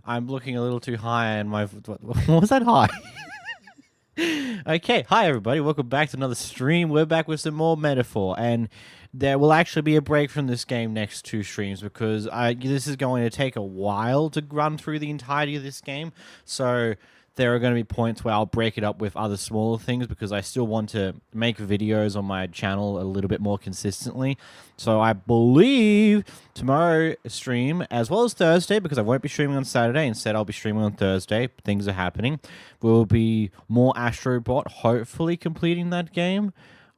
I'm looking a little too high and my... What was that high? Okay, hi everybody, welcome back to another stream. We're back with some more Metaphor, and there will actually be a break from this game next 2 streams because this is going to take a while to run through the entirety of this game, so there are going to be points where I'll break it up with other smaller things because I still want to make videos on my channel a little bit more consistently. So I believe tomorrow stream, as well as Thursday, because I won't be streaming on Saturday. Instead, I'll be streaming on Thursday. Things are happening. Will be more Astrobot, hopefully completing that game.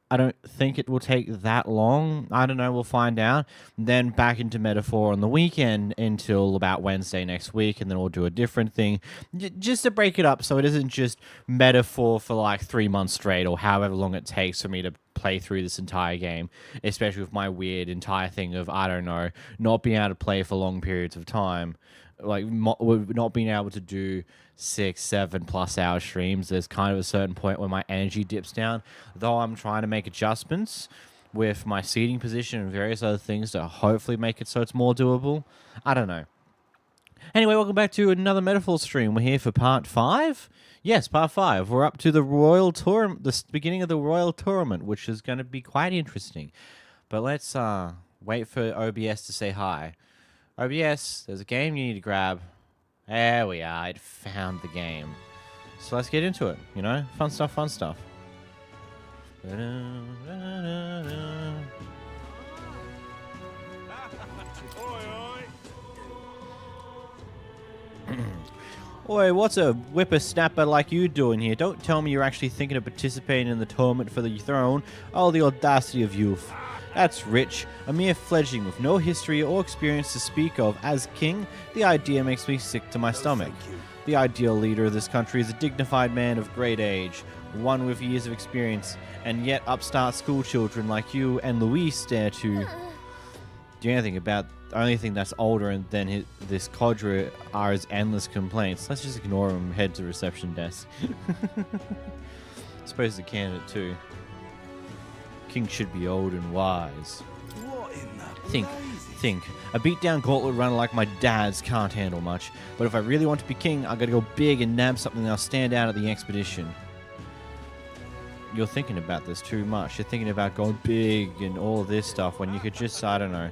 I don't think it will take that long. I don't know. We'll find out. Then back into Metaphor on the weekend until about Wednesday next week, and then we'll do a different thing just to break it up so it isn't just Metaphor for like 3 months straight or however long it takes for me to play through this entire game, especially with my weird entire thing of, I don't know, not being able to play for long periods of time. Like, not being able to do 6-7+ hour streams. There's kind of a certain point where my energy dips down, though I'm trying to make adjustments with my seating position and various other things to hopefully make it so it's more doable. I don't know. Anyway, welcome back to another Metaphor stream. We're here for part 5. Yes, part 5. We're up to the Royal Tournament, the beginning of the Royal Tournament, which is going to be quite interesting. But let's wait for OBS to say hi. OBS, there's a game you need to grab. There we are. It found the game. So let's get into it, you know? Fun stuff, fun stuff. Oi, what's a whippersnapper like you doing here? Don't tell me you're actually thinking of participating in the tournament for the throne. Oh, the audacity of youth. That's rich. A mere fledgling with no history or experience to speak of as king, the idea makes me sick to my stomach. The ideal leader of this country is a dignified man of great age, one with years of experience, and yet upstart school children like you and Louise dare to do anything about. The only thing that's older than this cadre are his endless complaints. Let's just ignore him and head to the reception desk. Suppose the candidate too. King should be old and wise. What in the Think. A beat-down gauntlet runner like my dad's can't handle much. But if I really want to be king, I gotta go big and nab something that'll stand out at the expedition. You're thinking about this too much. You're thinking about going big and all of this stuff when you could just, I don't know,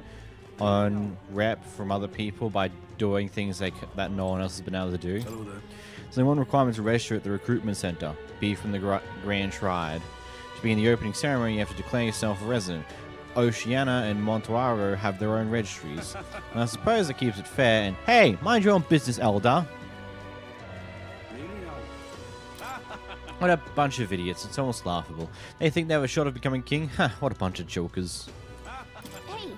earn rep from other people by doing things that no one else has been able to do. Hello there. There's only one requirement to register at the recruitment center. Be from the Grand Triad. To be in the opening ceremony, you have to declare yourself a resident. Oceana and Montuaro have their own registries. And I suppose it keeps it fair and, hey, mind your own business, Elder. What a bunch of idiots. It's almost laughable. They think they have a shot of becoming king? Ha, what a bunch of jokers. Hey.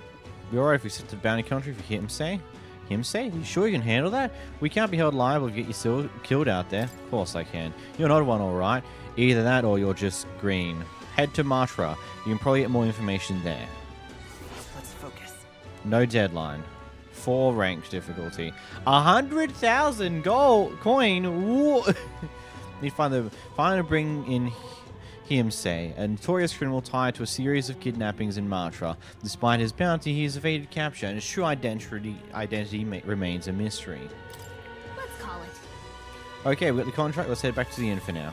Be alright if we sit to bounty country for him say? Him say? You sure you can handle that? We can't be held liable to get you killed out there. Of course I can. You're not one, alright. Either that or you're just green. Head to Martira. You can probably get more information there. Let's focus. No deadline. 4 ranked difficulty. 100,000 gold coin. Ooh. Need to find and bring in Himse, a notorious criminal tied to a series of kidnappings in Martira. Despite his bounty, he has evaded capture, and his true identity remains a mystery. Let's call it. Okay, we got the contract. Let's head back to the inn for now.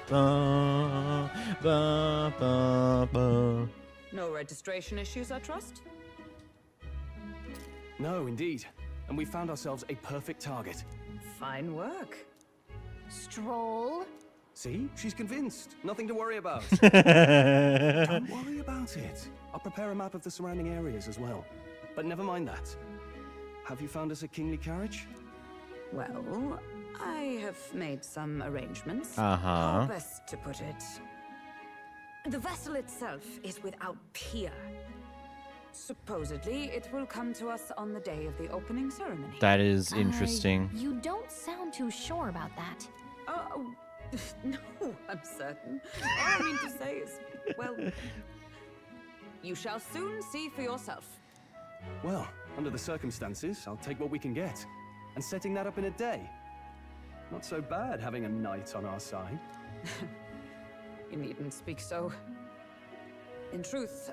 Ba, ba, ba, ba. No registration issues, I trust? No, indeed. And we found ourselves a perfect target. Fine work. Stroll. See? She's convinced. Nothing to worry about. Don't worry about it. I'll prepare a map of the surrounding areas as well. But never mind that. Have you found us a kingly carriage? Well, I have made some arrangements. How best to put it? The vessel itself is without peer. Supposedly, it will come to us on the day of the opening ceremony. That is interesting. You don't sound too sure about that. Oh, no, I'm certain. All I mean to say is, well, you shall soon see for yourself. Well, under the circumstances, I'll take what we can get. And setting that up in a day. Not so bad having a knight on our side. You needn't speak so. In truth,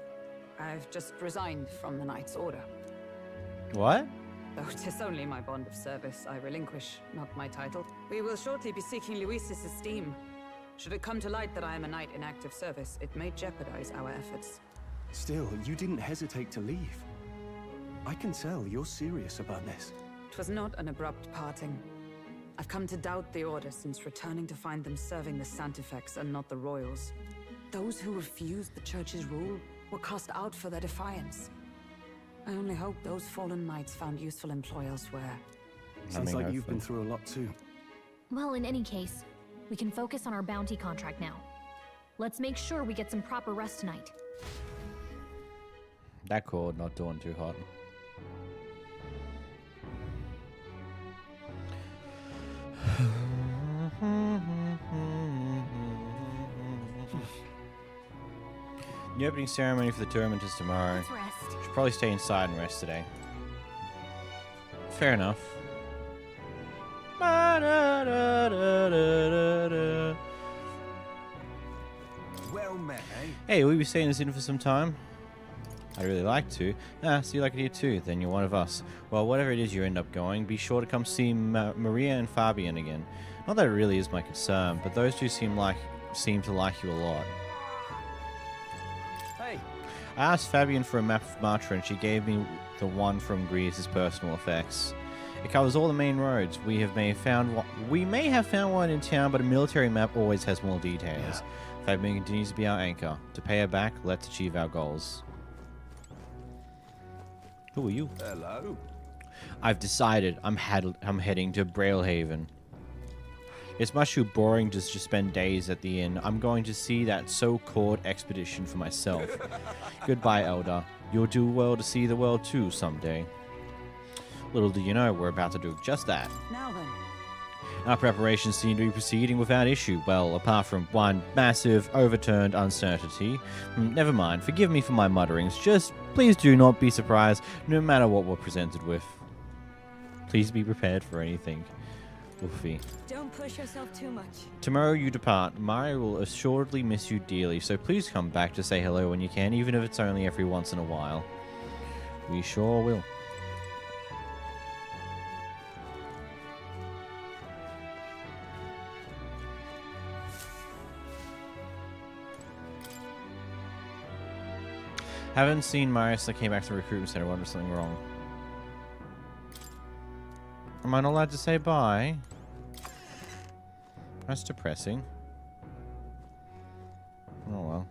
I've just resigned from the Knight's Order. What? Though 'tis only my bond of service I relinquish, not my title. We will shortly be seeking Luis's esteem. Should it come to light that I am a knight in active service, it may jeopardize our efforts. Still, you didn't hesitate to leave. I can tell you're serious about this. It was not an abrupt parting. I've come to doubt the Order since returning to find them serving the Santifex and not the Royals. Those who refused the Church's rule were cast out for their defiance. I only hope those fallen knights found useful employ elsewhere. Sounds like you've been through a lot too. Well, in any case, we can focus on our bounty contract now. Let's make sure we get some proper rest tonight. That cord not doing too hot. The opening ceremony for the tournament is tomorrow. Let's rest. Should probably stay inside and rest today. Fair enough. Well met, eh? Hey, will you be staying this in for some time? I'd really like to. So you like it here too, then you're one of us. Well, whatever it is you end up going, be sure to come see Maria and Fabian again. Not that it really is my concern, but those two seem to like you a lot. Hey, I asked Fabian for a map of Martira and she gave me the one from Grease's personal effects. It covers all the main roads. We may have found one in town, but a military map always has more details. Fabian continues to be our anchor. To pay her back, let's achieve our goals. Who are you? hello. I've decided I'm heading to Brailhaven. It's much too boring to just spend days at the inn. I'm going to see that so-called expedition for myself. Goodbye, Elder. You'll do well to see the world too someday. Little do you know, we're about to do just that. Now then. Our preparations seem to be proceeding without issue. Well, apart from one massive, overturned uncertainty. Never mind, forgive me for my mutterings. Just please do not be surprised, no matter what we're presented with. Please be prepared for anything. Wolfie. Don't push yourself too much. Tomorrow you depart. Mario will assuredly miss you dearly, so please come back to say hello when you can, even if it's only every once in a while. We sure will. Haven't seen Marius that came back to the recruitment center. Wonder something wrong. Am I not allowed to say bye? That's depressing. Oh well.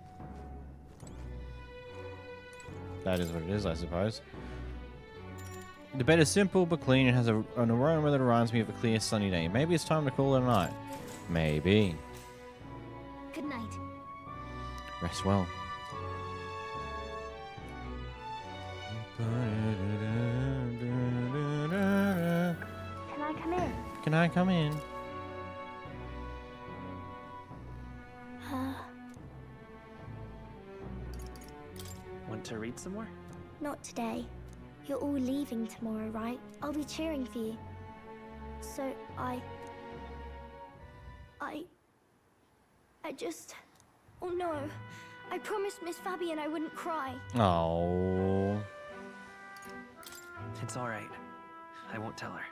That is what it is, I suppose. The bed is simple but clean and has an aroma that reminds me of a clear sunny day. Maybe it's time to call it a night. Maybe. Good night. Rest well. Can I come in? Can I come in? Want to read some more? Not today. You're all leaving tomorrow, right? I'll be cheering for you. So I just... Oh no. I promised Miss Fabian I wouldn't cry. Oh. It's all right. I won't tell her.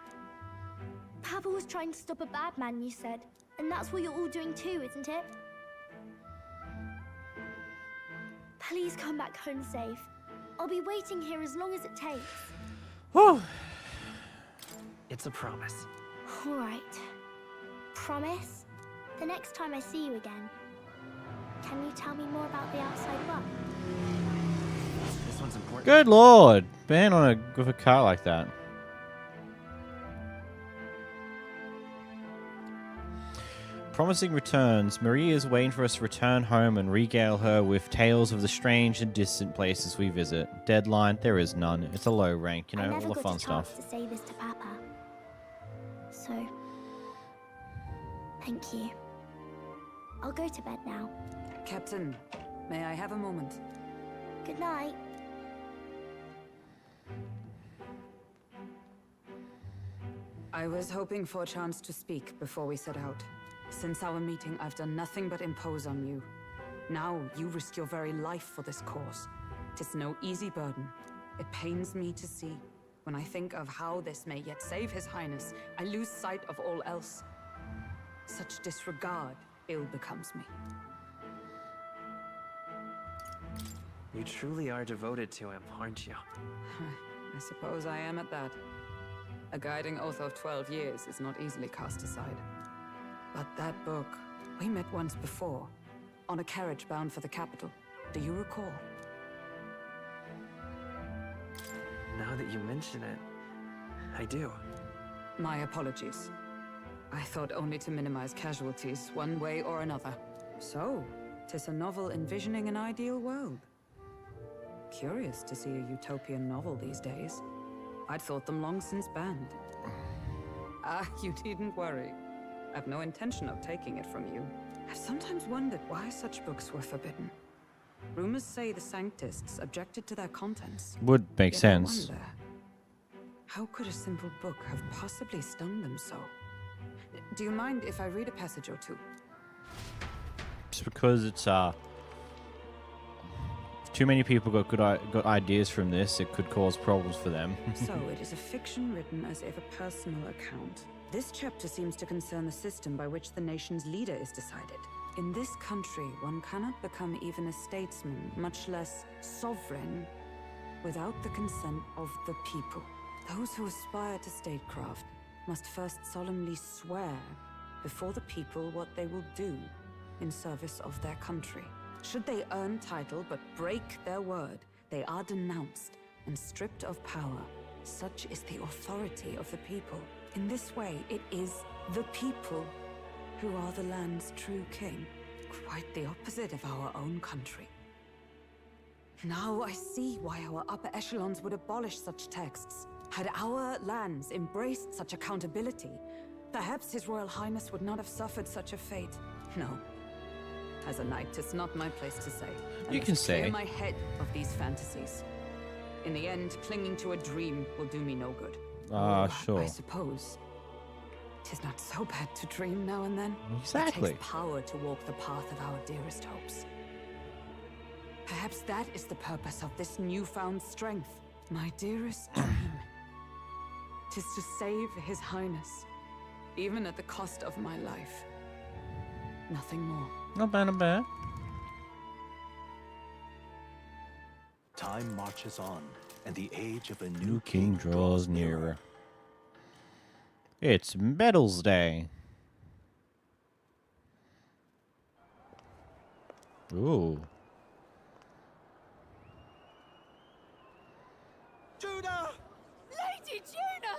Papa was trying to stop a bad man, you said. And that's what you're all doing too, isn't it? Please come back home safe. I'll be waiting here as long as it takes. Whew. It's a promise. All right. Promise? The next time I see you again, can you tell me more about the outside world? This one's important. Good lord. Ban on with a car like that. Promising returns. Maria is waiting for us to return home and regale her with tales of the strange and distant places we visit. Deadline, there is none. It's a low rank, you know, I all never the got fun a chance stuff. to say this to Papa. So, thank you. I'll go to bed now. Captain, may I have a moment? Good night. I was hoping for a chance to speak before we set out. Since our meeting, I've done nothing but impose on you. Now, you risk your very life for this cause. 'Tis no easy burden. It pains me to see, When I think of how this may yet save His Highness, I lose sight of all else. Such disregard ill becomes me. You truly are devoted to him, aren't you? I suppose I am at that. A guiding oath of 12 years is not easily cast aside. But that book, we met once before, on a carriage bound for the capital. Do you recall? Now that you mention it, I do. My apologies. I thought only to minimize casualties, one way or another. So, 'tis a novel envisioning an ideal world. Curious to see a utopian novel these days. I'd thought them long since banned. You needn't worry. I've no intention of taking it from you. I've sometimes wondered why such books were forbidden. Rumors say the Sanctists objected to their contents. Would make Yet I sense. wonder, how could a simple book have possibly stung them so? Do you mind if I read a passage or two? Just because it's too many people got ideas from this, it could cause problems for them. So it is a fiction written as if a personal account. This chapter seems to concern the system by which the nation's leader is decided. In this country, one cannot become even a statesman, much less sovereign, without the consent of the people. Those who aspire to statecraft must first solemnly swear before the people what they will do in service of their country. Should they earn title but break their word, they are denounced and stripped of power. Such is the authority of the people. In this way, it is the people who are the land's true king. Quite the opposite of our own country. Now I see why our upper echelons would abolish such texts. Had our lands embraced such accountability, perhaps His Royal Highness would not have suffered such a fate. No. As a knight, 'tis not my place to say. I You must can say. clear my head of these fantasies. In the end, clinging to a dream will do me no good. Sure. I suppose 'tis not so bad to dream now and then. Exactly. It takes power to walk the path of our dearest hopes. Perhaps that is the purpose of this newfound strength. My dearest dream. 'Tis to save His Highness, even at the cost of my life. Nothing more. Not bad, not bad. Time marches on, and the age of a New new king draws nearer. It's Medals Day. Ooh. Judah! Lady Juna!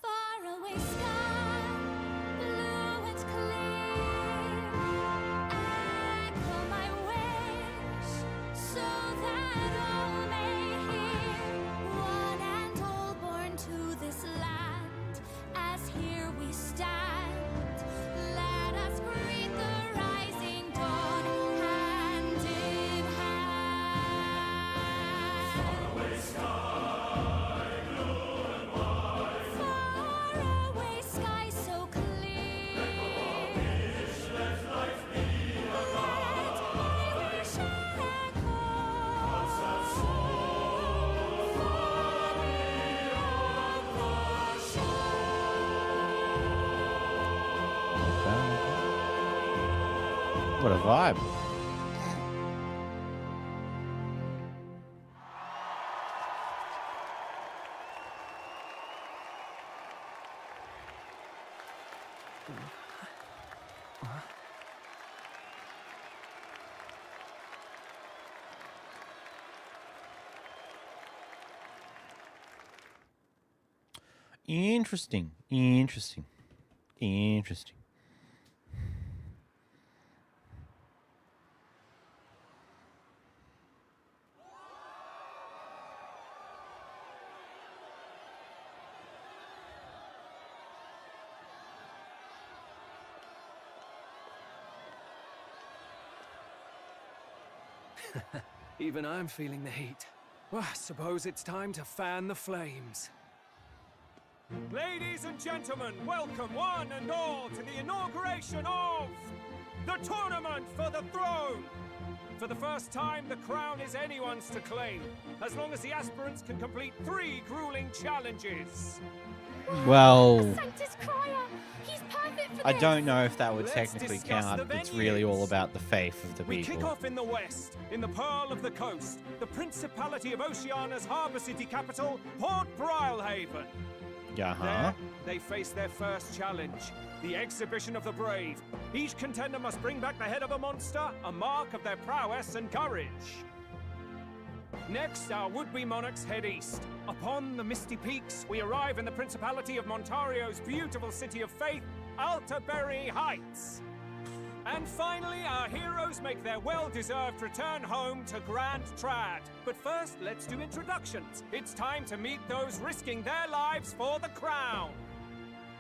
Faraway sky, blue and clear. Echo my wish, so that all may hear. One and all born to this land, as here we stand. Let us greet the rising dawn, hand in hand. Faraway sky so clear. Let my wish echo. What a vibe. Interesting. Interesting. Interesting. Even I'm feeling the heat. Well, I suppose it's time to fan the flames. Ladies and gentlemen, welcome one and all to the inauguration of the Tournament for the Throne! For the first time, the crown is anyone's to claim, as long as the aspirants can complete 3 grueling challenges. Well, Sanctus Crier! He's perfect for I this! don't know if that would Let's technically discuss count. the It's really all venues. about the faith of the We kick people. off in the west, in the Pearl of the Coast, the Principality of Oceania's harbour city capital, Port Brilehaven. Uh-huh. There, they face their first challenge, the Exhibition of the Brave. Each contender must bring back the head of a monster, a mark of their prowess and courage. Next, our would-be monarchs head east. Upon the misty peaks, we arrive in the Principality of Montario's beautiful city of faith, Altaberry Heights. And finally, our heroes make their well-deserved return home to Grand Trad. But first, let's do introductions. It's time to meet those risking their lives for the crown.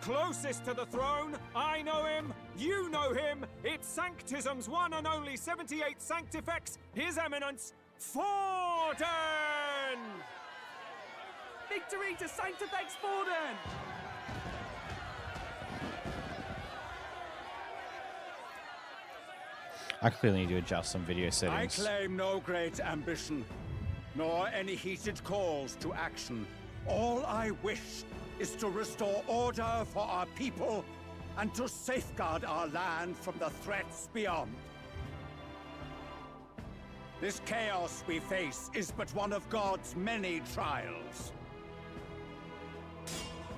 Closest to the throne, I know him, you know him. It's Sanctism's one and only 78 Sanctifex, His Eminence, Forden! Victory to Sanctifex Forden! I clearly need to adjust some video I settings. claim no great ambition, nor any heated calls to action. All I wish is to restore order for our people and to safeguard our land from the threats beyond. This chaos we face is but one of God's many trials.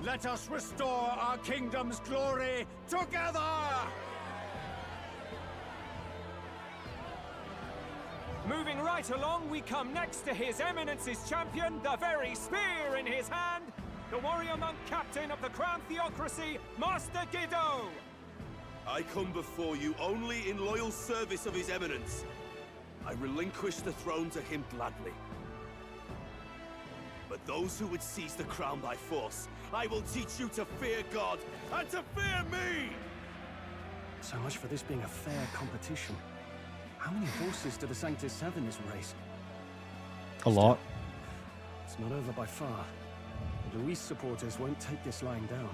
Let us restore our kingdom's glory together! Moving right along, we come next to His Eminence's champion, the very spear in his hand, the warrior monk captain of the Crown Theocracy, Master Gideaux! I come before you only in loyal service of His Eminence. I relinquish the throne to him gladly. But those who would seize the crown by force, I will teach you to fear God and to fear me! So much for this being a fair competition. How many horses do the Sanctus have in this race? A lot. It's not over by far. The Luis supporters won't take this lying down.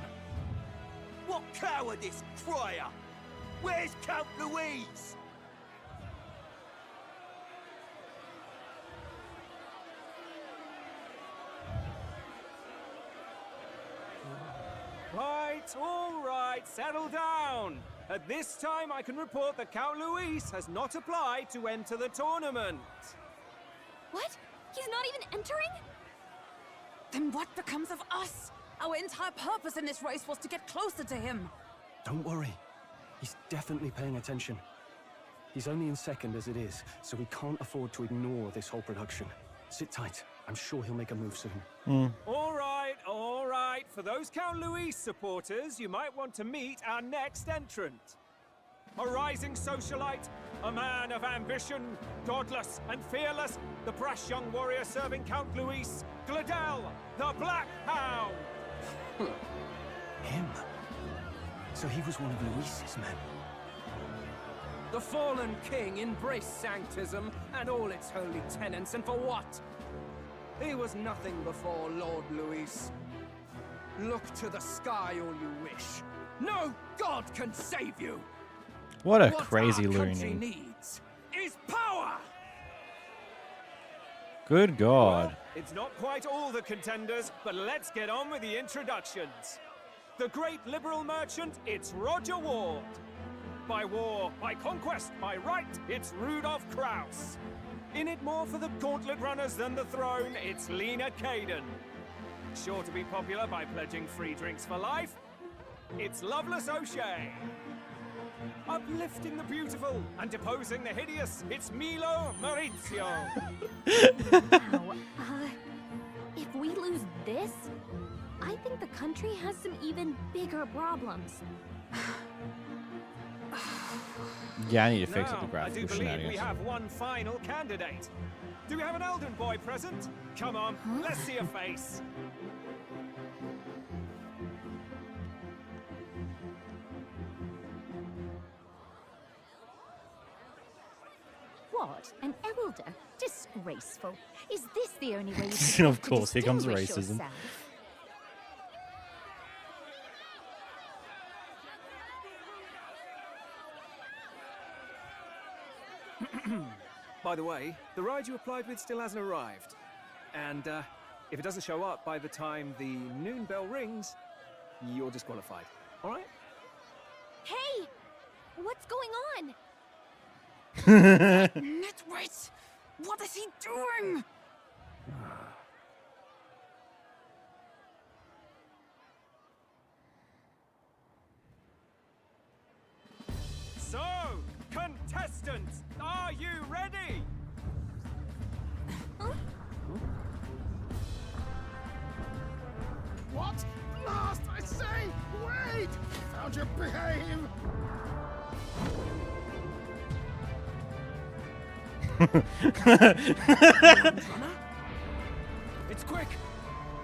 What cowardice, Crier! Where's Count Louise? All right, settle down. At this time, I can report that Count Luis has not applied to enter the tournament. What? He's not even entering? Then what becomes of us? Our entire purpose in this race was to get closer to him. Don't worry. He's definitely paying attention. He's only in second as it is, so we can't afford to ignore this whole production. Sit tight. I'm sure he'll make a move soon. All right, all right. For those Count Luis supporters, you might want to meet our next entrant. A rising socialite, a man of ambition, godless and fearless, the brash young warrior serving Count Luis, Glodell, the Black Hound. Him? So he was one of Luis's men. The fallen king embraced Sanctism and all its holy tenets, and for what? He was nothing before Lord Luis. Look to the sky all you wish. No god can save you! What a What crazy our country loony. needs is power! Good God. Well, it's not quite all the contenders, but let's get on with the introductions. The great liberal merchant, it's Roger Ward. By war, by conquest, by right, it's Rudolph Krauss. In it more for the gauntlet runners than the throne, it's Lena Caden. Sure to be popular by pledging free drinks for life, it's Loveless O'Shea. Uplifting the beautiful and deposing the hideous, it's Milo Maurizio. Wow. If we lose this, I think the country has some even bigger problems. Yeah, I need to fix Now, up the I graphical do believe we shenanigans. have one final candidate. Do we have an Elden boy present? Come on, let's see a face. What? An elder? Disgraceful. Is this the only way you Of course, here comes distinguish racism. yourself? By the way, the ride you applied with still hasn't arrived. And if it doesn't show up by the time the noon bell rings, you're disqualified. All right? Hey! What's going on? Nitwit! What is he doing? So, contestants, are you ready? What? Last, I say! Wait! Found you behave! It's quick!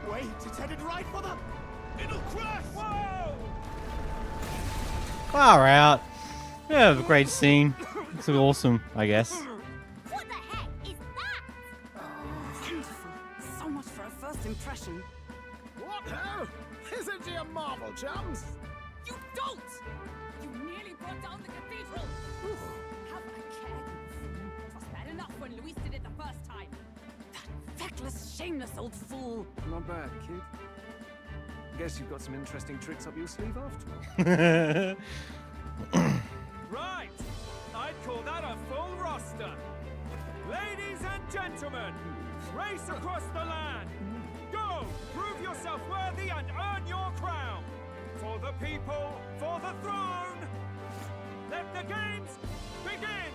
Wait, it's headed right for the... It'll crash! Whoa! Far out. Yeah, a great scene. It's awesome, I guess. What the heck is that? Wonderful. So much for a first impression. What now? Isn't he a marvel, chums? You don't! You nearly brought down the cathedral! Have a care. It was bad enough when Luis did it the first time. That feckless, shameless old fool. Not bad, kid. Guess you've got some interesting tricks up your sleeve after all. Right! I'd call that a full roster. Ladies and gentlemen, race across the land. Go! Prove yourself worthy and earn your crown. For the people, for the throne. Let the games begin!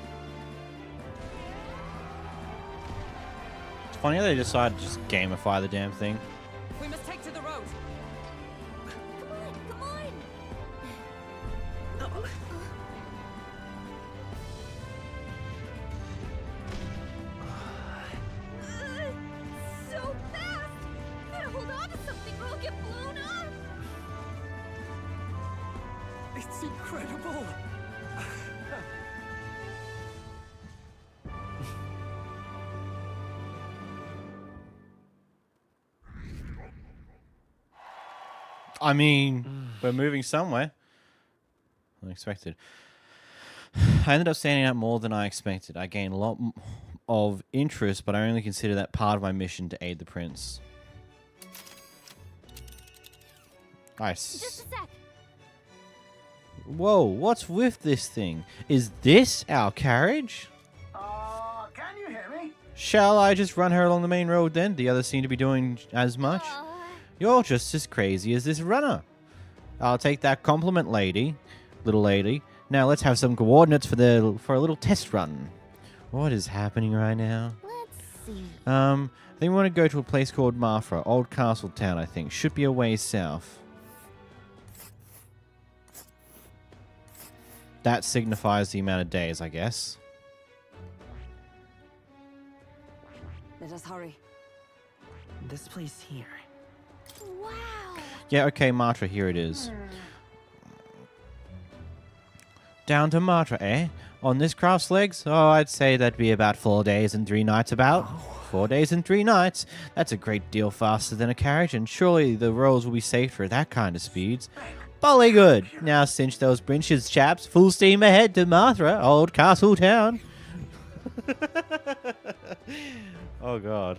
It's funny how they decided to just gamify the damn thing. We must take to the road. Come on, come on! So fast! Gotta hold on to something or I'll get blown up! It's incredible! I mean, we're moving somewhere. Unexpected. I ended up standing out more than I expected. I gained a lot of interest, but I only consider that part of my mission to aid the prince. Nice. Just a sec. Whoa, what's with this thing? Is this our carriage? Can you hear me? Shall I just run her along the main road then? The others seem to be doing as much. You're just as crazy as this runner. I'll take that compliment, little lady. Now let's have some coordinates for a little test run. What is happening right now? Let's see. I think we want to go to a place called Martira, Old Castle Town, I think. Should be a ways south. That signifies the amount of days, I guess. Let us hurry. This place here. Wow! Yeah, okay, Martira, here it is. Down to Martira, eh? On this craft's legs? Oh, I'd say that'd be about 4 days and 3 nights about. 4 days and 3 nights? That's a great deal faster than a carriage, and surely the roads will be safer at that kind of speeds. Bully good! Now cinch those brinches, chaps. Full steam ahead to Martira, Old Castle Town. Oh, God.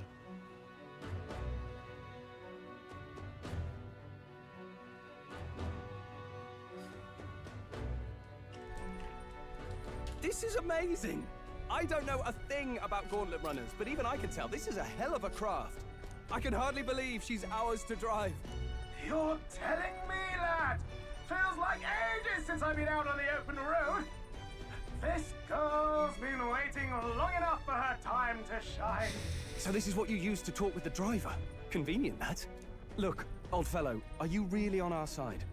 This is amazing! I don't know a thing about gauntlet runners, but even I can tell this is a hell of a craft. I can hardly believe she's ours to drive. You're telling me, lad? Feels like ages since I've been out on the open road. This girl's been waiting long enough for her time to shine. So this is what you use to talk with the driver. Convenient, that. Look, old fellow, are you really on our side?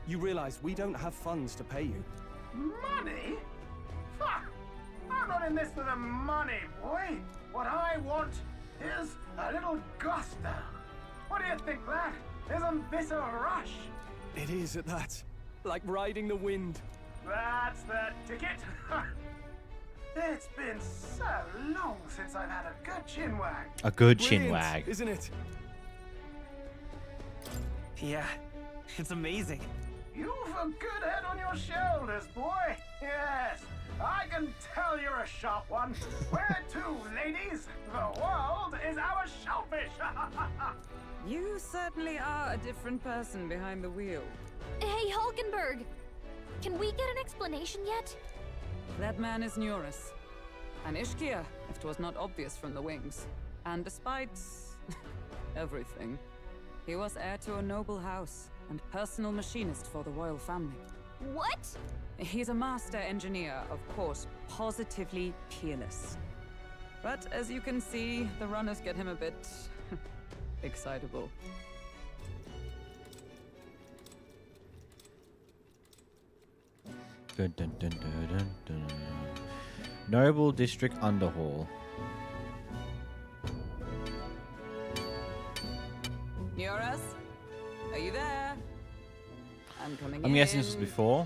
You realize we don't have funds to pay you. Money? Fuck! I'm not in this for the money, boy. What I want is a little gusto. What do you think, lad? Isn't this a rush? It is at that. Like riding the wind. That's the ticket. It's been so long since I've had a good chinwag. A good Brilliant, chin wag. isn't it? Yeah, it's amazing. You've a good head on your shoulders, boy. Yes, I can tell you're a sharp one. Where to, ladies? The world is our shellfish. You certainly are a different person behind the wheel. Hey, Hulkenberg! Can we get an explanation yet? That man is Nuris. An Ishkia, if 'twas not obvious from the wings. And despite everything, he was heir to a noble house and personal machinist for the royal family. What? He's a master engineer, of course, positively peerless. But as you can see, the runners get him a bit excitable. Dun, dun, dun, dun, dun, dun. Noble District Underhall. Nuris? Are you there? I'm coming in. I'm guessing this was before.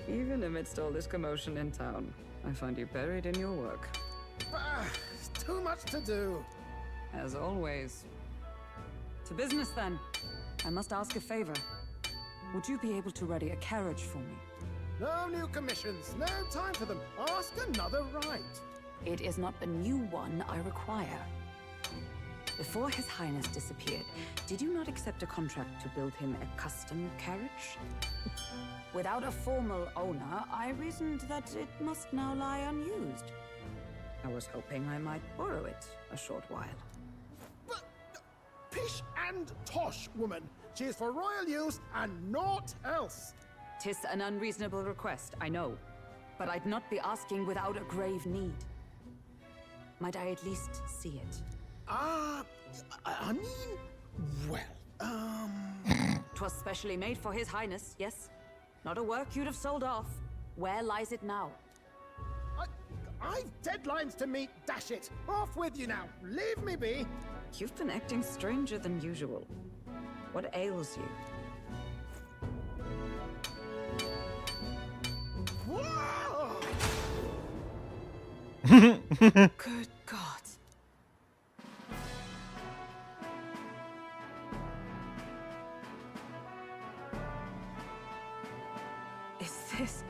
Even amidst all this commotion in town, I find you buried in your work. It's too much to do. As always. To business then. I must ask a favor. Would you be able to ready a carriage for me? No new commissions. No time for them. Ask another right. It is not the new one I require. Before His Highness disappeared, did you not accept a contract to build him a custom carriage? Without a formal owner, I reasoned that it must now lie unused. I was hoping I might borrow it a short while. But, pish and tosh, woman. She is for royal use and naught else. 'Tis an unreasonable request, I know. But I'd not be asking without a grave need. Might I at least see it? I mean, well, 'Twas specially made for His Highness, yes? Not a work you'd have sold off. Where lies it now? I've deadlines to meet, dash it. Off with you now. Leave me be. You've been acting stranger than usual. What ails you? Whoa! Good God. Is this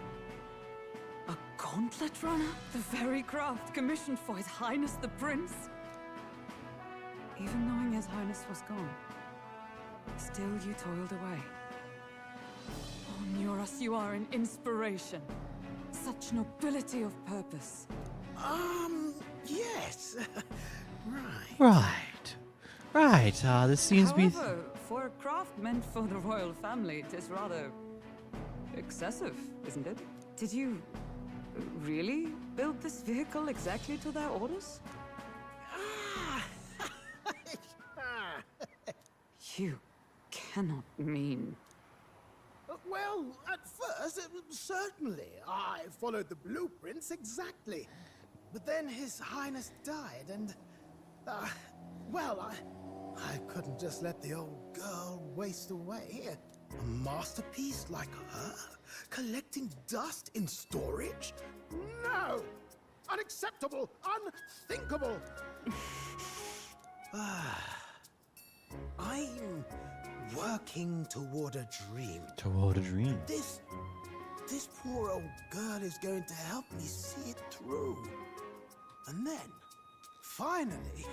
a gauntlet runner? The very craft commissioned for His Highness the Prince? Even knowing His Highness was gone, still you toiled away. Oh, Nuris, you are an inspiration. Such nobility of purpose. Yes. Right. Right. This seems to be... However, for a craft meant for the royal family, it is rather excessive, isn't it? Did you really build this vehicle exactly to their orders? You cannot mean... Well, at first, certainly. I followed the blueprints exactly. But then His Highness died, and... well, I couldn't just let the old girl waste away. A masterpiece like her? Collecting dust in storage? No! Unacceptable! Unthinkable! I'm working toward a dream. Toward a dream. This poor old girl is going to help me see it through. And then, finally...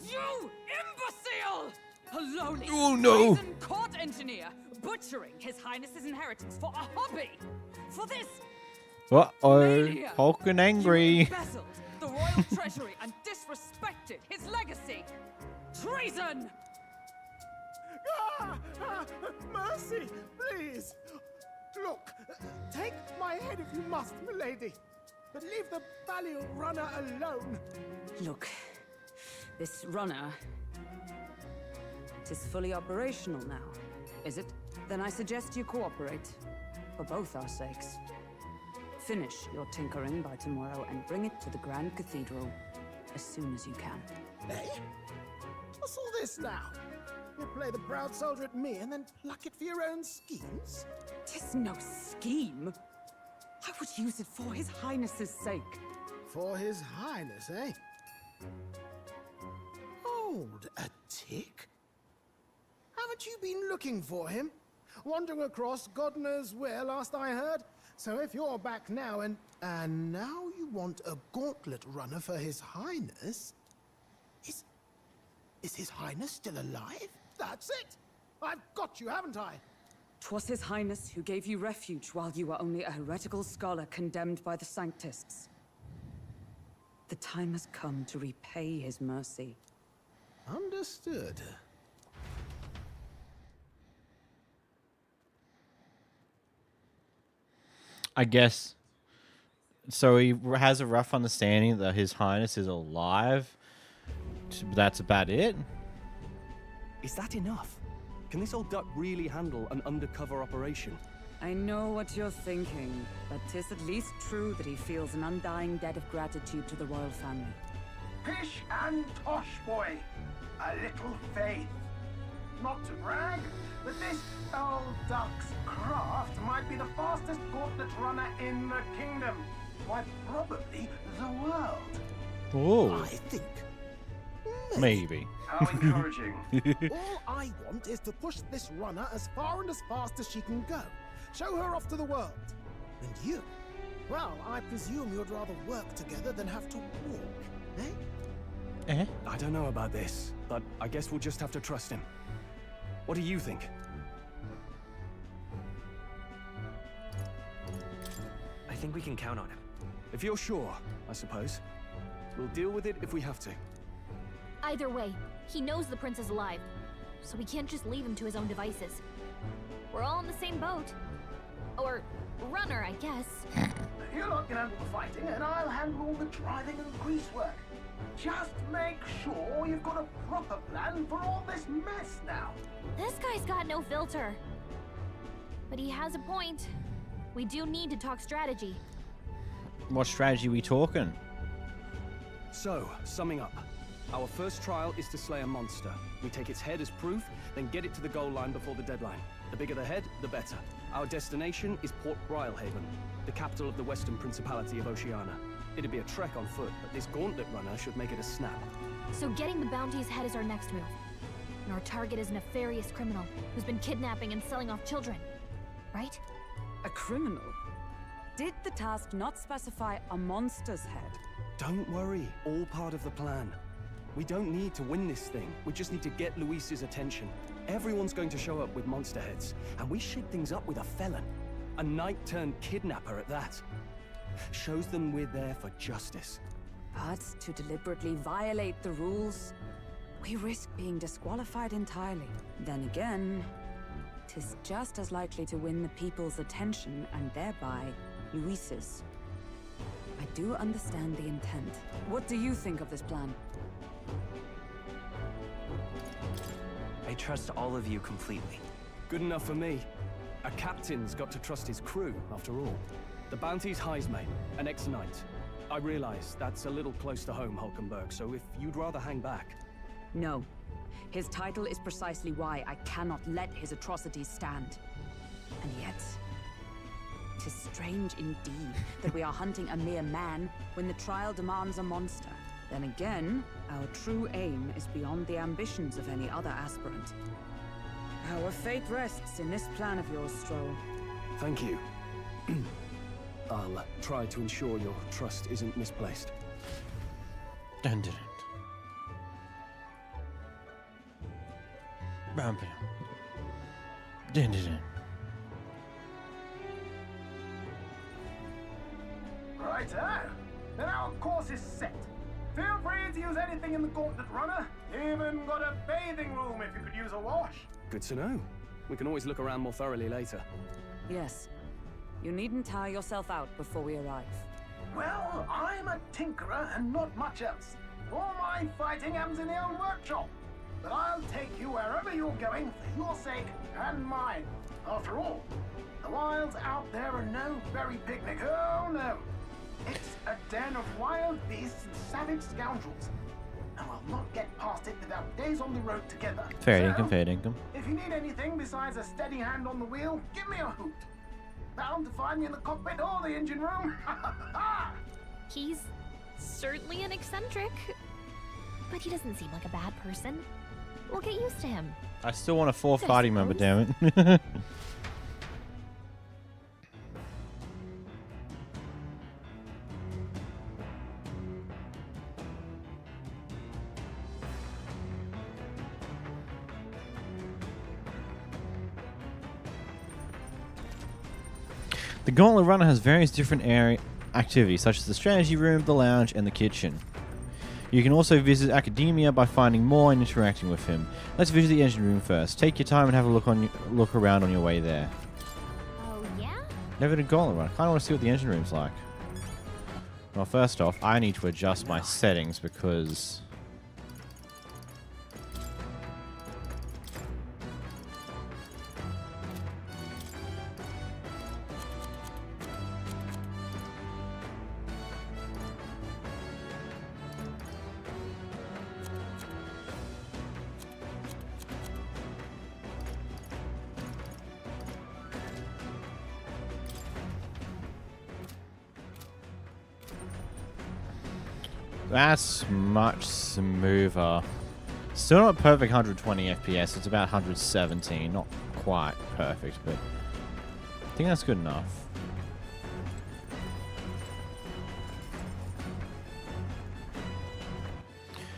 You imbecile! A lowly, brazen court engineer, butchering His Highness's inheritance for a hobby! For this... Uh-oh. Hulk and angry. You embezzled the royal treasury and disrespected his legacy! Treason! Mercy, please! Look, take my head if you must, milady. But leave the Value runner alone. Look, this runner... It is fully operational now, is it? Then I suggest you cooperate, for both our sakes. Finish your tinkering by tomorrow and bring it to the Grand Cathedral as soon as you can. Eh? What's all this now? You play the proud soldier at me and then pluck it for your own schemes? 'Tis no scheme. I would use it for His Highness's sake. For His Highness, eh? Hold a tick. Haven't you been looking for him? Wandering across God knows where, last I heard. So if you're back now and now you want a gauntlet runner for His Highness? Is His Highness still alive? That's it! I've got you, haven't I? 'Twas His Highness who gave you refuge while you were only a heretical scholar condemned by the Sanctists. The time has come to repay His mercy. Understood. I guess. So he has a rough understanding that His Highness is alive. That's about it. Is that enough? Can this old duck really handle an undercover operation? I know what you're thinking, but 'tis at least true that he feels an undying debt of gratitude to the royal family. Pish and tosh, boy. A little faith. Not to brag, but this old duck's craft might be the fastest gauntlet runner in the kingdom. Why, probably the world. Oh. I think. Maybe. How encouraging. All I want is to push this runner as far and as fast as she can go. Show her off to the world. And you? Well, I presume you'd rather work together than have to walk, eh? Eh? I don't know about this, but I guess we'll just have to trust him. What do you think? I think we can count on him. If you're sure, I suppose. We'll deal with it if we have to. Either way, he knows the prince is alive, so we can't just leave him to his own devices. We're all in the same boat. Or runner, I guess. You lot can handle the fighting, and I'll handle all the driving and grease work. Just make sure you've got a proper plan for all this mess now. This guy's got no filter. But he has a point. We do need to talk strategy. What strategy are we talking? So, summing up. Our first trial is to slay a monster. We take its head as proof, then get it to the goal line before the deadline. The bigger the head, the better. Our destination is Port Brilehaven, the capital of the Western Principality of Oceania. It'd be a trek on foot, but this gauntlet runner should make it a snap. So getting the bounty's head is our next move. And our target is a nefarious criminal who's been kidnapping and selling off children. Right? A criminal? Did the task not specify a monster's head? Don't worry, all part of the plan. We don't need to win this thing. We just need to get Luis's attention. Everyone's going to show up with monster heads, and we shake things up with a felon. A knight-turned-kidnapper at that. Shows them we're there for justice. But to deliberately violate the rules, we risk being disqualified entirely. Then again, 'tis just as likely to win the people's attention and thereby Luis's. I do understand the intent. What do you think of this plan? I trust all of you completely. Good enough for me. A captain's got to trust his crew, after all. The bounty's Heismane, an ex-knight. I realize that's a little close to home, Hulkenberg, so if you'd rather hang back... No. His title is precisely why I cannot let his atrocities stand. And yet, 'tis strange indeed that we are hunting a mere man when the trial demands a monster. Then again, our true aim is beyond the ambitions of any other aspirant. Our fate rests in this plan of yours, Stroll. Thank you. I'll try to ensure your trust isn't misplaced. Dun, dun, dun. Bam, bam. Dun, dun, dun. Righto. Then our course is set. Feel free to use anything in the gauntlet runner. Even got a bathing room if you could use a wash. Good to know. We can always look around more thoroughly later. Yes. You needn't tire yourself out before we arrive. Well, I'm a tinkerer and not much else. All my fighting happens in the old workshop. But I'll take you wherever you're going for your sake and mine. After all, the wilds out there are no berry picnic. Oh no. It's a den of wild beasts and savage scoundrels. and we'll not get past it without days on the road together. Fair So, income, fair income. if you need anything besides a steady hand on the wheel, give me a hoot. Bound to find me in the cockpit or the engine room. He's certainly an eccentric, but he doesn't seem like a bad person. We'll get used to him. I still want a fourth I party member, suppose. damn it. The Gauntlet Runner has various different activities, such as the strategy room, the lounge, and the kitchen. You can also visit Academia by finding more and interacting with him. Let's visit the engine room first. Take your time and have a look around on your way there. Oh, yeah? Never did Gauntlet Run. I kind of want to see what the engine room's like. Well, first off, I need to adjust my settings because... That's much smoother. Still not perfect 120 FPS. It's about 117. Not quite perfect, but I think that's good enough.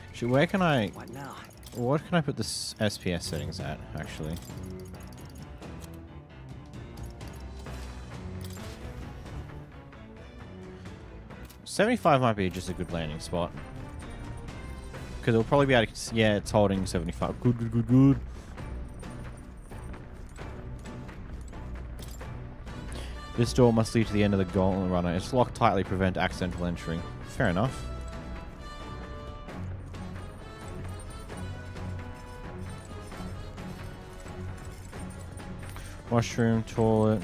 Actually, where can I... What now? What can I put the SPS settings at, actually? $75 might be just a good landing spot. Because it'll probably be able to... Yeah, it's holding 75. Good, good, good, good. This door must lead to the end of the Gauntlet Runner. It's locked tightly to prevent accidental entry. Fair enough. Washroom, toilet,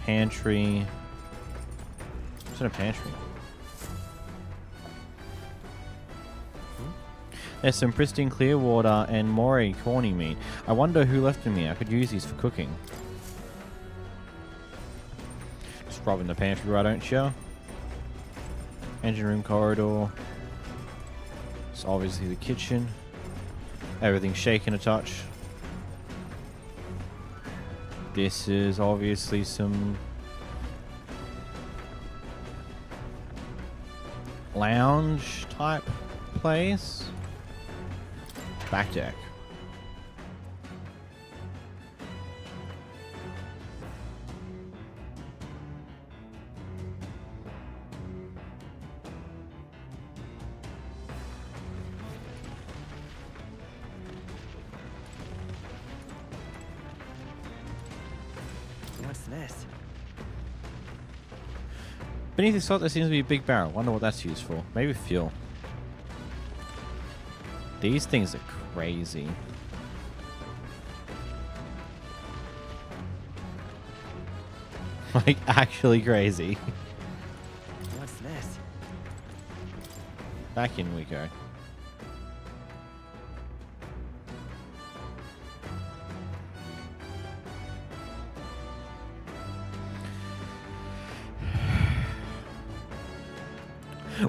pantry. What's in a pantry? There's some pristine clear water and moray corny meat. I wonder who left them here. I could use these for cooking. Just robbing the pantry, right, don't you? Engine room corridor. It's obviously the kitchen. Everything's shaking a touch. This is obviously some lounge type place. Back deck. What's this? Beneath the slot there seems to be a big barrel. Wonder what that's used for. Maybe fuel. These things are crazy. Like, actually crazy. What's this? Back in we go.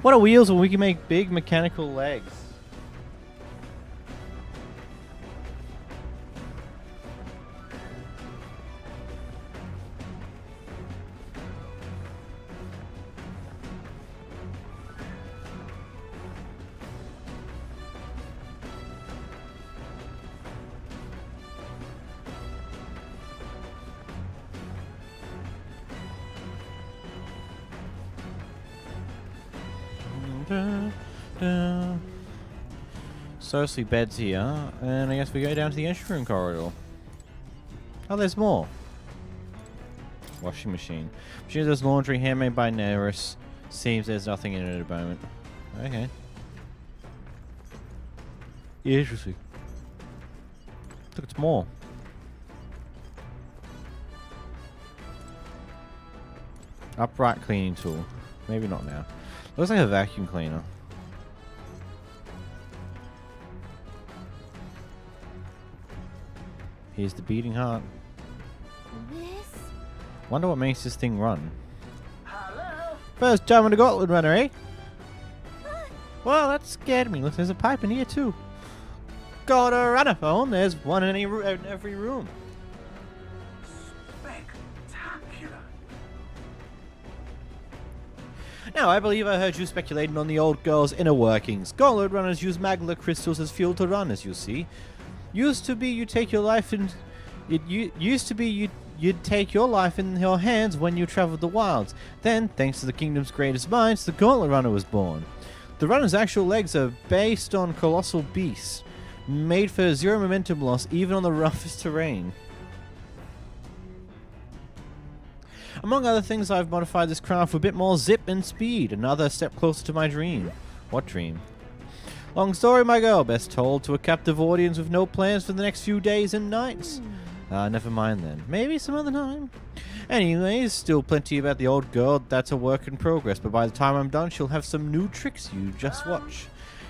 What are wheels when we can make big mechanical legs? Socially beds here, and I guess we go down to the engine room corridor. Oh, there's more. Washing machine. Machine does laundry, handmade by Neris. Seems there's nothing in it at the moment. Okay. Interesting. Look, it's more. Upright cleaning tool. Maybe not now. Looks like a vacuum cleaner. Here's the beating heart. This? Wonder what makes this thing run. First time on the Gauntlet Runner, eh? Well, that scared me. Look, there's a pipe in here too. Got a runner phone. There's one in every room. Spectacular. Now, I believe I heard you speculating on the old girl's inner workings. Gauntlet runners use magma crystals as fuel to run, as you see. Used to be you'd take your life in... You'd take your life in your hands when you traveled the wilds. Then, thanks to the kingdom's greatest minds, the Gauntlet Runner was born. The runner's actual legs are based on colossal beasts, made for zero momentum loss even on the roughest terrain. Among other things, I've modified this craft for a bit more zip and speed, another step closer to my dream. What dream? Long story, my girl, best told to a captive audience with no plans for the next few days and nights. Never mind then. Maybe some other time. Anyways, still plenty about the old girl. That's a work in progress, but by the time I'm done, she'll have some new tricks. You just watch.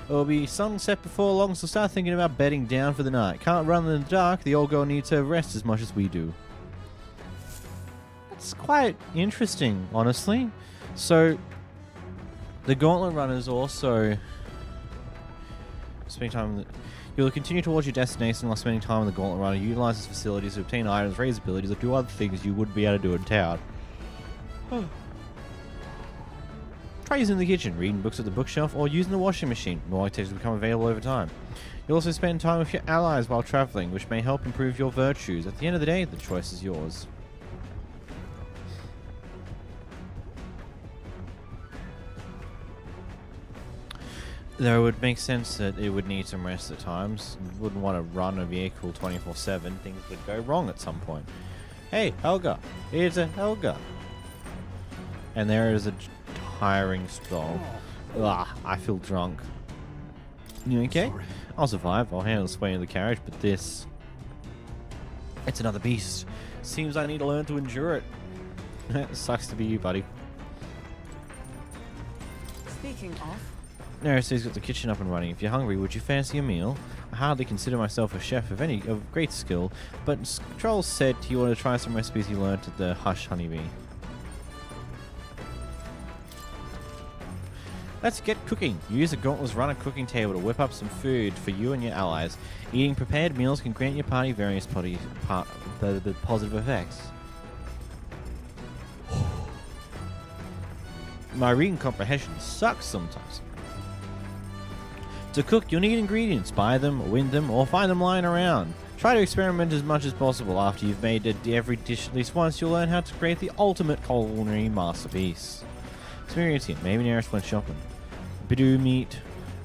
It'll be sunset before long, so start thinking about bedding down for the night. Can't run in the dark. The old girl needs her rest as much as we do. That's quite interesting, honestly. So, the Gauntlet Runners also spend time... You'll continue towards your destination while spending time on the Gauntlet Runner. Utilize its facilities to obtain items, raise abilities, or do other things you wouldn't be able to do in town. Try using the kitchen, reading books at the bookshelf, or using the washing machine. More activities become available over time. You'll also spend time with your allies while traveling, which may help improve your virtues. At the end of the day, the choice is yours. Though it would make sense that it would need some rest at times. You wouldn't want to run a vehicle 24/7. Things would go wrong at some point. Hey, Helga. Here's a Helga. And there is a tiring stroll. Ugh, I feel drunk. You okay? Sorry. I'll survive. I'll handle the sway of the carriage, but this... It's another beast. Seems I need to learn to endure it. Sucks to be you, buddy. Speaking of... Naraste's got the kitchen up and running. If you're hungry, would you fancy a meal? I hardly consider myself a chef of great skill, but Troll said he wanted to try some recipes he learned at the Hush Honeybee. Let's get cooking. Use a Gauntlet's Runner cooking table to whip up some food for you and your allies. Eating prepared meals can grant your party various the positive effects. My reading comprehension sucks sometimes. To cook, you'll need ingredients. Buy them, win them, or find them lying around. Try to experiment as much as possible. After you've made every dish at least once, you'll learn how to create the ultimate culinary masterpiece. Experience it. Maybe nearest when shopping. Bidou meat,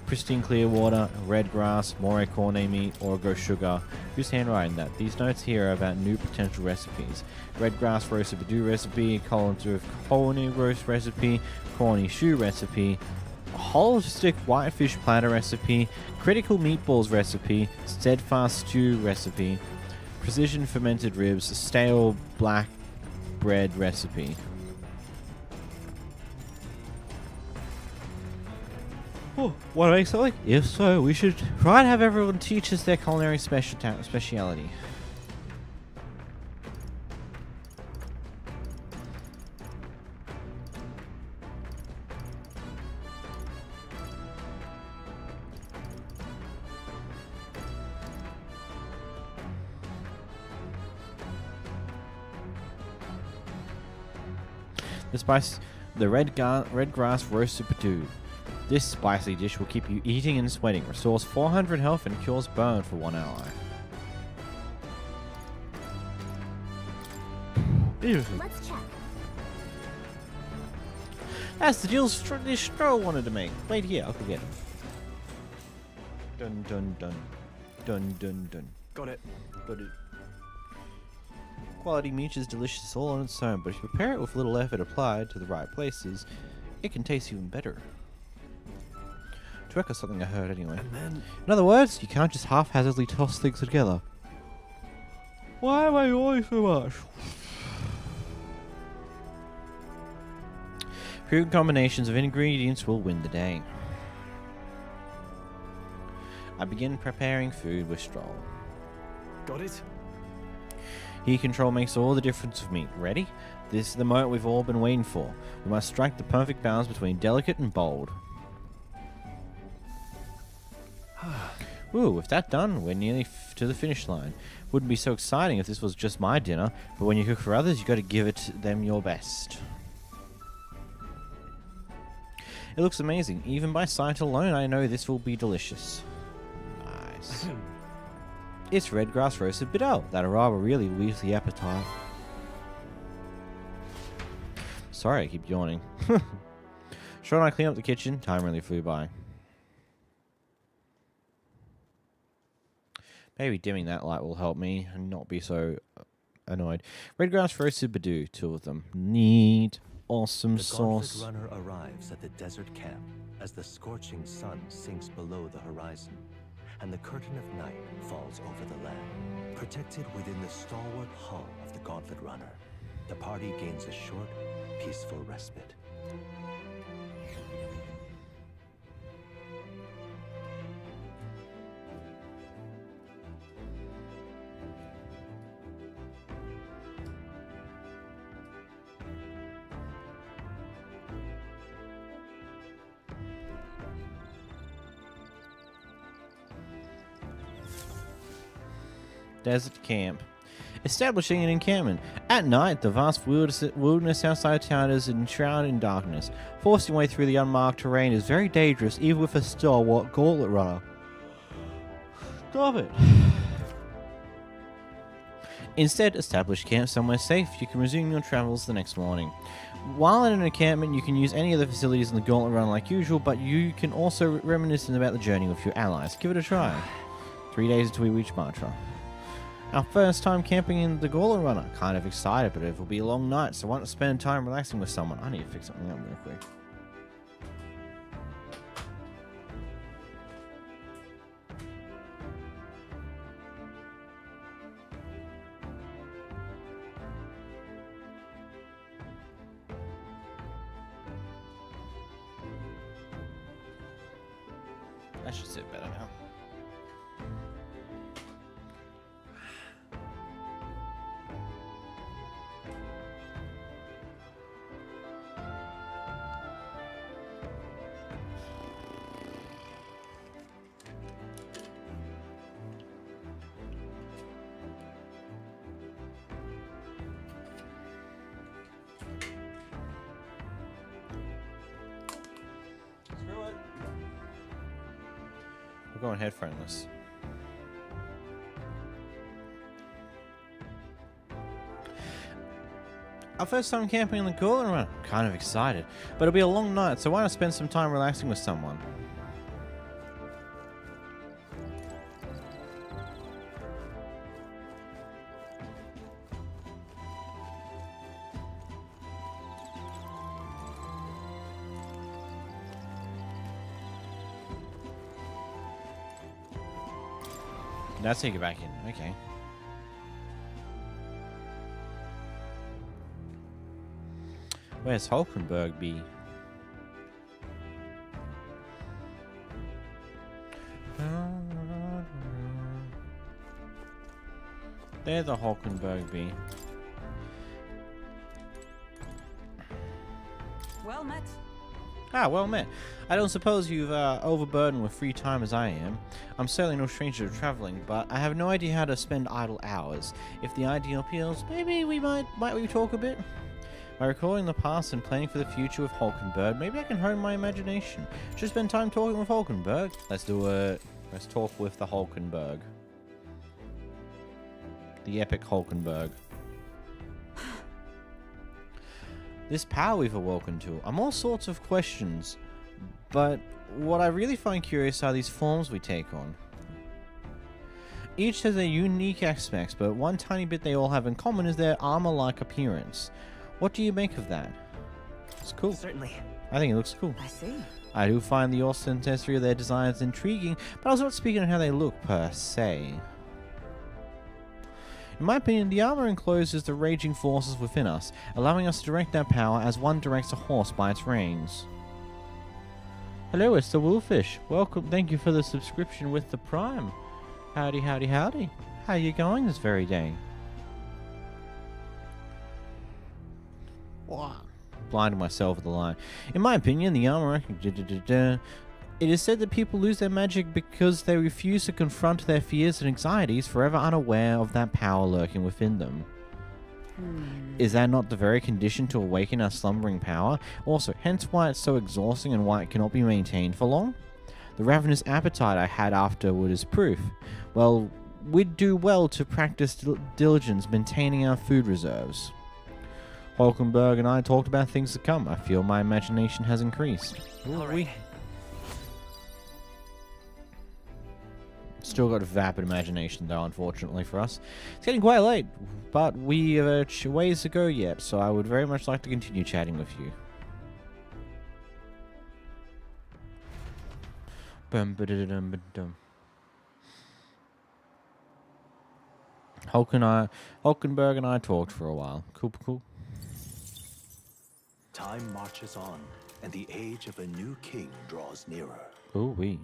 pristine clear water, red grass, moray cornet meat, or go sugar. Who's handwriting that? These notes here are about new potential recipes. Red grass roasted Bidou recipe, colony roast recipe, corny shoe recipe, holistic whitefish platter recipe, critical meatballs recipe, steadfast stew recipe, precision fermented ribs, stale black bread recipe. Oh, want to make something? If so, we should try and have everyone teach us their culinary speciality. The red grass roasted Bidou. This spicy dish will keep you eating and sweating, restores 400 health, and cures burn for one ally. Let's check. That's the deal this Stroll wanted to make. Wait here, I'll go get him. Dun dun dun. Dun dun dun. Got it. Got it. Quality meat is delicious all on its own, but if you prepare it with little effort applied to the right places, it can taste even better. To echo something I heard anyway. In other words, you can't just haphazardly toss things together. Why am I yawning so much? Prudent combinations of ingredients will win the day. I begin preparing food with Stroll. Got it? Heat control makes all the difference for me. Ready? This is the moment we've all been waiting for. We must strike the perfect balance between delicate and bold. Ooh, with that done, we're nearly to the finish line. Wouldn't be so exciting if this was just my dinner, but when you cook for others, you got to give it them your best. It looks amazing. Even by sight alone, I know this will be delicious. Nice. It's red grass roasted Gideaux. That araba really leaves the appetite. Sorry, I keep yawning. Sure, I clean up the kitchen. Time really flew by. Maybe dimming that light will help me and not be so annoyed. Red grass roasted Gideaux, 2 of them. Neat. Awesome sauce. The Gauntlet Runner arrives at the desert camp as the scorching sun sinks below the horizon, and the curtain of night falls over the land. Protected within the stalwart hull of the Gauntlet Runner, the party gains a short, peaceful respite. Desert camp. Establishing an encampment. At night, the vast wilderness outside town is enshrouded in darkness. Forcing your way through the unmarked terrain is very dangerous, even with a stalwart gauntlet runner. Stop it. Instead, establish camp somewhere safe. You can resume your travels the next morning. While in an encampment, you can use any of the facilities in the gauntlet runner like usual, but you can also reminisce about the journey with your allies. Give it a try. 3 days until we reach Martira. Our first time camping in the Gauntlet Runner. Kind of excited, but it will be a long night, so I want to spend time relaxing with someone. I need to fix something up real quick. That should sit better now. We're going headphoneless. Our first time camping in the Gauntlet Runner. Kind of excited, but it'll be a long night, so why not spend some time relaxing with someone? That's how you get back in. Okay. Where's Hulkenberg be? There the Hulkenberg be. Well met. Ah, well met. I don't suppose you've overburdened with free time as I am. I'm certainly no stranger to traveling, but I have no idea how to spend idle hours. If the idea appeals, maybe we might we talk a bit? By recalling the past and planning for the future with Hulkenberg, maybe I can hone my imagination. Should spend time talking with Hulkenberg. Let's do it. Let's talk with the Hulkenberg. The epic Hulkenberg. This power we've awoken to. I'm all sorts of questions, but what I really find curious are these forms we take on. Each has their unique aspects, but one tiny bit they all have in common is their armor-like appearance. What do you make of that? It's cool. Certainly. I think it looks cool. I see. I do find the authenticity of their designs intriguing, but I was not speaking on how they look per se. In my opinion, the armor encloses the raging forces within us, allowing us to direct our power as one directs a horse by its reins. Hello, it's the Wolfish. Welcome, thank you for the subscription with the Prime. Howdy, howdy, howdy. How you going this very day? Blinding myself with the line. In my opinion, the armor... It is said that people lose their magic because they refuse to confront their fears and anxieties, forever unaware of that power lurking within them. Is that not the very condition to awaken our slumbering power? Also, hence why it's so exhausting and why it cannot be maintained for long? The ravenous appetite I had afterward is proof. Well, we'd do well to practice diligence maintaining our food reserves. Hulkenberg and I talked about things to come. I feel my imagination has increased. Still got a vapid imagination though, unfortunately for us. It's getting quite late, but we have ways to go yet, so I would very much like to continue chatting with you. Hulkenberg and I talked for a while. Cool. Time marches on, and the age of a new king draws nearer. Ooh-wee.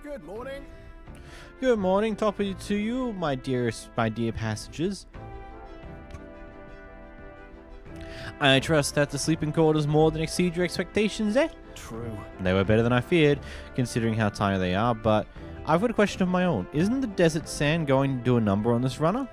Good morning. Good morning, top of to you, my dear passengers. I trust that the sleeping quarters more than exceed your expectations, eh? True. They were better than I feared, considering how tiny they are, but I've got a question of my own. Isn't the desert sand going to do a number on this runner?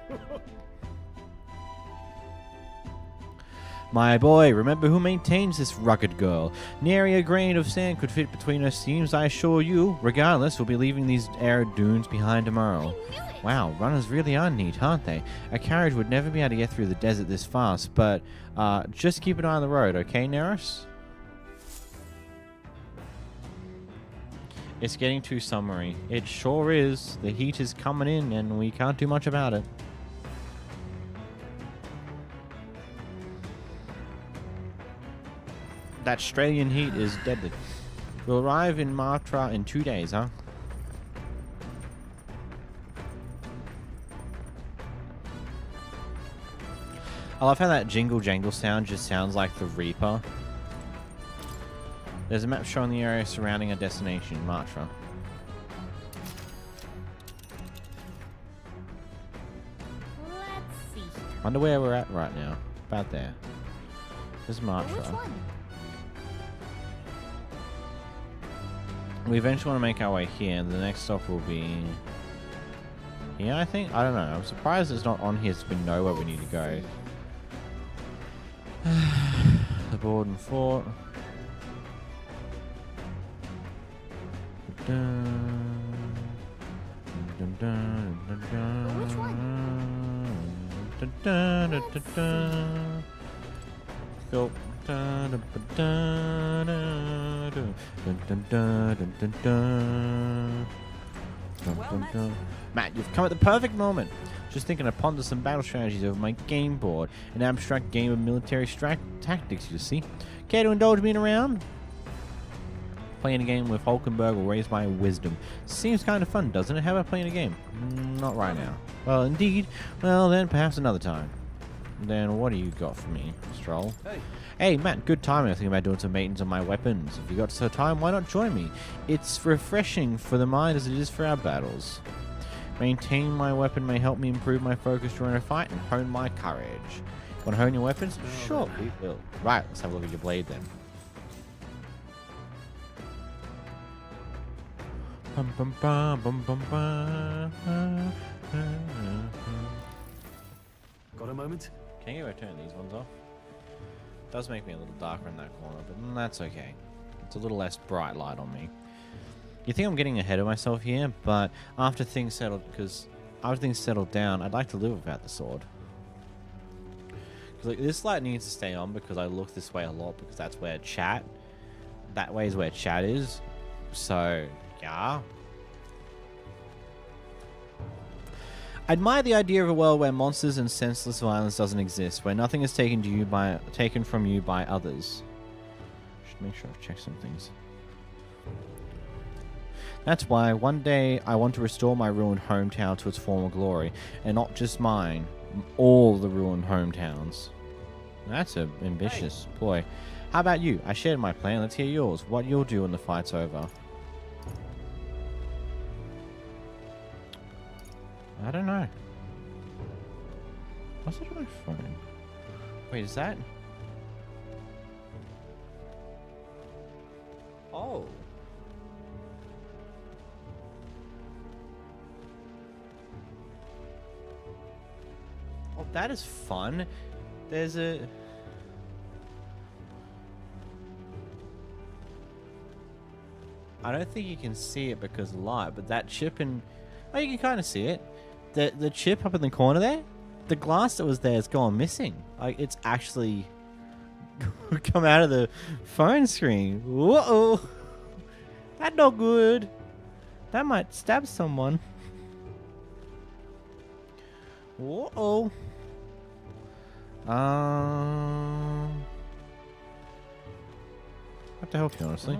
My boy, remember who maintains this rugged girl. Nary a grain of sand could fit between her seams, I assure you. Regardless, we'll be leaving these arid dunes behind tomorrow. Wow, runners really are neat, aren't they? A carriage would never be able to get through the desert this fast, but just keep an eye on the road, okay, Neris? It's getting too summery. It sure is. The heat is coming in, and we can't do much about it. That Australian heat is deadly. We'll arrive in Martira in 2 days, huh? I love how that jingle jangle sound just sounds like the Reaper. There's a map showing the area surrounding our destination, Martira. Let's see. Wonder where we're at right now. About there. This is Martira. Which one? We eventually want to make our way here, and the next stop will be here, I think? I don't know. I'm surprised it's not on here so we know where we need to go. The Borden Fort. Which one? Go. Matt, you've come at the perfect moment. Just thinking to ponder some battle strategies over my game board. An abstract game of military tactics, you see. Care to indulge me in a round? Playing a game with Hulkenberg will raise my wisdom. Seems kind of fun, doesn't it? How about playing a game? Not right now. Well, indeed. Well, then perhaps another time. Then what do you got for me, Stroll? Hey, Matt, good timing. I think about doing some maintenance on my weapons. If you got some time, why not join me? It's refreshing for the mind as it is for our battles. Maintaining my weapon may help me improve my focus during a fight and hone my courage. Want to hone your weapons? Sure, we will. Right, let's have a look at your blade then. Bum, bum, bum, bum, bum, bum. Got a moment? Can you turn these ones off? It does make me a little darker in that corner, but that's okay. It's a little less bright light on me. You think I'm getting ahead of myself here, but after things settled down, I'd like to live without the sword. Like, this light needs to stay on because I look this way a lot because that's where that way is where chat is. So, yeah. I admire the idea of a world where monsters and senseless violence doesn't exist, where nothing is taken from you by others. Should make sure I've checked some things. That's why one day I want to restore my ruined hometown to its former glory, and not just mine, all the ruined hometowns. That's ambitious, boy. How about you? I shared my plan. Let's hear yours. What you'll do when the fight's over. I don't know. What's it on my phone? Wait, is that? Oh. Oh, that is fun. There's a... I don't think you can see it because of light, but that chip in... Oh, you can kind of see it. The chip up in the corner there, the glass that was there is gone missing. Like, it's actually come out of the phone screen. Whoa! That's not good. That might stab someone. Whoa! I have to help you, honestly.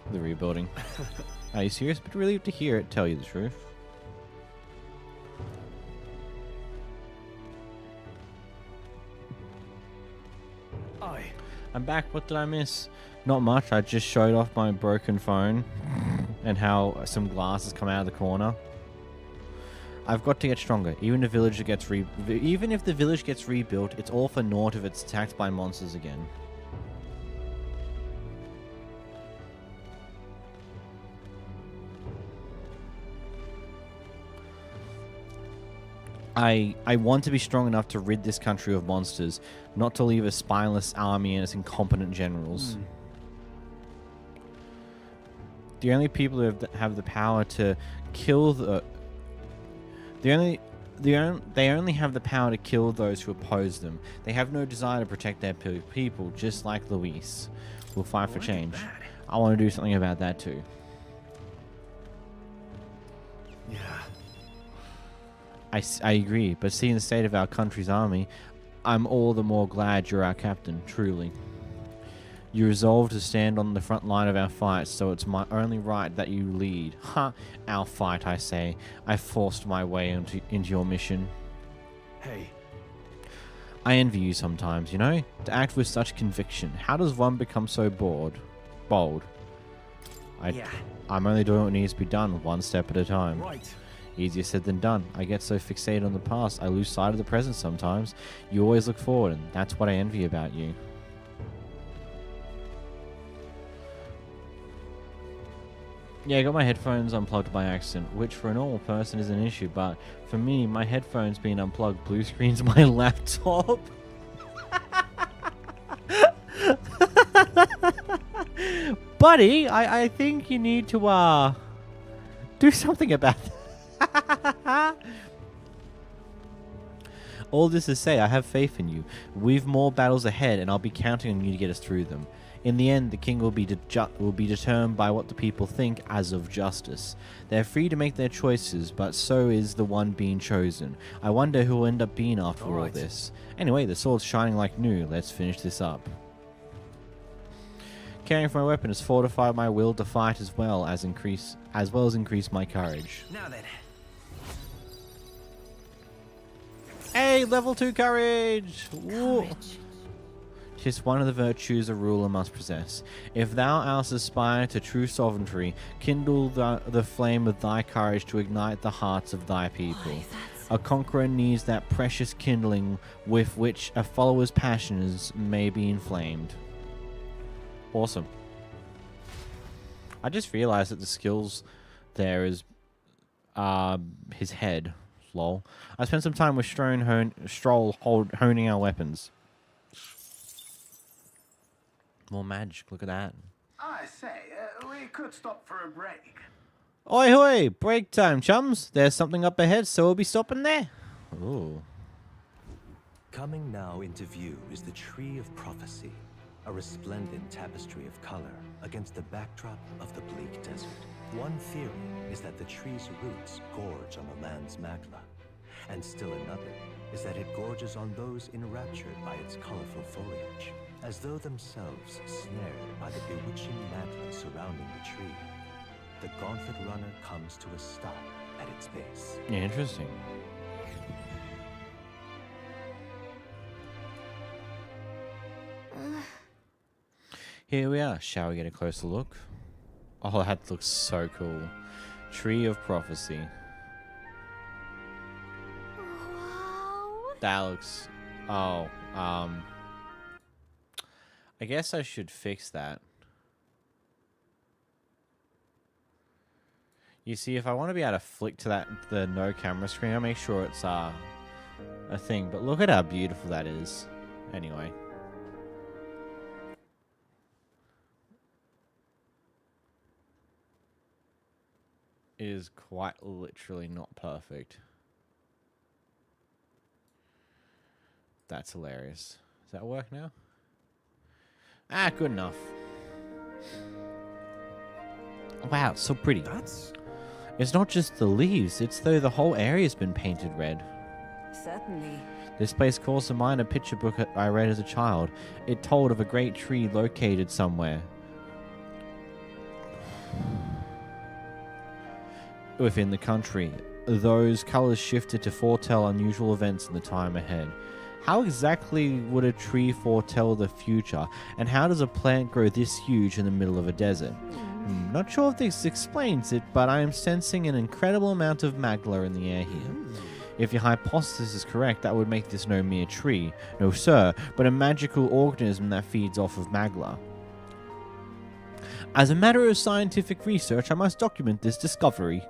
With the rebuilding. Are you serious? But relieved to hear it, tell you the truth. I'm back. What did I miss? Not much. I just showed off my broken phone and how some glass has come out of the corner. I've got to get stronger. Even if the village gets rebuilt, it's all for naught if it's attacked by monsters again. I want to be strong enough to rid this country of monsters, not to leave a spineless army and its incompetent generals. The only people who have the power to kill they only have the power to kill those who oppose them. They have no desire to protect their people, just like Luis. We'll fight for change. I want to do something about that too. Yeah. I agree, but seeing the state of our country's army, I'm all the more glad you're our captain, truly. You resolved to stand on the front line of our fight, so it's my only right that you lead. Ha! Our fight, I say. I forced my way into your mission. Hey. I envy you sometimes, you know? To act with such conviction. How does one become so bold? I'm only doing what needs to be done, one step at a time. Right. Easier said than done. I get so fixated on the past, I lose sight of the present sometimes. You always look forward, and that's what I envy about you. Yeah, I got my headphones unplugged by accident, which for a normal person is an issue, but for me, my headphones being unplugged blue screens my laptop. Buddy, I think you need to do something about that. All this to say, I have faith in you. We've more battles ahead, and I'll be counting on you to get us through them. In the end, the king will be determined by what the people think as of justice. They're free to make their choices, but so is the one being chosen. I wonder who will end up being after all this. Anyway, the sword's shining like new. Let's finish this up. Caring for my weapon has fortified my will to fight as well as increase my courage. Now then. Hey, level 2 courage! Courage. Tis one of the virtues a ruler must possess. If thou else aspire to true sovereignty, kindle the flame of thy courage to ignite the hearts of thy people. A conqueror needs that precious kindling with which a follower's passions may be inflamed. Awesome. I just realized that the skills there is his head. Lol. I spent some time with Stroll honing our weapons. More magic, look at that. I say, we could stop for a break. Oi hoy, break time, chums. There's something up ahead, so we'll be stopping there. Ooh. Coming now into view is the Tree of Prophecy, a resplendent tapestry of color against the backdrop of the bleak desert. One theory is that the tree's roots gorge on the land's magma, and still another is that it gorges on those enraptured by its colorful foliage, as though themselves snared by the bewitching mantle surrounding the tree. The gauntlet runner comes to a stop at its base. Interesting. Here we are. Shall we get a closer look? Oh, that looks so cool. Tree of Prophecy. Wow. That looks... Oh, I guess I should fix that. You see, if I want to be able to flick to the no camera screen, I'll make sure it's a thing. But look at how beautiful that is. Anyway. It is quite literally not perfect. That's hilarious. Does that work now? Ah, good enough. Wow, it's so pretty. It's not just the leaves, it's though the whole area's been painted red. Certainly. This place calls to mind a picture book I read as a child. It told of a great tree located somewhere within the country. Those colors shifted to foretell unusual events in the time ahead. How exactly would a tree foretell the future, and how does a plant grow this huge in the middle of a desert? Not sure if this explains it, but I am sensing an incredible amount of magla in the air here. If your hypothesis is correct, that would make this no mere tree, no sir, but a magical organism that feeds off of magla. As a matter of scientific research, I must document this discovery.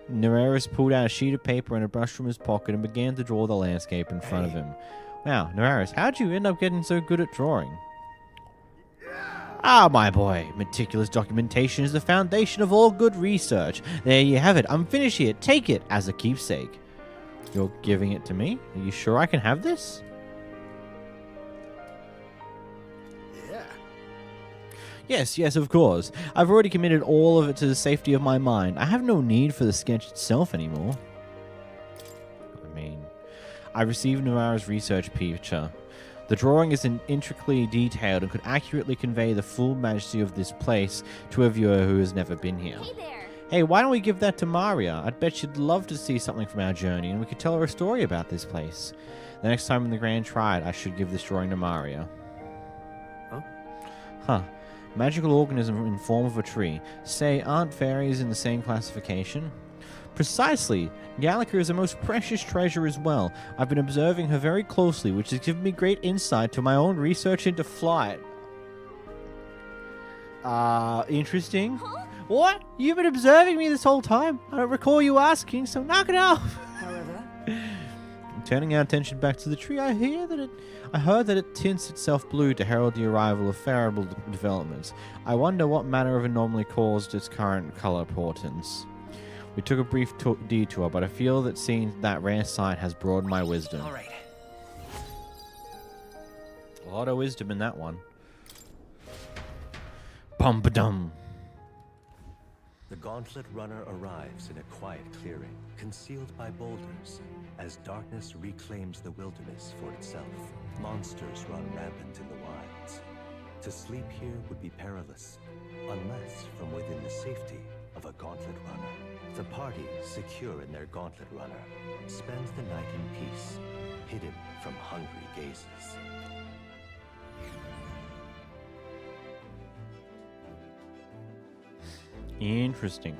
Nereus pulled out a sheet of paper and a brush from his pocket and began to draw the landscape in front of him. Wow, Nereus, how'd you end up getting so good at drawing? Ah, my boy, meticulous documentation is the foundation of all good research. There you have it. I'm finished here. Take it as a keepsake. You're giving it to me? Are you sure I can have this? Yes, of course. I've already committed all of it to the safety of my mind. I have no need for the sketch itself anymore. I received Noara's research picture. The drawing is intricately detailed and could accurately convey the full majesty of this place to a viewer who has never been here. Hey there. Hey, why don't we give that to Maria? I'd bet she'd love to see something from our journey, and we could tell her a story about this place. The next time in the Grand Triad, I should give this drawing to Maria. Huh. Magical organism in form of a tree. Say, aren't fairies in the same classification? Precisely. Gallica is a most precious treasure as well. I've been observing her very closely, which has given me great insight to my own research into flight. Interesting. Huh? What? You've been observing me this whole time? I don't recall you asking, so knock it off. However, turning our attention back to the tree, I heard that it tints itself blue to herald the arrival of favorable developments. I wonder what manner of anomaly caused its current color portents. We took a brief detour, but I feel that seeing that rare sight has broadened my wisdom. All right. A lot of wisdom in that one. Bum-ba-dum. The Gauntlet Runner arrives in a quiet clearing, concealed by boulders. As darkness reclaims the wilderness for itself, monsters run rampant in the wilds. To sleep here would be perilous, unless from within the safety of a Gauntlet Runner. The party, secure in their Gauntlet Runner, spends the night in peace, hidden from hungry gazes. Interesting.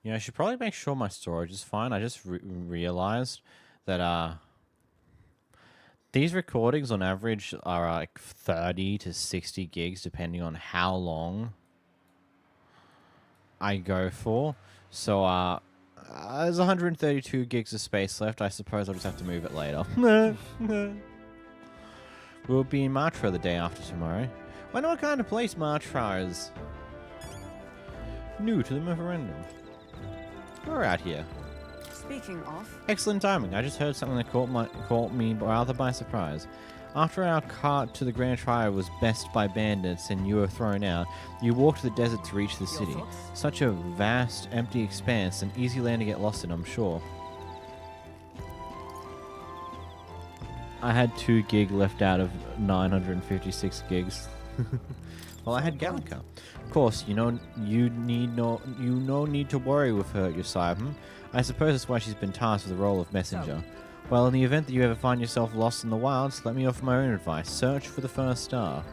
Yeah, I should probably make sure my storage is fine. I just realized that these recordings on average are like 30 to 60 gigs depending on how long I go for. So there's 132 gigs of space left. I suppose I'll just have to move it later. We'll be in Martira the day after tomorrow. Wonder what kind of place Martira is. New to the referendum. We're out here. speaking of, Excellent timing. I just heard something that caught me rather by surprise. After our cart to the Grand Triad was bested by bandits and you were thrown out, you walked the desert to reach the city. Such a vast, empty expanse, an easy land to get lost in, I'm sure. I had 2 gig left out of 956 gigs. Well, I had Gallica. Of course, you no need to worry with her, your sire. I suppose that's why she's been tasked with the role of messenger. Well, in the event that you ever find yourself lost in the wilds, let me offer my own advice. Search for the first star.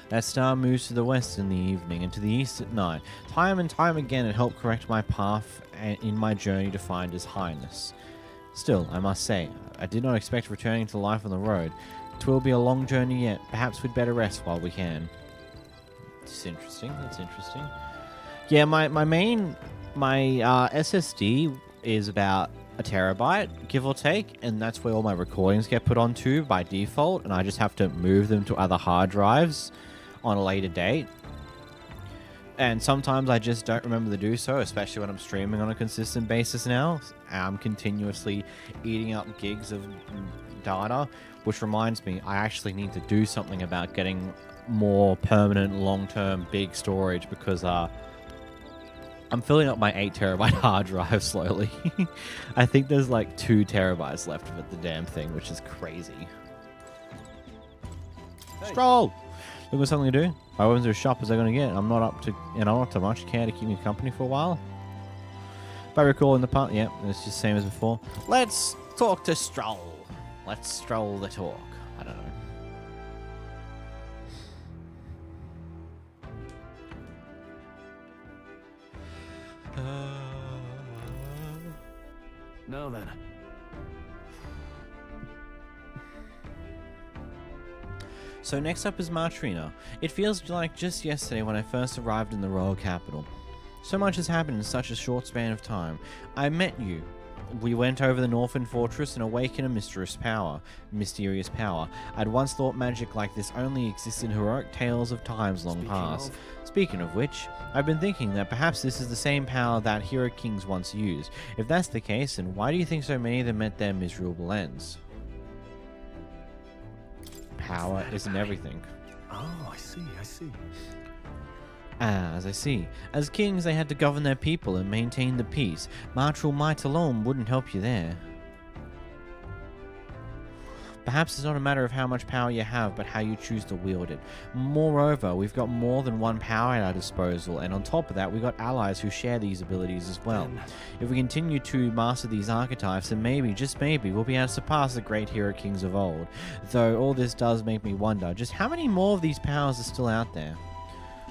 That star moves to the west in the evening and to the east at night. Time and time again it helped correct my path in my journey to find His Highness. Still, I must say, I did not expect returning to life on the road. 'Twill be a long journey yet. Perhaps we'd better rest while we can. It's interesting. That's interesting. Yeah, my SSD is about a terabyte, give or take, and that's where all my recordings get put onto by default, and I just have to move them to other hard drives on a later date. And sometimes I just don't remember to do so, especially when I'm streaming on a consistent basis now. I'm continuously eating up gigs of data, which reminds me, I actually need to do something about getting more permanent, long-term, big storage, because I'm filling up my 8 terabyte hard drive slowly. I think there's like 2 terabytes left of it, the damn thing, which is crazy. Hey. Stroll! Look for something to do. I went to a shop as I'm gonna get. I'm not up to much. Care to keep me company for a while. If I recall in the past, yeah, it's just the same as before. Let's talk to Stroll. Let's stroll the talk. I don't know. Now then. So next up is Martira. It feels like just yesterday when I first arrived in the royal capital. So much has happened in such a short span of time. I met you. We went over the Northern Fortress and awakened a mysterious power. I'd once thought magic like this only existed in heroic tales of times long past. Speaking of which, I've been thinking that perhaps this is the same power that hero kings once used. If that's the case, then why do you think so many of them met their miserable ends? Power isn't everything. Oh, I see. As I see. As kings, they had to govern their people and maintain the peace. Martial might alone wouldn't help you there. Perhaps it's not a matter of how much power you have, but how you choose to wield it. Moreover, we've got more than one power at our disposal, and on top of that, we've got allies who share these abilities as well. If we continue to master these archetypes, then maybe, just maybe, we'll be able to surpass the great hero kings of old. Though all this does make me wonder, just how many more of these powers are still out there?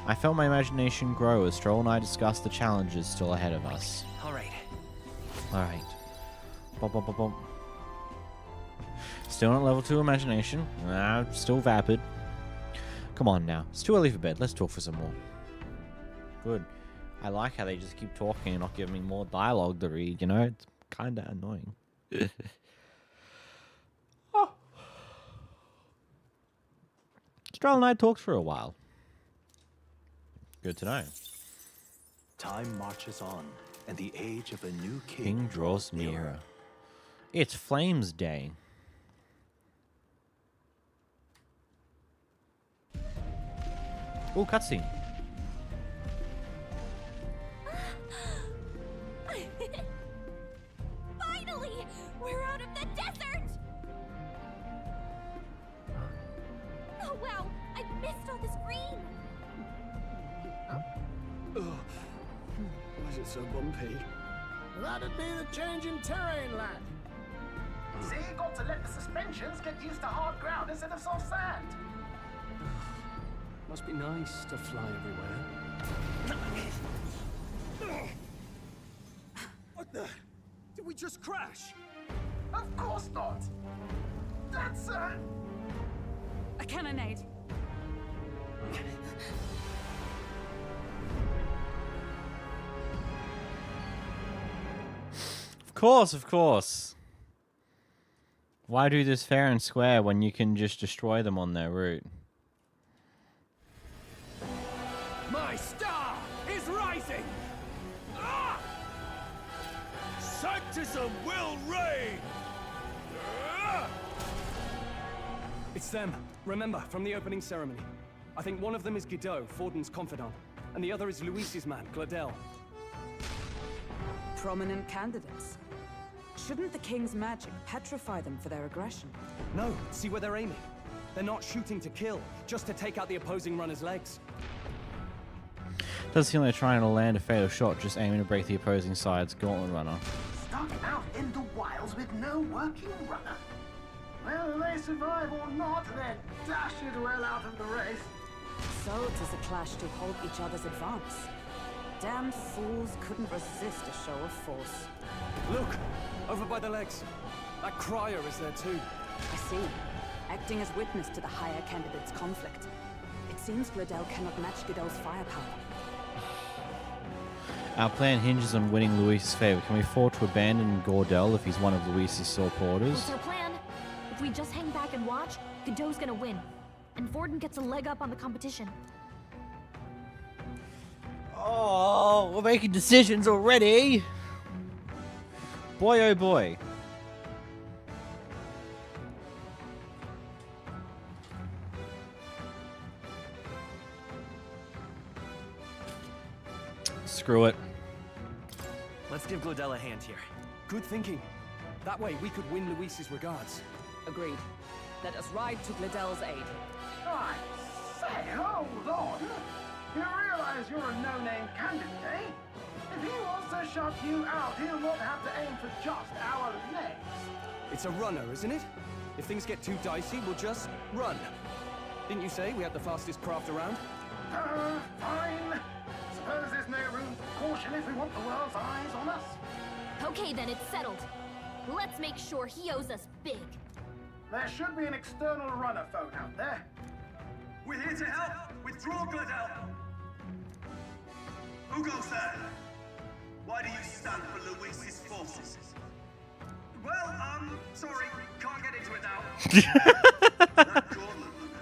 I felt my imagination grow as Stroll and I discussed the challenges still ahead of us. Alright. Bum. Still not level 2 imagination. Still vapid. Come on now. It's too early for bed. Let's talk for some more. Good. I like how they just keep talking and not giving me more dialogue to read, you know? It's kind of annoying. Stroll and I talked for a while. Good to know. Time marches on, and the age of a new king draws nearer. It's Flames Day. Oh, cutscene. Finally! We're out of the desert! Oh wow, I missed all this green! Why is it so bumpy? That'd be the change in terrain, lad. See, you got to let the suspensions get used to hard ground instead of soft sand. Must be nice to fly everywhere. What the? Did we just crash? Of course not. That's a cannonade. Of course. Why do this fair and square when you can just destroy them on their route? My star is rising! Ah! Sanctism will reign! Ah! It's them. Remember, from the opening ceremony. I think one of them is Gideaux, Forden's confidant, and the other is Luis's man, Glodell. Prominent candidates. Shouldn't the king's magic petrify them for their aggression? No, see where they're aiming. They're not shooting to kill, just to take out the opposing runner's legs. Does seem like they're trying to land a fatal shot, just aiming to break the opposing side's gauntlet runner. Stuck out in the wilds with no working runner. Whether they survive or not, they're dashed well out of the race. So 'tis a clash to halt each other's advance. Damned fools couldn't resist a show of force. Look! Over by the legs. That crier is there too. I see. Acting as witness to the higher candidate's conflict. It seems Glodell cannot match Gideaux's firepower. Our plan hinges on winning Luis's favor. Can we afford to abandon Glodell if he's one of Luis's supporters? What's our plan? If we just hang back and watch, Gideaux's gonna win. And Vorden gets a leg up on the competition. Oh, we're making decisions already! Boy, oh boy. Screw it. Let's give Glodell a hand here. Good thinking. That way we could win Luis's regards. Agreed. Let us ride to Glodell's aid. I say, hold on. You realize you're a no-name candidate, eh? If he wants to shut you out, he'll not have to aim for just our legs. It's a runner, isn't it? If things get too dicey, we'll just run. Didn't you say we had the fastest craft around? Fine. Suppose there's no room for caution if we want the world's eyes on us. Okay then, it's settled. Let's make sure he owes us big. There should be an external runner phone out there. We're here to help. Withdraw, Glodell. Who goes there? Why do you stand for Luis's forces? Well, sorry, can't get into it now. That gauntlet runner.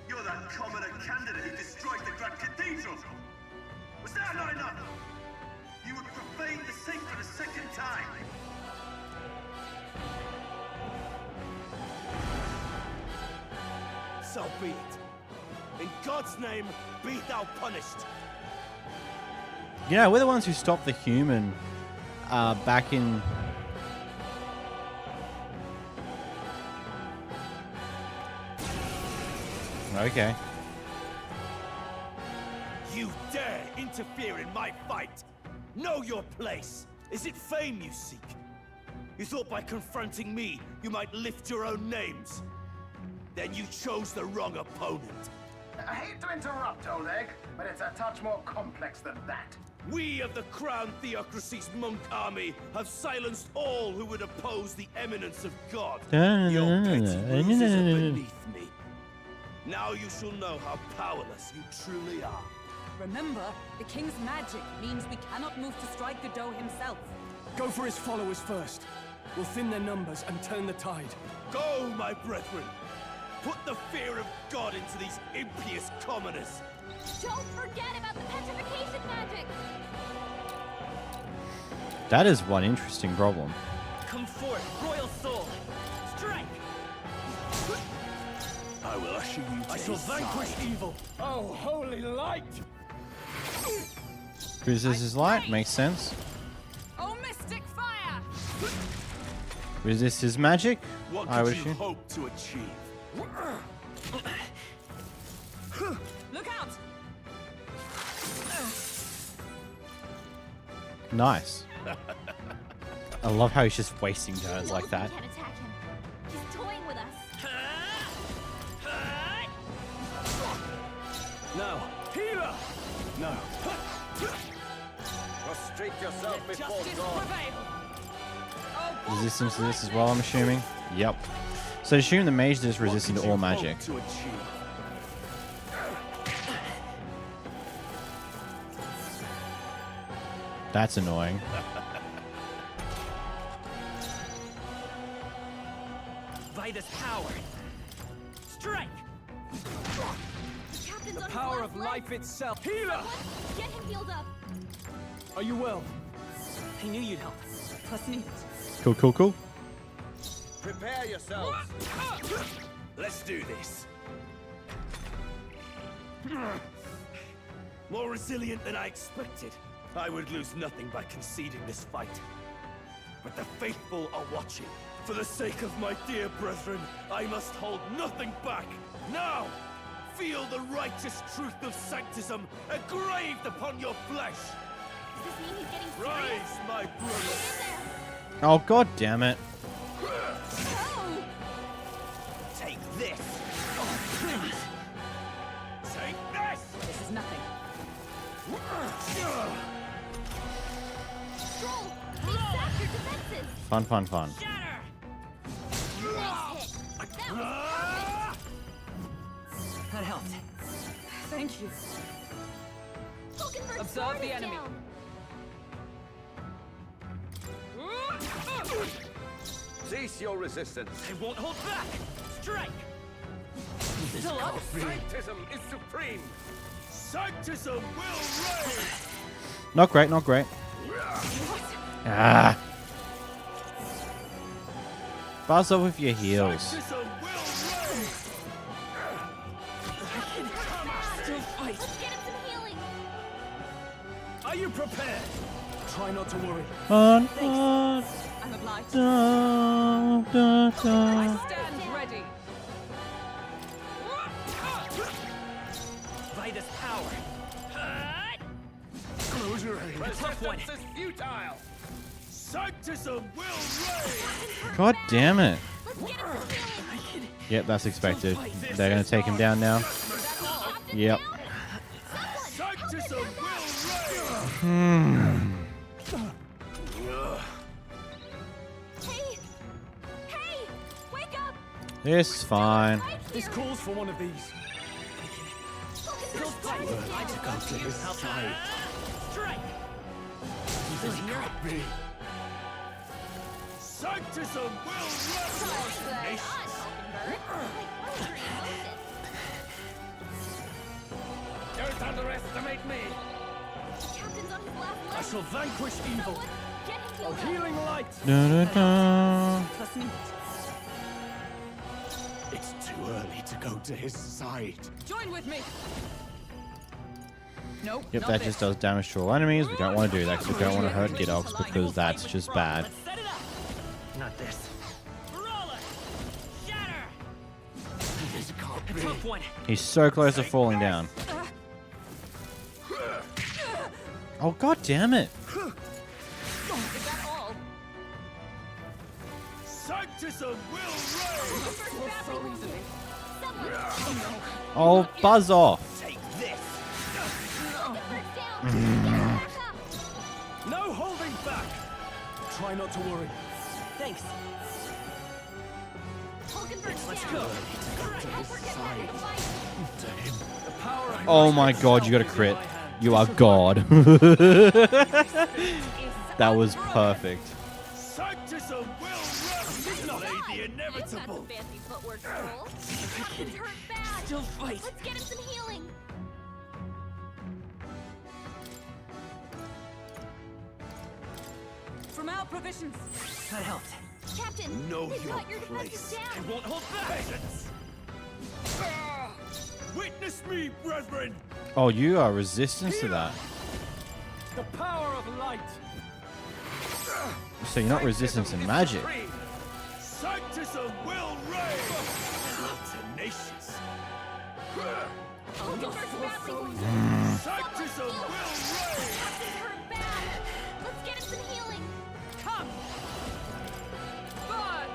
You're that Komero candidate who destroyed the Grand Cathedral. Was that not enough? You would profane the sacred a second time. So be it. In God's name, be thou punished. Yeah, we're the ones who stopped the human back in... Okay. You dare interfere in my fight? Know your place. Is it fame you seek? You thought by confronting me, you might lift your own names. Then you chose the wrong opponent. I hate to interrupt, old egg, but it's a touch more complex than that. We of the Crown Theocracy's monk army have silenced all who would oppose the eminence of God. Your petty bruises are beneath me. Now you shall know how powerless you truly are. Remember, the king's magic means we cannot move to strike Gideaux himself. Go for his followers first. We'll thin their numbers and turn the tide. Go, my brethren! Put the fear of God into these impious commoners! Don't forget about the petrification magic! That is one interesting problem. Come forth, royal soul! Strike! I will usher you to I shall vanquish evil! Oh, holy light! Resist his light, makes sense. Oh, mystic fire! Resist his magic, What I could wish you you. hope to achieve? Look out! Nice. I love how he's just wasting turns like that. We can't attack him. He's toying with us. No. Healer! No. Prostrate yourself before Justice God. prevail! Resistance to this as well, I'm assuming. Yep. So assume the mage is resistant to all magic. To achieve? That's annoying. By this power! Strike! Captain's The on power his of last life leg. itself! Healer! Get him healed up. Are you well? I knew you'd help. Trust me. Cool, cool, cool. Prepare yourselves. Let's do this. More resilient than I expected. I would lose nothing by conceding this fight. But the faithful are watching. For the sake of my dear brethren, I must hold nothing back. Now, feel the righteous truth of sanctism engraved upon your flesh. Does this mean he's getting serious? Rise, my brother. Oh, god damn it. Take this. Oh, please. Take this. This is nothing. Stroll, they sapped your defenses. Fun, fun, fun. Nice hit. That was perfect. That helped. Thank you. Hulkenberg's Observe sword the is enemy. down. Cease your resistance. I won't hold back. Strike. Still up. Sanctism is supreme. Sanctism will reign. Not great, not great. Ah. Buzz off with your heels. Sanctism will reign. Still fight. Let's get him some healing. Are you prepared? Try not to worry. Fun, Thanks. fun. I'm obliged. Da, da, I da. stand ready. Vitus power. Tough one. Is futile. Sanctism will reign. God damn it. Let's get him some healing. Yep, that's expected. They're gonna take him down now. Yep. Sanctism will Hey! Hey! Wake up! This is fine. This calls for one of these. Hulkenberg's sword is down. To his side. Strike. This can't be. Sanctism will reign. Don't underestimate me. Captain's on his last I leg. shall vanquish evil. Someone get him A healed up. healing light. Da, da, da. Trust me. It's too early to go to his side. Join with me. Nope. Yep, not that this. just does damage to all enemies. We don't want to do that because we don't want to hurt Gideaux because that's just bad. Set it up. Not this. Roller. Shatter. This can't A tough one. He's so close to falling down. Oh, god damn it. Is that all? Sanctism will So easily. Oh, buzz off. reign. Take this. Hulkenberg's down. Get him back up. No holding back. Try not to worry. Thanks. Hulkenberg's Let's down. go. Don't forget that advice. To him. The power I Oh my god, you got a crit. You are god. That was perfect. Sanctism will reign. Delay the You've got inevitable. some fancy footwork, Stroll. Captain's hurt bad. Still fight. Let's get him some healing. From our provisions. That helped. Captain, Know they've your got your defenses place. down. I won't hold back. Peasants. Witness me, brethren. Oh, you are resistant to that. The power of light. So you're not resistant to magic. Sanctism will reign. Tenacious. Hulkenberg's battling. Sanctism will reign. Captain's hurt bad. Let's get him some healing. Come. Burn.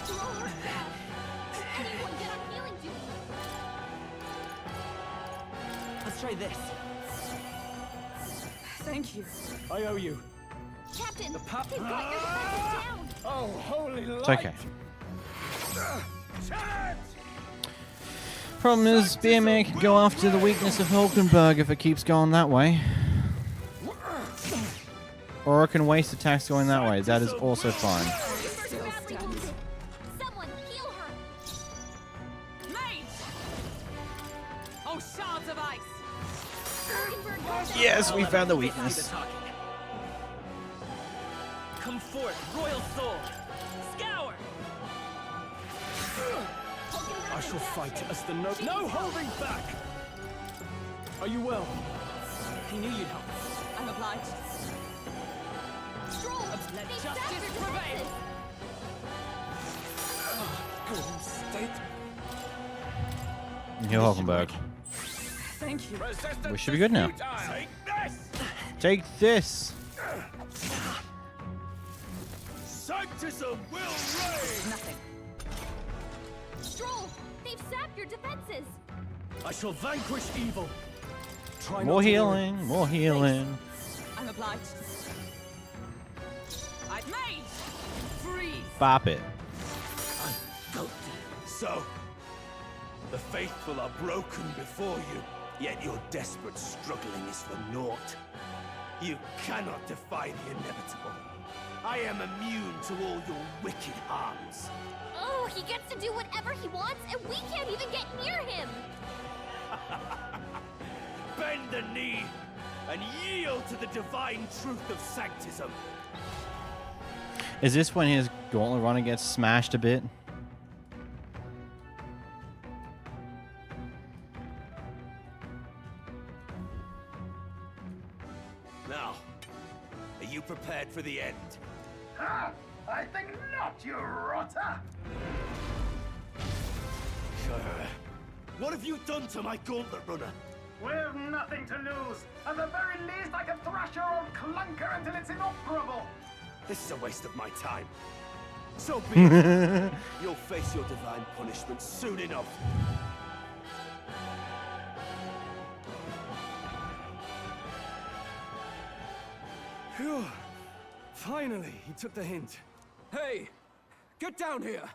Stroll hurt bad. Anyone get on healing duty? Let's try this. Thank you. I owe you. Captain, they've got your defenses down. Oh, holy light. It's okay. Problem is, Spearman can go after the weakness of Hulkenberg if it keeps going that way. Or it can waste attacks going that way. That is also fine. Hulkenberg's badly wounded. Someone heal her. Mage. Oh, shards of ice. Hulkenberg got down. Yes, we found the weakness. Come forth, royal soul. Scour. Hulkenberg I is shall down. fight as the no holding back. Are you well? I knew you'd help. I'm obliged. Stroll, Let they justice sapped your prevail. defenses. You're welcome back. Thank you. We should be good now. Take this. Sanctism will reign! Nothing. Stroll! They've sapped your defenses! I shall vanquish evil. Try More not to healing, more healing. I'm obliged. I've made! Freeze! Bop it. So, the faithful are broken before you, yet your desperate struggling is for naught. You cannot defy the inevitable. I am immune to all your wicked harms. Oh, he gets to do whatever he wants, and we can't even get near him! Bend the knee and yield to the divine truth of sanctism. Is this when his gauntlet runner gets smashed a bit? Now, are you prepared for the end? Ah, I think not, you rotter! What have you done to my gauntlet runner? We've nothing to lose. At the very least, I can thrash your old clunker until it's inoperable. This is a waste of my time. So be it. You'll face your divine punishment soon enough. Phew. Finally, he took the hint. Hey, get down here!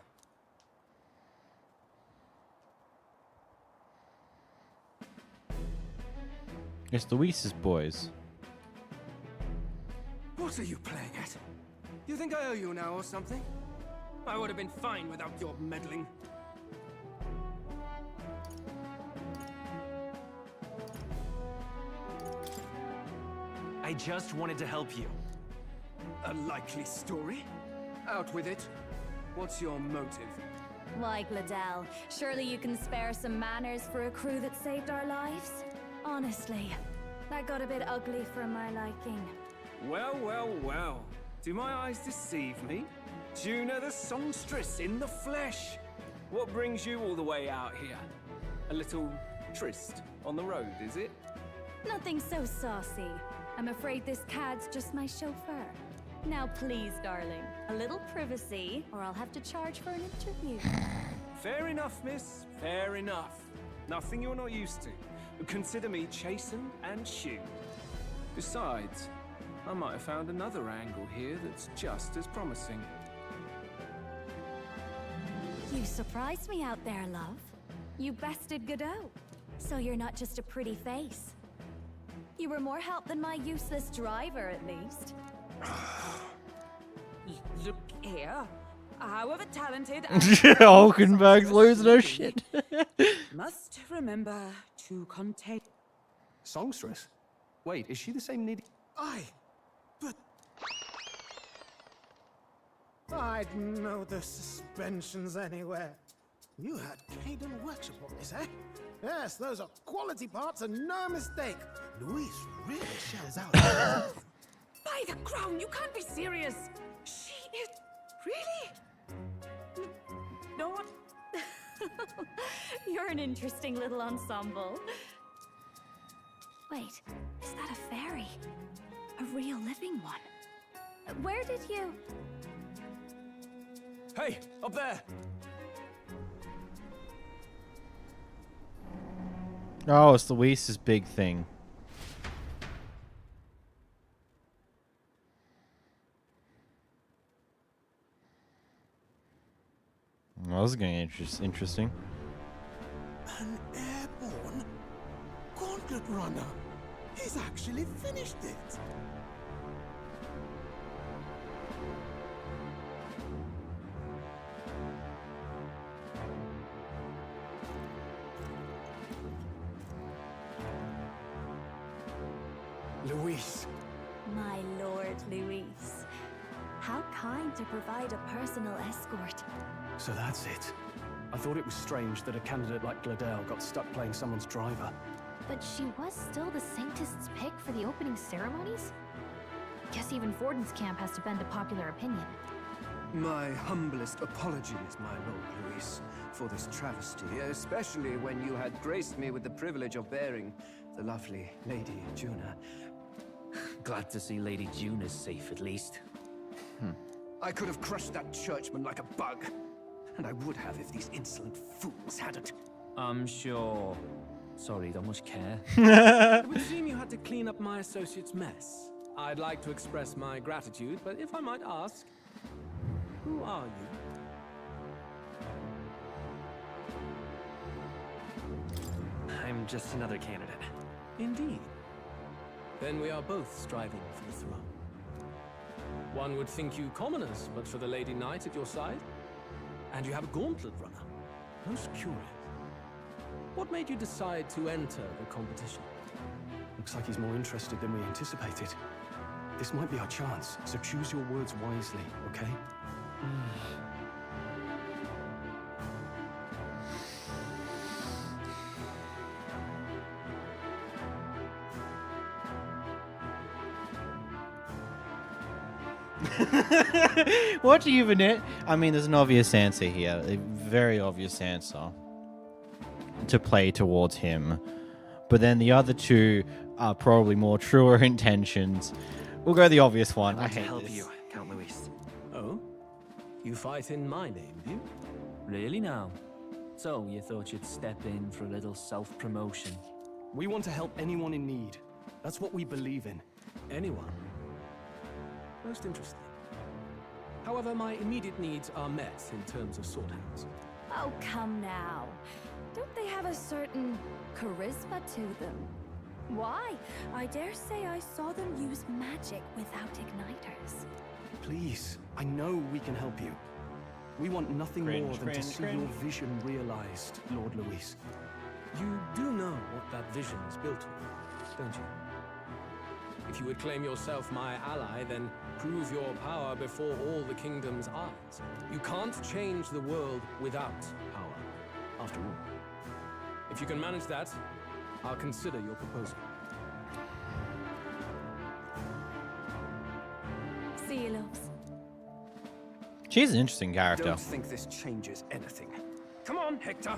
It's Luis's boys. What are you playing at? You think I owe you now or something? I would have been fine without your meddling. I just wanted to help you. A likely story? Out with it. What's your motive? Why, Glodell, surely you can spare some manners for a crew that saved our lives? Honestly, that got a bit ugly for my liking. Well, well, well. Do my eyes deceive me? Juna the songstress in the flesh. What brings you all the way out here? A little tryst on the road, is it? Nothing so saucy. I'm afraid this cad's just my chauffeur. Now please, darling, a little privacy, or I'll have to charge for an interview. Fair enough, miss. Fair enough. Nothing you're not used to. Consider me chastened and shooed. Besides, I might have found another angle here that's just as promising. You surprised me out there, love. You bested Gideaux. So you're not just a pretty face. You were more help than my useless driver, at least. Look here. However talented Hulkenberg's losing her shit. must remember to contain. Songstress? Wait, is she the same needy? Aye, but I'd know the suspensions anywhere. You had Caden workshopables, eh? Yes, those are quality parts and no mistake. Luis really shells out. By the crown, you can't be serious. She is really. No one. You're an interesting little ensemble. Wait, is that a fairy? A real living one? Where did you... Hey, up there! Oh, it's Luis's big thing. Well, this is getting interesting. An airborne gauntlet runner. He's actually finished it. Luis. My Lord Luis. How kind to provide a personal escort. So that's it. I thought it was strange that a candidate like Glodell got stuck playing someone's driver. But she was still the Sanctist's pick for the opening ceremonies? Guess even Forden's camp has to bend to popular opinion. My humblest apologies, my Lord Luis, for this travesty, especially when you had graced me with the privilege of bearing the lovely Lady Juna. Glad to see Lady Juna's safe, at least. I could have crushed that churchman like a bug. And I would have if these insolent fools hadn't. I'm sure. Sorry, don't much care. It would seem you had to clean up my associate's mess. I'd like to express my gratitude, but if I might ask, who are you? I'm just another candidate. Indeed. Then we are both striving for the throne. One would think you commoners, but for the Lady Knight at your side. And you have a gauntlet runner. Most curious. What made you decide to enter the competition? Looks like he's more interested than we anticipated. This might be our chance, so choose your words wisely, okay? What do you even it? I mean, there's an obvious answer here, a very obvious answer to play towards him. But then the other two are probably more truer intentions. We'll go the obvious one. I hate help this. you, Count Luis. Oh? You fight in my name, do you? Really now? So, you thought you'd step in for a little self-promotion? We want to help anyone in need. That's what we believe in. Anyone? Most interesting. However, my immediate needs are met in terms of swordhands. Oh, come now. Don't they have a certain charisma to them? Why? I dare say I saw them use magic without igniters. Please, I know we can help you. We want nothing more than to see your vision realized, Lord Luis. You do know what that vision is built on, don't you? If you would claim yourself my ally, then prove your power before all the kingdom's eyes. You can't change the world without power, after all. If you can manage that, I'll consider your proposal. See you, loves. She's an interesting character. Don't think this changes anything. Come on, Hector.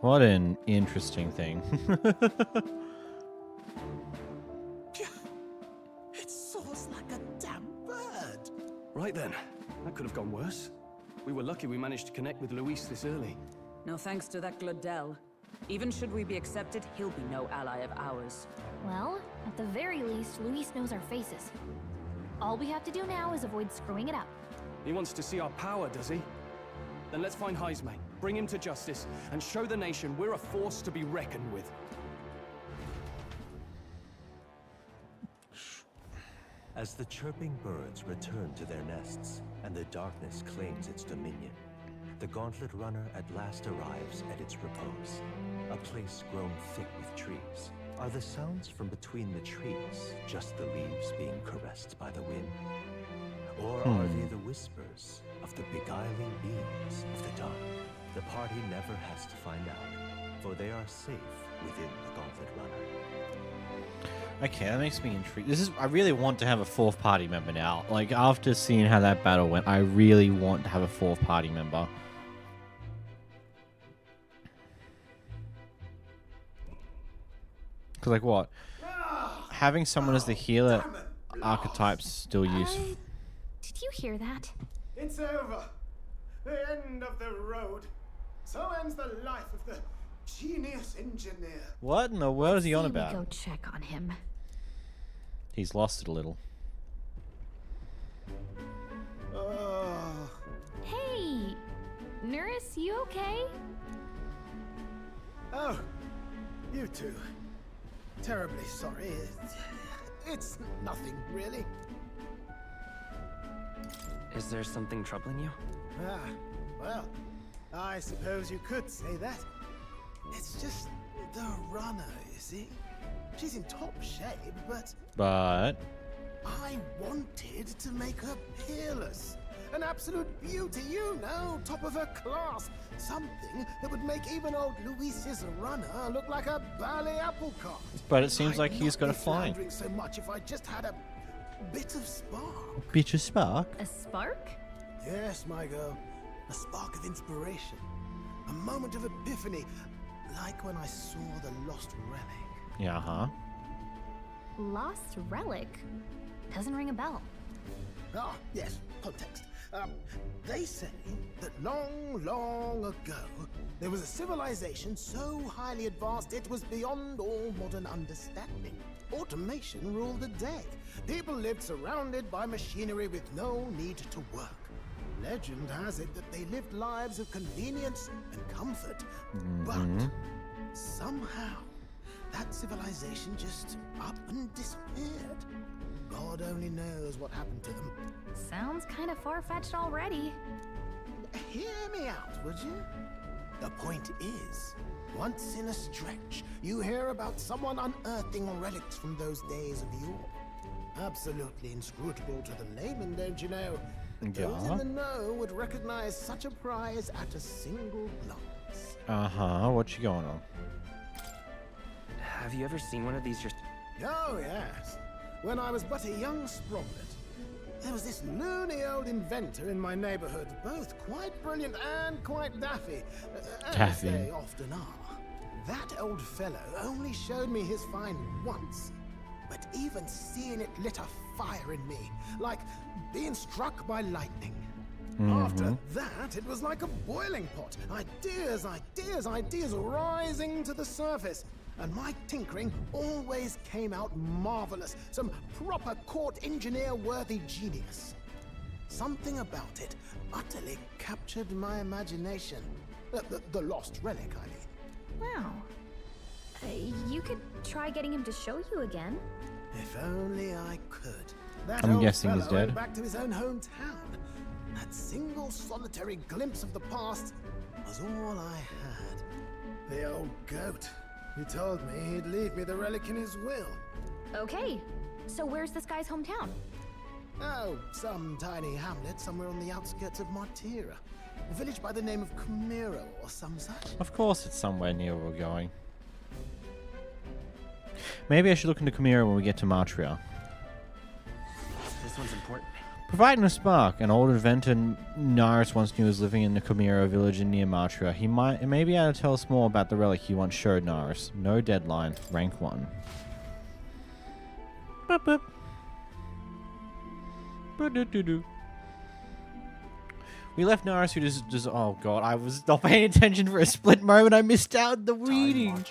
What an interesting thing. It soars like a damn bird. Right then, that could have gone worse. We were lucky we managed to connect with Luis this early. No thanks to that Glodell. Even should we be accepted, he'll be no ally of ours. Well, at the very least, Luis knows our faces. All we have to do now is avoid screwing it up. He wants to see our power, does he? Then let's find Heisme, bring him to justice, and show the nation we're a force to be reckoned with. As the chirping birds return to their nests and the darkness claims its dominion, the Gauntlet Runner at last arrives at its repose, a place grown thick with trees. Are the sounds from between the trees just the leaves being caressed by the wind? Or are they the whispers of the beguiling beings of the dark? The party never has to find out, for they are safe within the Gauntlet Runner. Okay, that makes me intrigued. I really want to have a fourth party member now. Like, after seeing how that battle went, I really want to have a fourth party member. Because, like, what? Having someone as the healer archetype's still useful. Did you hear that? It's over. The end of the road. So ends the life of the genius engineer. What in the world is he on We about? go check on him. He's lost it a little. Oh. Hey, Nurse, you okay? Oh, you two. Terribly sorry. It's nothing, really. Is there something troubling you? Ah, well, I suppose you could say that. It's just the runner, you see. She's in top shape, but I wanted to make her peerless. An absolute beauty, you know, top of her class. Something that would make even old Luis's runner look like a bally apple cart. But it seems like he's got a I'd not be fine. floundering so much if I just had a bit of spark. Bit of spark? A spark? Yes, my girl. A spark of inspiration. A moment of epiphany. Like when I saw the lost relic. Yeah, huh? Lost relic? Doesn't ring a bell. Ah, yes, context. They say that long, long ago, there was a civilization so highly advanced it was beyond all modern understanding. Automation ruled the day. People lived surrounded by machinery with no need to work. Legend has it that they lived lives of convenience and comfort. But somehow, that civilization just up and disappeared. God only knows what happened to them. Sounds kind of far-fetched already. Hear me out, would you? The point is, once in a stretch, you hear about someone unearthing relics from those days of yore. Absolutely inscrutable to the layman, don't you know? Those in the know would recognize such a prize at a single glance. Uh-huh, what you going on? Have you ever seen one of these just... Oh, yes. When I was but a young sprocket, there was this loony old inventor in my neighborhood, both quite brilliant and quite daffy, as they often are. That old fellow only showed me his find once, but even seeing it lit a fire in me, like being struck by lightning. After that, it was like a boiling pot. Ideas, ideas, ideas rising to the surface. And my tinkering always came out marvelous. Some proper court engineer-worthy genius. Something about it utterly captured my imagination. The lost relic, I mean. Wow. You could try getting him to show you again. If only I could. That I'm old guessing he's fellow dead. went back to his own hometown. That single solitary glimpse of the past was all I had. The old goat. He told me he'd leave me the relic in his will. Okay, so where's this guy's hometown? Oh, some tiny hamlet somewhere on the outskirts of Martira. A village by the name of Komero or some such. Of course it's somewhere near where we're going. Maybe I should look into Komero when we get to Martira. This one's important. Providing a spark, an old inventor Naris once knew was living in the Komero village near Martira. He may be able to tell us more about the relic he once showed Naris. No deadline. Rank 1. Boop, boop. Ba-do-do-do. We left Naris who just oh god, I was not paying attention for a split moment. I missed out the reading.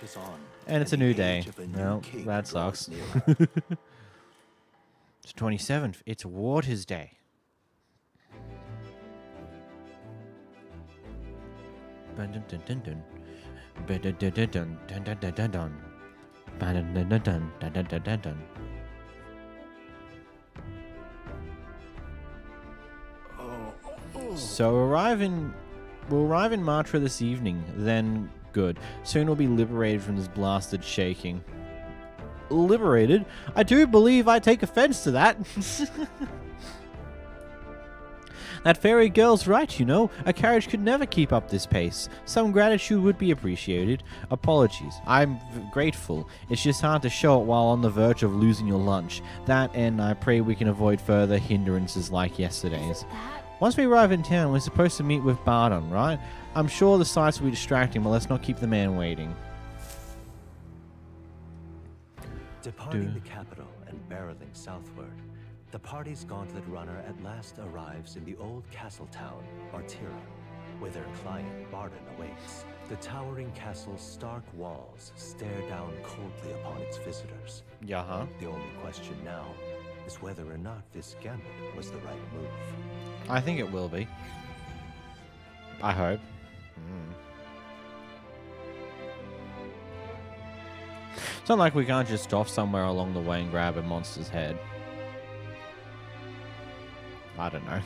And it's a new day. Well, that sucks. It's 27th. It's Waters Day. So we'll arrive in Martira this evening. Then good. Soon we'll be liberated from this blasted shaking. Liberated? I do believe I take offense to that. That fairy girl's right, you know. A carriage could never keep up this pace. Some gratitude would be appreciated. Apologies. I'm grateful. It's just hard to show it while on the verge of losing your lunch. That, and I pray we can avoid further hindrances like yesterday's. Once we arrive in town, we're supposed to meet with Bardon, right? I'm sure the sights will be distracting, but let's not keep the man waiting. Departing the capital and barreling southward, the party's gauntlet runner at last arrives in the old castle town, Martira, where their client, Bardon, awaits. The towering castle's stark walls stare down coldly upon its visitors. Yeah. The only question now is whether or not this gambit was the right move. I think it will be. I hope. It's not like we can't just stop somewhere along the way and grab a monster's head. I don't know.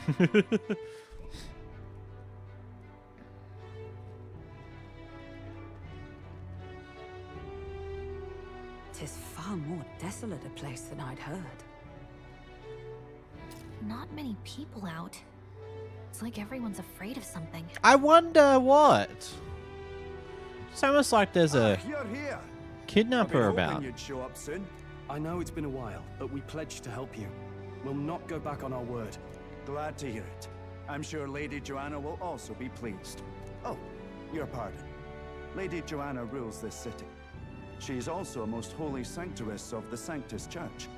'Tis far more desolate a place than I'd heard. Not many people out. It's like everyone's afraid of something. I wonder what? It's almost like there's a You're here. kidnapper about. You'd show up soon. I know it's been a while, but we pledged to help you. We'll not go back on our word. Glad to hear it. I'm sure Lady Joanna will also be pleased. Oh, your pardon. Lady Joanna rules this city. She's also a most holy sanctuaress of the Sanctus Church.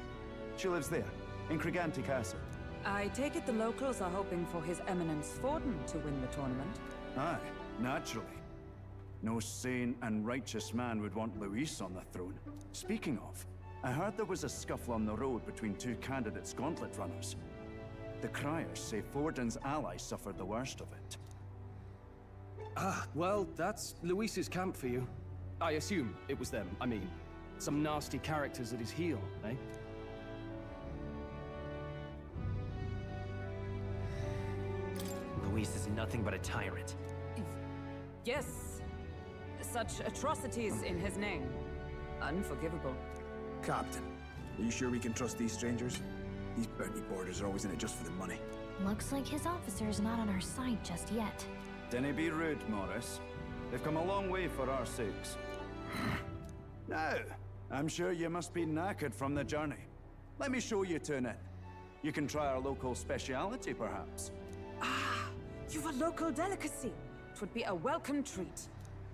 She lives there, in Criganti Castle. I take it the locals are hoping for His Eminence Forden to win the tournament? Aye, naturally. No sane and righteous man would want Luis on the throne. Speaking of, I heard there was a scuffle on the road between two candidates' gauntlet runners. The criers say Forden's allies suffered the worst of it. Ah, well, that's Luis's camp for you. I assume it was them, I mean. Some nasty characters at his heel, eh? Luis is nothing but a tyrant. Yes. Such atrocities in his name. Unforgivable. Captain, are you sure we can trust these strangers? These bounty boarders are always in it just for the money. Looks like his officer's not on our side just yet. Dinna be rude, Morris. They've come a long way for our sakes. Now, I'm sure you must be knackered from the journey. Let me show you to an inn. You can try our local speciality, perhaps. Ah, you've a local delicacy. It would be a welcome treat.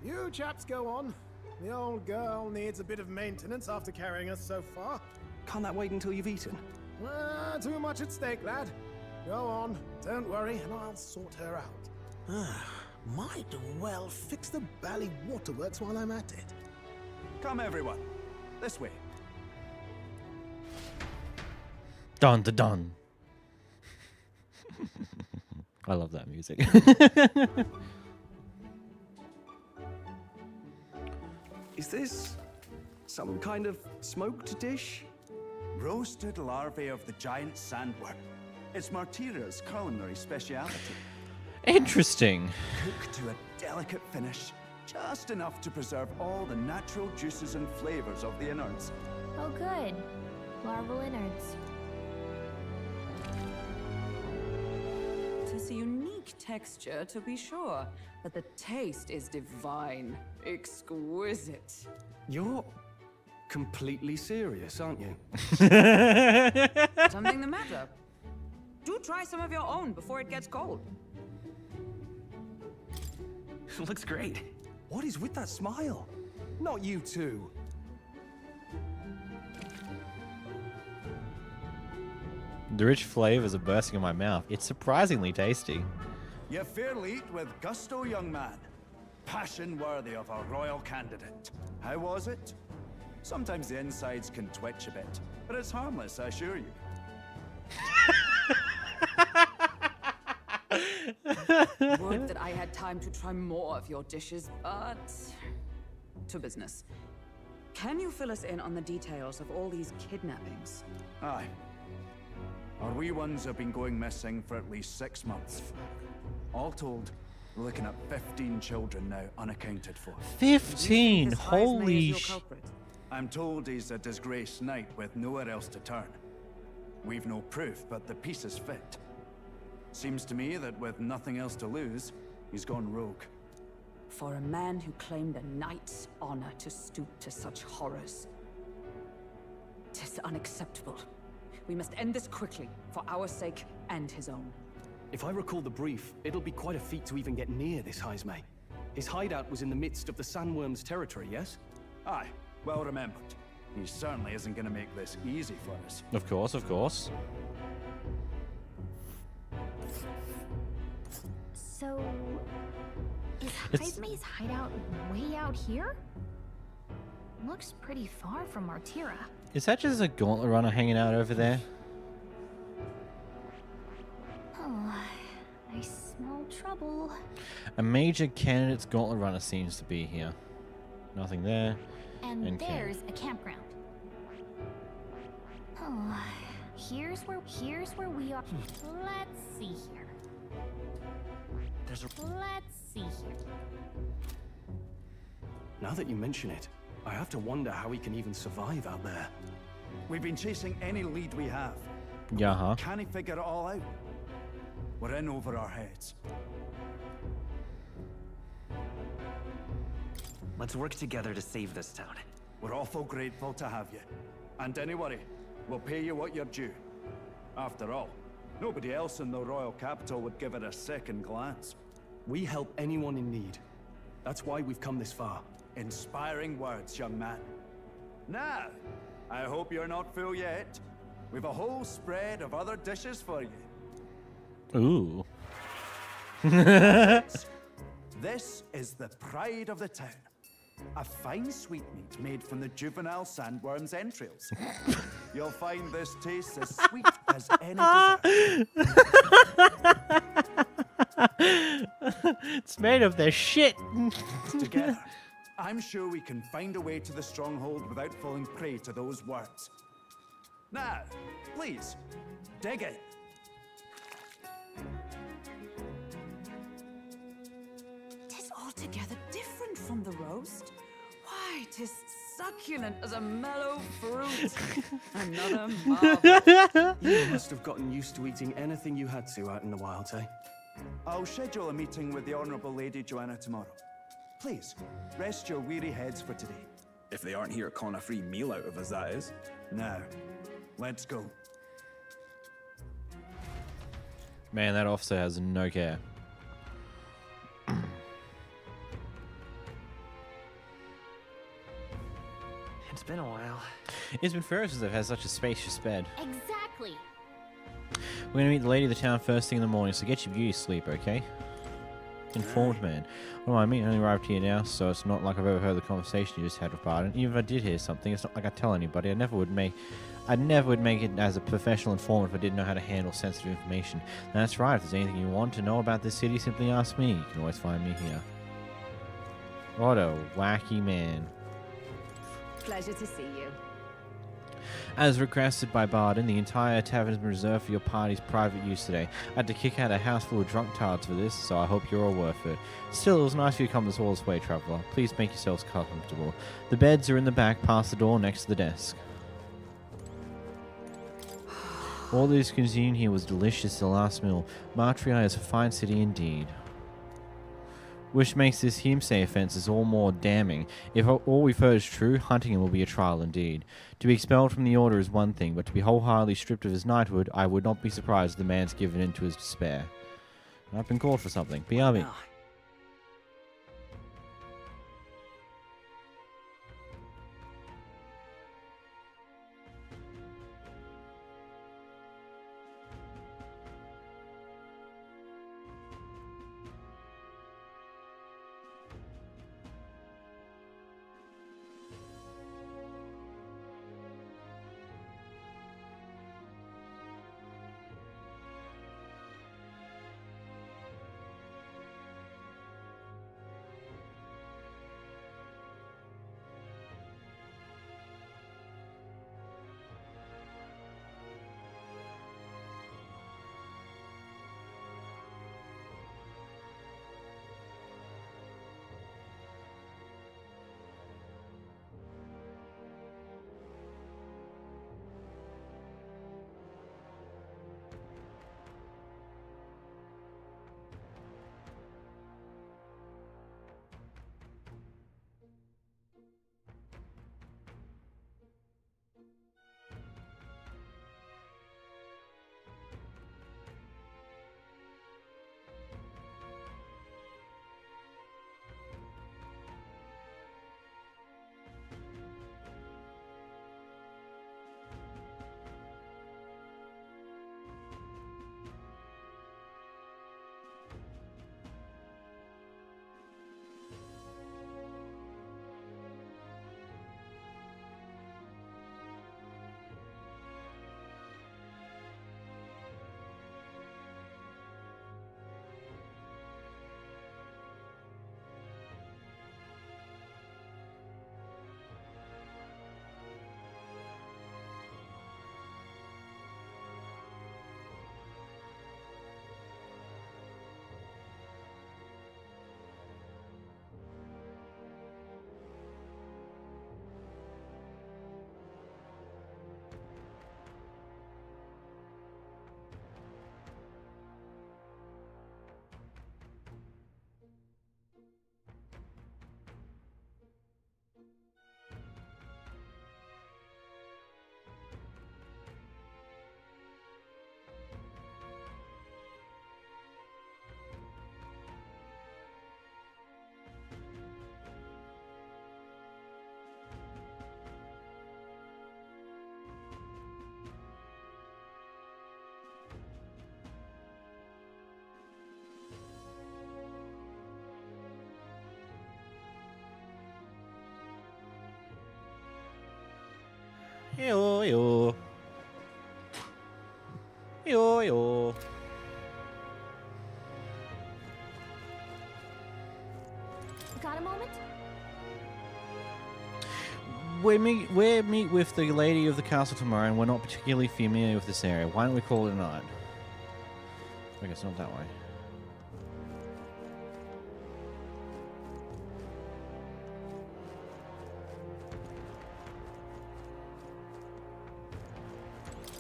You chaps go on. The old girl needs a bit of maintenance after carrying us so far. Can't that wait until you've eaten? Too much at stake, lad. Go on, don't worry, and I'll sort her out. Might well fix the bally waterworks while I'm at it. Come, everyone. This way. Dun dun dun. I love that music. Is this some kind of smoked dish? Roasted larvae of the giant sandworm. It's Martira's culinary speciality. Interesting. Cooked to a delicate finish, just enough to preserve all the natural juices and flavors of the innards. Oh good. Larval innards. Tis a unique texture, to be sure, but the taste is divine. Exquisite. You're completely serious, aren't you? Something the matter? Do try some of your own before it gets cold. Looks great. What is with that smile? Not you two. The rich flavors are bursting in my mouth. It's surprisingly tasty. You fairly eat with gusto, young man. Passion worthy of a royal candidate. How was it? Sometimes the insides can twitch a bit, but it's harmless, I assure you. Would that I had time to try more of your dishes, but... to business. Can you fill us in on the details of all these kidnappings? Aye. Our wee ones have been going missing for at least 6 months. All told, we're looking at 15 children now unaccounted for. 15? Holy sh... I'm told he's a disgraced knight with nowhere else to turn. We've no proof, but the pieces fit. Seems to me that with nothing else to lose, he's gone rogue. For a man who claimed a knight's honor to stoop to such horrors. 'Tis unacceptable. We must end this quickly, for our sake and his own. If I recall the brief, it'll be quite a feat to even get near this Heisme. His hideout was in the midst of the Sandworm's territory, yes? Aye, well remembered. He certainly isn't going to make this easy for us. Of course, of course. So... is Heisme's hideout way out here? Looks pretty far from Martira. Is that just a gauntlet runner hanging out over there? Oh, I smell trouble. A major candidate's gauntlet runner seems to be here. Nothing there. And there's a campground. Oh, here's where we are. Let's see here. Let's see here. Now that you mention it, I have to wonder how he can even survive out there. We've been chasing any lead we have. Yeah, huh? Can he figure it all out? We're in over our heads. Let's work together to save this town. We're awful grateful to have you. And don't worry, we'll pay you what you're due. After all, nobody else in the royal capital would give it a second glance. We help anyone in need. That's why we've come this far. Inspiring words, young man. Now, I hope you're not full yet. We've a whole spread of other dishes for you. Ooh. This is the pride of the town. A fine sweetmeat made from the juvenile sandworm's entrails. You'll find this tastes as sweet as any dessert. It's made of their shit. Together, I'm sure we can find a way to the stronghold without falling prey to those words. Now, please, dig in. Tis altogether different from the roast. Why, tis succulent as a mellow fruit. Another marvel. You must have gotten used to eating anything you had to out in the wild, eh? I'll schedule a meeting with the Honourable Lady Joanna tomorrow. Please, rest your weary heads for today. If they aren't here con a free meal out of us, that is. Now, let's go. Man, that officer has no care. It's been a while. It's been forever since I've had such a spacious bed. Exactly. We're gonna meet the lady of the town first thing in the morning, so get your beauty sleep, okay? Informed man. Well, I mean, I only arrived here now, so it's not like I've overheard the conversation you just had with Barton. Even if I did hear something, it's not like I tell anybody. I never would make it as a professional informant if I didn't know how to handle sensitive information. And that's right. If there's anything you want to know about this city, simply ask me. You can always find me here. What a wacky man. Pleasure to see you. As requested by Barden, the entire tavern has been reserved for your party's private use today. I had to kick out a house full of drunk tards for this, so I hope you're all worth it. Still, it was nice of you to come all this way, traveller. Please make yourselves comfortable. The beds are in the back, past the door, next to the desk. All that is consumed here was delicious, the last meal. Martira is a fine city indeed. Which makes this hearsay offences all more damning. If all we've heard is true, hunting him will be a trial indeed. To be expelled from the order is one thing, but to be wholeheartedly stripped of his knighthood, I would not be surprised if the man's given in to his despair. I've been called for something. BRB. Yo yo. Yo yo. Got a moment? We meet with the lady of the castle tomorrow, and we're not particularly familiar with this area. Why don't we call it a night? I guess not that way.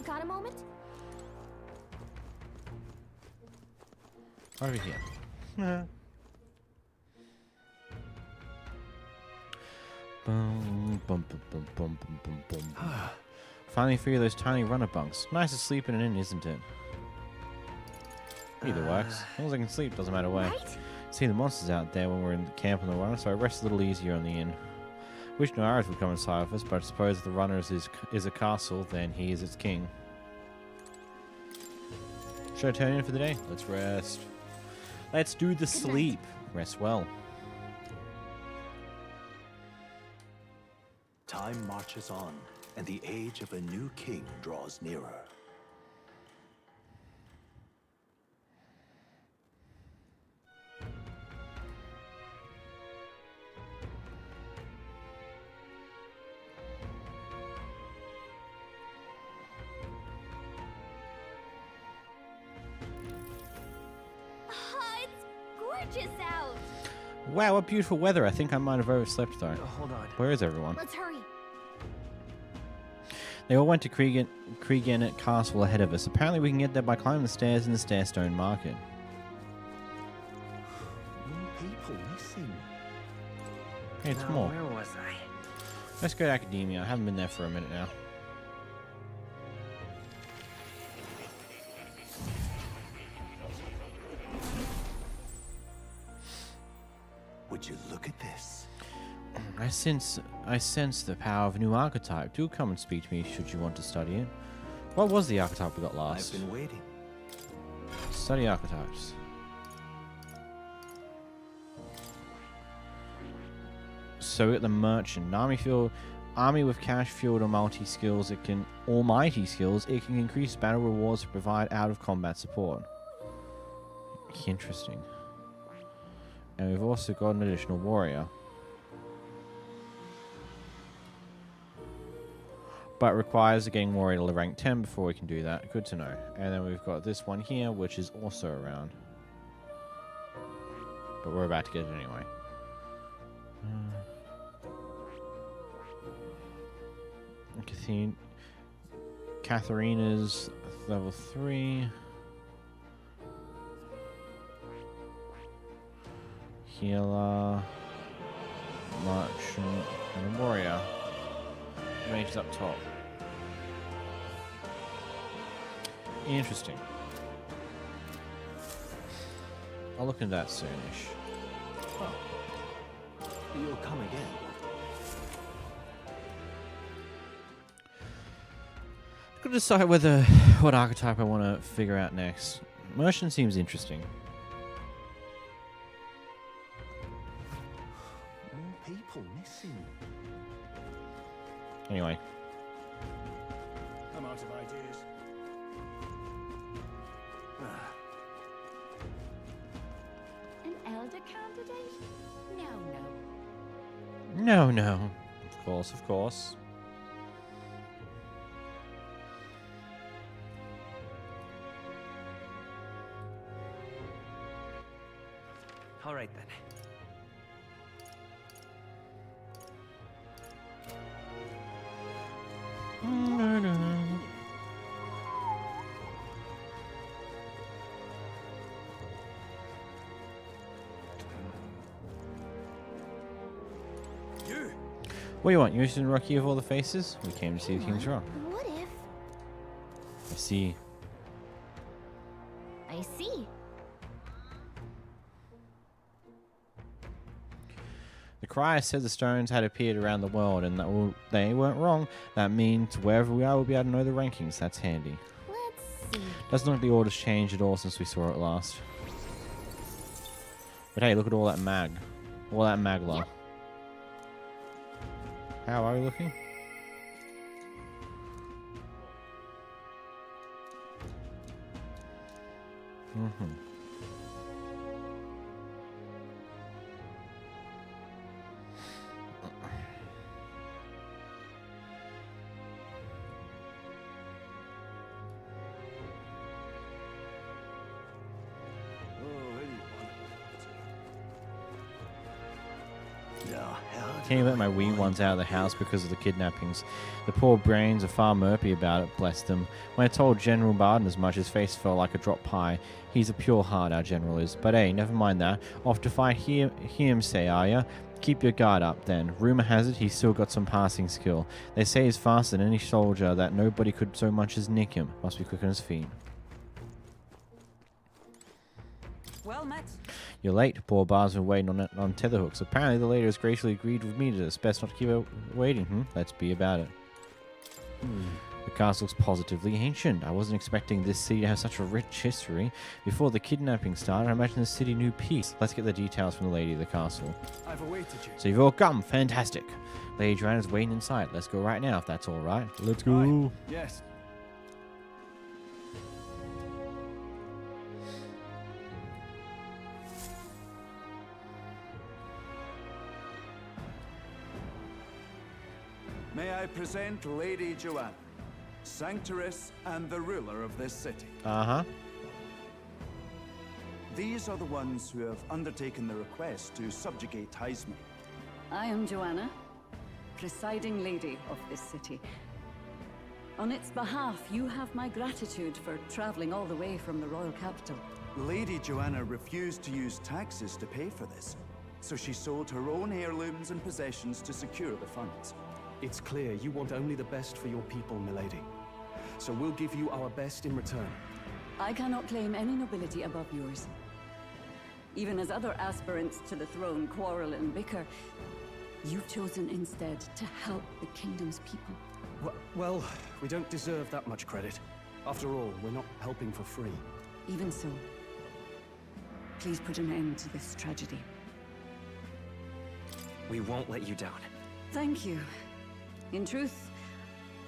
Got a moment? Over here. Boom, bum, bum, bum, bum, bum, bum, bum. Finally free of those tiny runner bunks. Nice to sleep in an inn, isn't it? Either works. As long as I can sleep, doesn't matter where. Right? See the monsters out there when we're in the camp on the runner, so I rest a little easier on the inn. Wish Noiris would come inside with us, but I suppose if the runner is a castle, then he is its king. Should I turn in for the day? Let's rest. Let's do the sleep. Rest well. Time marches on, and the age of a new king draws nearer. It's gorgeous out. Wow, what beautiful weather. I think I might have overslept though. Hold on. Where is everyone? Let's hurry. They all went to Kriegenet Castle ahead of us. Apparently we can get there by climbing the stairs in the Stairstone Market. People missing. Hey, it's Now, more. where was I? Let's go to Academia. I haven't been there for a minute now. Would you look at this? I sense the power of a new archetype. Do come and speak to me should you want to study it. What was the archetype we got last? I've been waiting. Study archetypes. So we got the merchant, army with cash fueled or multi skills. It can almighty skills. It can increase battle rewards to provide out of combat support. Interesting. And we've also got an additional warrior. But requires a getting warrior to rank 10 before we can do that. Good to know. And then we've got this one here, which is also around. But we're about to get it anyway. Katharina's level 3. Healer. Merchant. And a warrior. Mage's up top. Interesting. I'll look into that soonish. Oh. You'll come again. I've got to decide what archetype I want to figure out next. Merchant seems interesting. More people missing. Anyway. I'm out of ideas. An elder candidate? No. No, no. Of course, of course. All right then. What do you want? You interested in Rocky of all the faces? We came to see the King's Rock. What if? I see. I see. The crier said the stones had appeared around the world, and they weren't wrong. That means wherever we are, we'll be able to know the rankings. That's handy. Let's see. Doesn't look like the order's changed at all since we saw it last. But hey, look at all that mag. All that magla. Yep. How are we looking? Mm-hmm. Can't let my wee ones out of the house because of the kidnappings. The poor brains are far murpy about it, bless them. When I told General Barden as much, his face fell like a drop pie. He's a pure heart, our general is. But hey, never mind that. Off to fight him, say, are ya? Keep your guard up, then. Rumor has it he's still got some passing skill. They say he's faster than any soldier, that nobody could so much as nick him. Must be quick on his feet. Well met. You're late. Poor Bar's been waiting on tetherhooks. Apparently the lady has graciously agreed with me to this. Best not to keep her waiting, Let's be about it. The castle looks positively ancient. I wasn't expecting this city to have such a rich history. Before the kidnapping started, I imagine the city knew peace. Let's get the details from the lady of the castle. I've awaited you. So you've all come. Fantastic. Lady Joanna's waiting inside. Let's go right now, if that's all right. Let's go. Aye. Yes. May I present Lady Joanna, Sanctoress and the ruler of this city. Uh-huh. These are the ones who have undertaken the request to subjugate Heisme. I am Joanna, presiding lady of this city. On its behalf, you have my gratitude for traveling all the way from the royal capital. Lady Joanna refused to use taxes to pay for this, so she sold her own heirlooms and possessions to secure the funds. It's clear you want only the best for your people, milady. So we'll give you our best in return. I cannot claim any nobility above yours. Even as other aspirants to the throne quarrel and bicker, you've chosen instead to help the kingdom's people. Well, we don't deserve that much credit. After all, we're not helping for free. Even so, please put an end to this tragedy. We won't let you down. Thank you. In truth,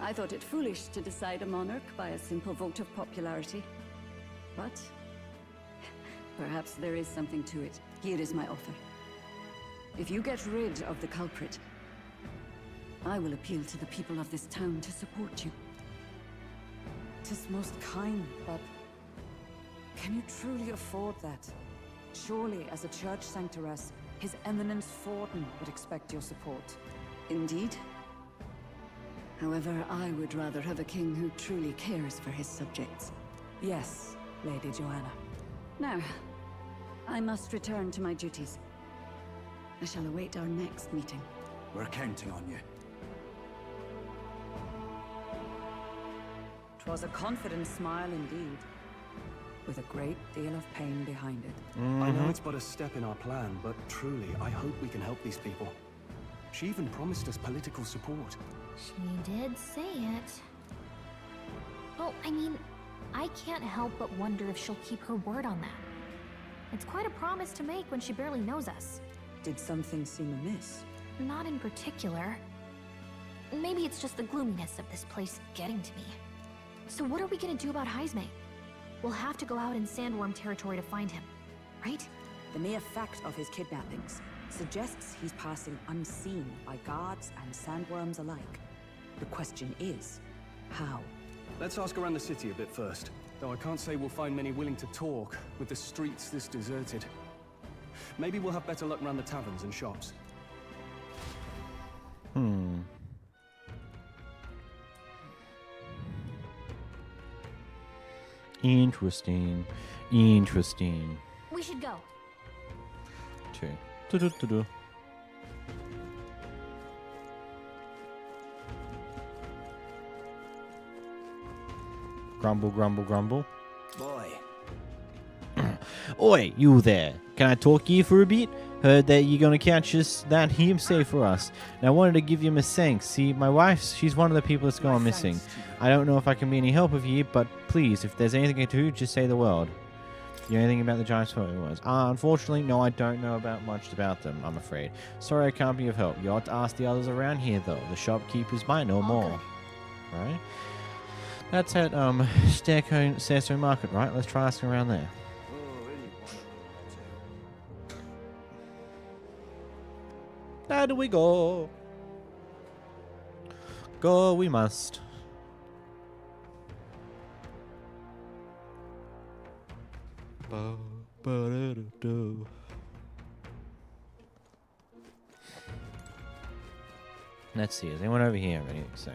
I thought it foolish to decide a monarch by a simple vote of popularity. But perhaps there is something to it. Here is my offer. If you get rid of the culprit, I will appeal to the people of this town to support you. 'Tis most kind, but can you truly afford that? Surely, as a church sanctoress, His Eminence Forden would expect your support. Indeed. However, I would rather have a king who truly cares for his subjects. Yes, Lady Joanna. Now, I must return to my duties. I shall await our next meeting. We're counting on you. 'Twas a confident smile indeed, with a great deal of pain behind it. I know it's but a step in our plan, but truly, I hope we can help these people. She even promised us political support. She did say it. Well, I mean, I can't help but wonder if she'll keep her word on that. It's quite a promise to make when she barely knows us. Did something seem amiss? Not in particular. Maybe it's just the gloominess of this place getting to me. So what are we gonna do about Heisme? We'll have to go out in Sandworm territory to find him, right? The mere fact of his kidnappings suggests he's passing unseen by guards and sandworms alike. The question is, how? Let's ask around the city a bit first. Though I can't say we'll find many willing to talk with the streets this deserted. Maybe we'll have better luck around the taverns and shops. Interesting. Interesting. We should go. Okay. Grumble, grumble, grumble. Boy. Oi, you there. Can I talk to you for a bit? Heard that you're gonna catch us that him say for us. And I wanted to give you my thanks. See, my wife, she's one of the people that's gone missing. I don't know if I can be any help with you, but please, if there's anything I can do, just say the word. You know anything about the giant was? Unfortunately, no, I don't know much about them, I'm afraid. Sorry I can't be of help. You ought to ask the others around here, though. The shopkeepers might know more. Good. Right? That's at Stairstone Market, right? Let's try asking around there. And we go. Go we must. Let's see, is anyone over here have anything to say?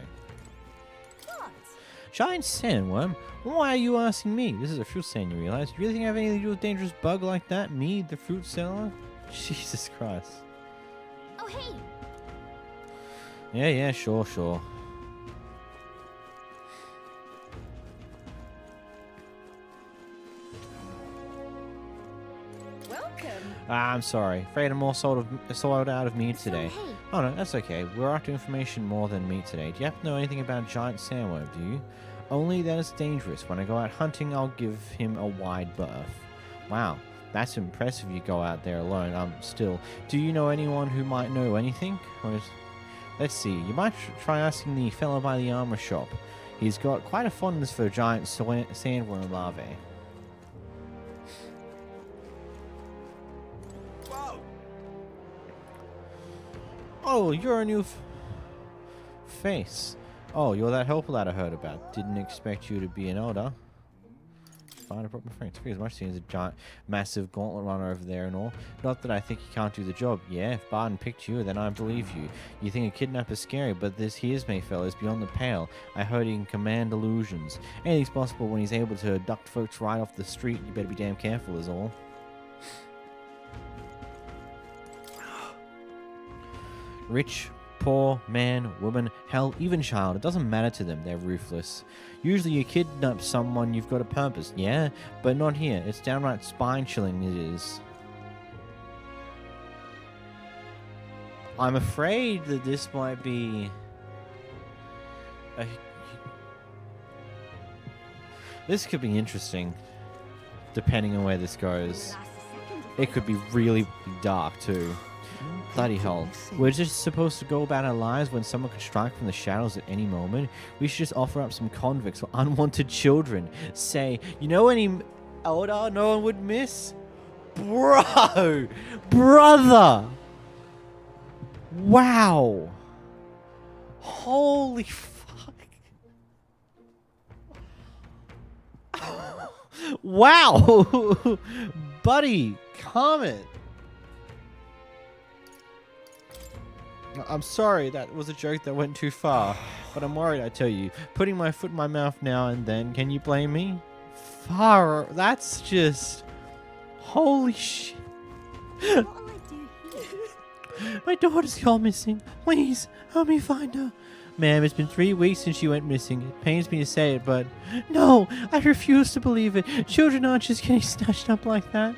Giant sandworm? Why are you asking me? This is a fruit stand, you realize? You really think I have anything to do with a dangerous bug like that? Me, the fruit seller? Jesus Christ. Oh, hey! Yeah, sure. Welcome. I'm sorry. Afraid I'm more sold out of meat today. hey. Oh no, that's okay. We're after information more than meat today. Do you happen to know anything about giant sandworm, do you? Only that it's dangerous. When I go out hunting, I'll give him a wide berth. Wow, that's impressive you go out there alone. Still, do you know anyone who might know anything? Let's see, you might try asking the fellow by the armor shop. He's got quite a fondness for giant sandworm larvae. Oh, you're a new face. Oh, you're that helper that I heard about. Didn't expect you to be an elder. Find a proper friend. As much seems a giant, massive gauntlet runner over there and all. Not that I think you can't do the job. Yeah, if Barton picked you, then I believe you. You think a kidnapper's scary, but this here's me, fellas, beyond the pale. I heard he can command illusions. Anything's possible when he's able to abduct folks right off the street. You better be damn careful, is all. Rich, poor, man, woman, hell, even child, it doesn't matter to them, they're ruthless. Usually you kidnap someone, you've got a purpose, yeah? But not here, it's downright spine-chilling it is. I'm afraid that this might be... This could be interesting, depending on where this goes. It could be really dark, too. Bloody hell. We're just supposed to go about our lives when someone could strike from the shadows at any moment. We should just offer up some convicts or unwanted children. Say, you know any elder no one would miss? Bro! Brother! Wow! Holy fuck. Wow! Buddy, comment. I'm sorry, that was a joke that went too far, but I'm worried, I tell you. Putting my foot in my mouth now and then, can you blame me? Far, that's just... Holy shit. My daughter's gone missing. Please, help me find her. Ma'am, it's been 3 weeks since she went missing. It pains me to say it, but... No, I refuse to believe it. Children aren't just getting snatched up like that.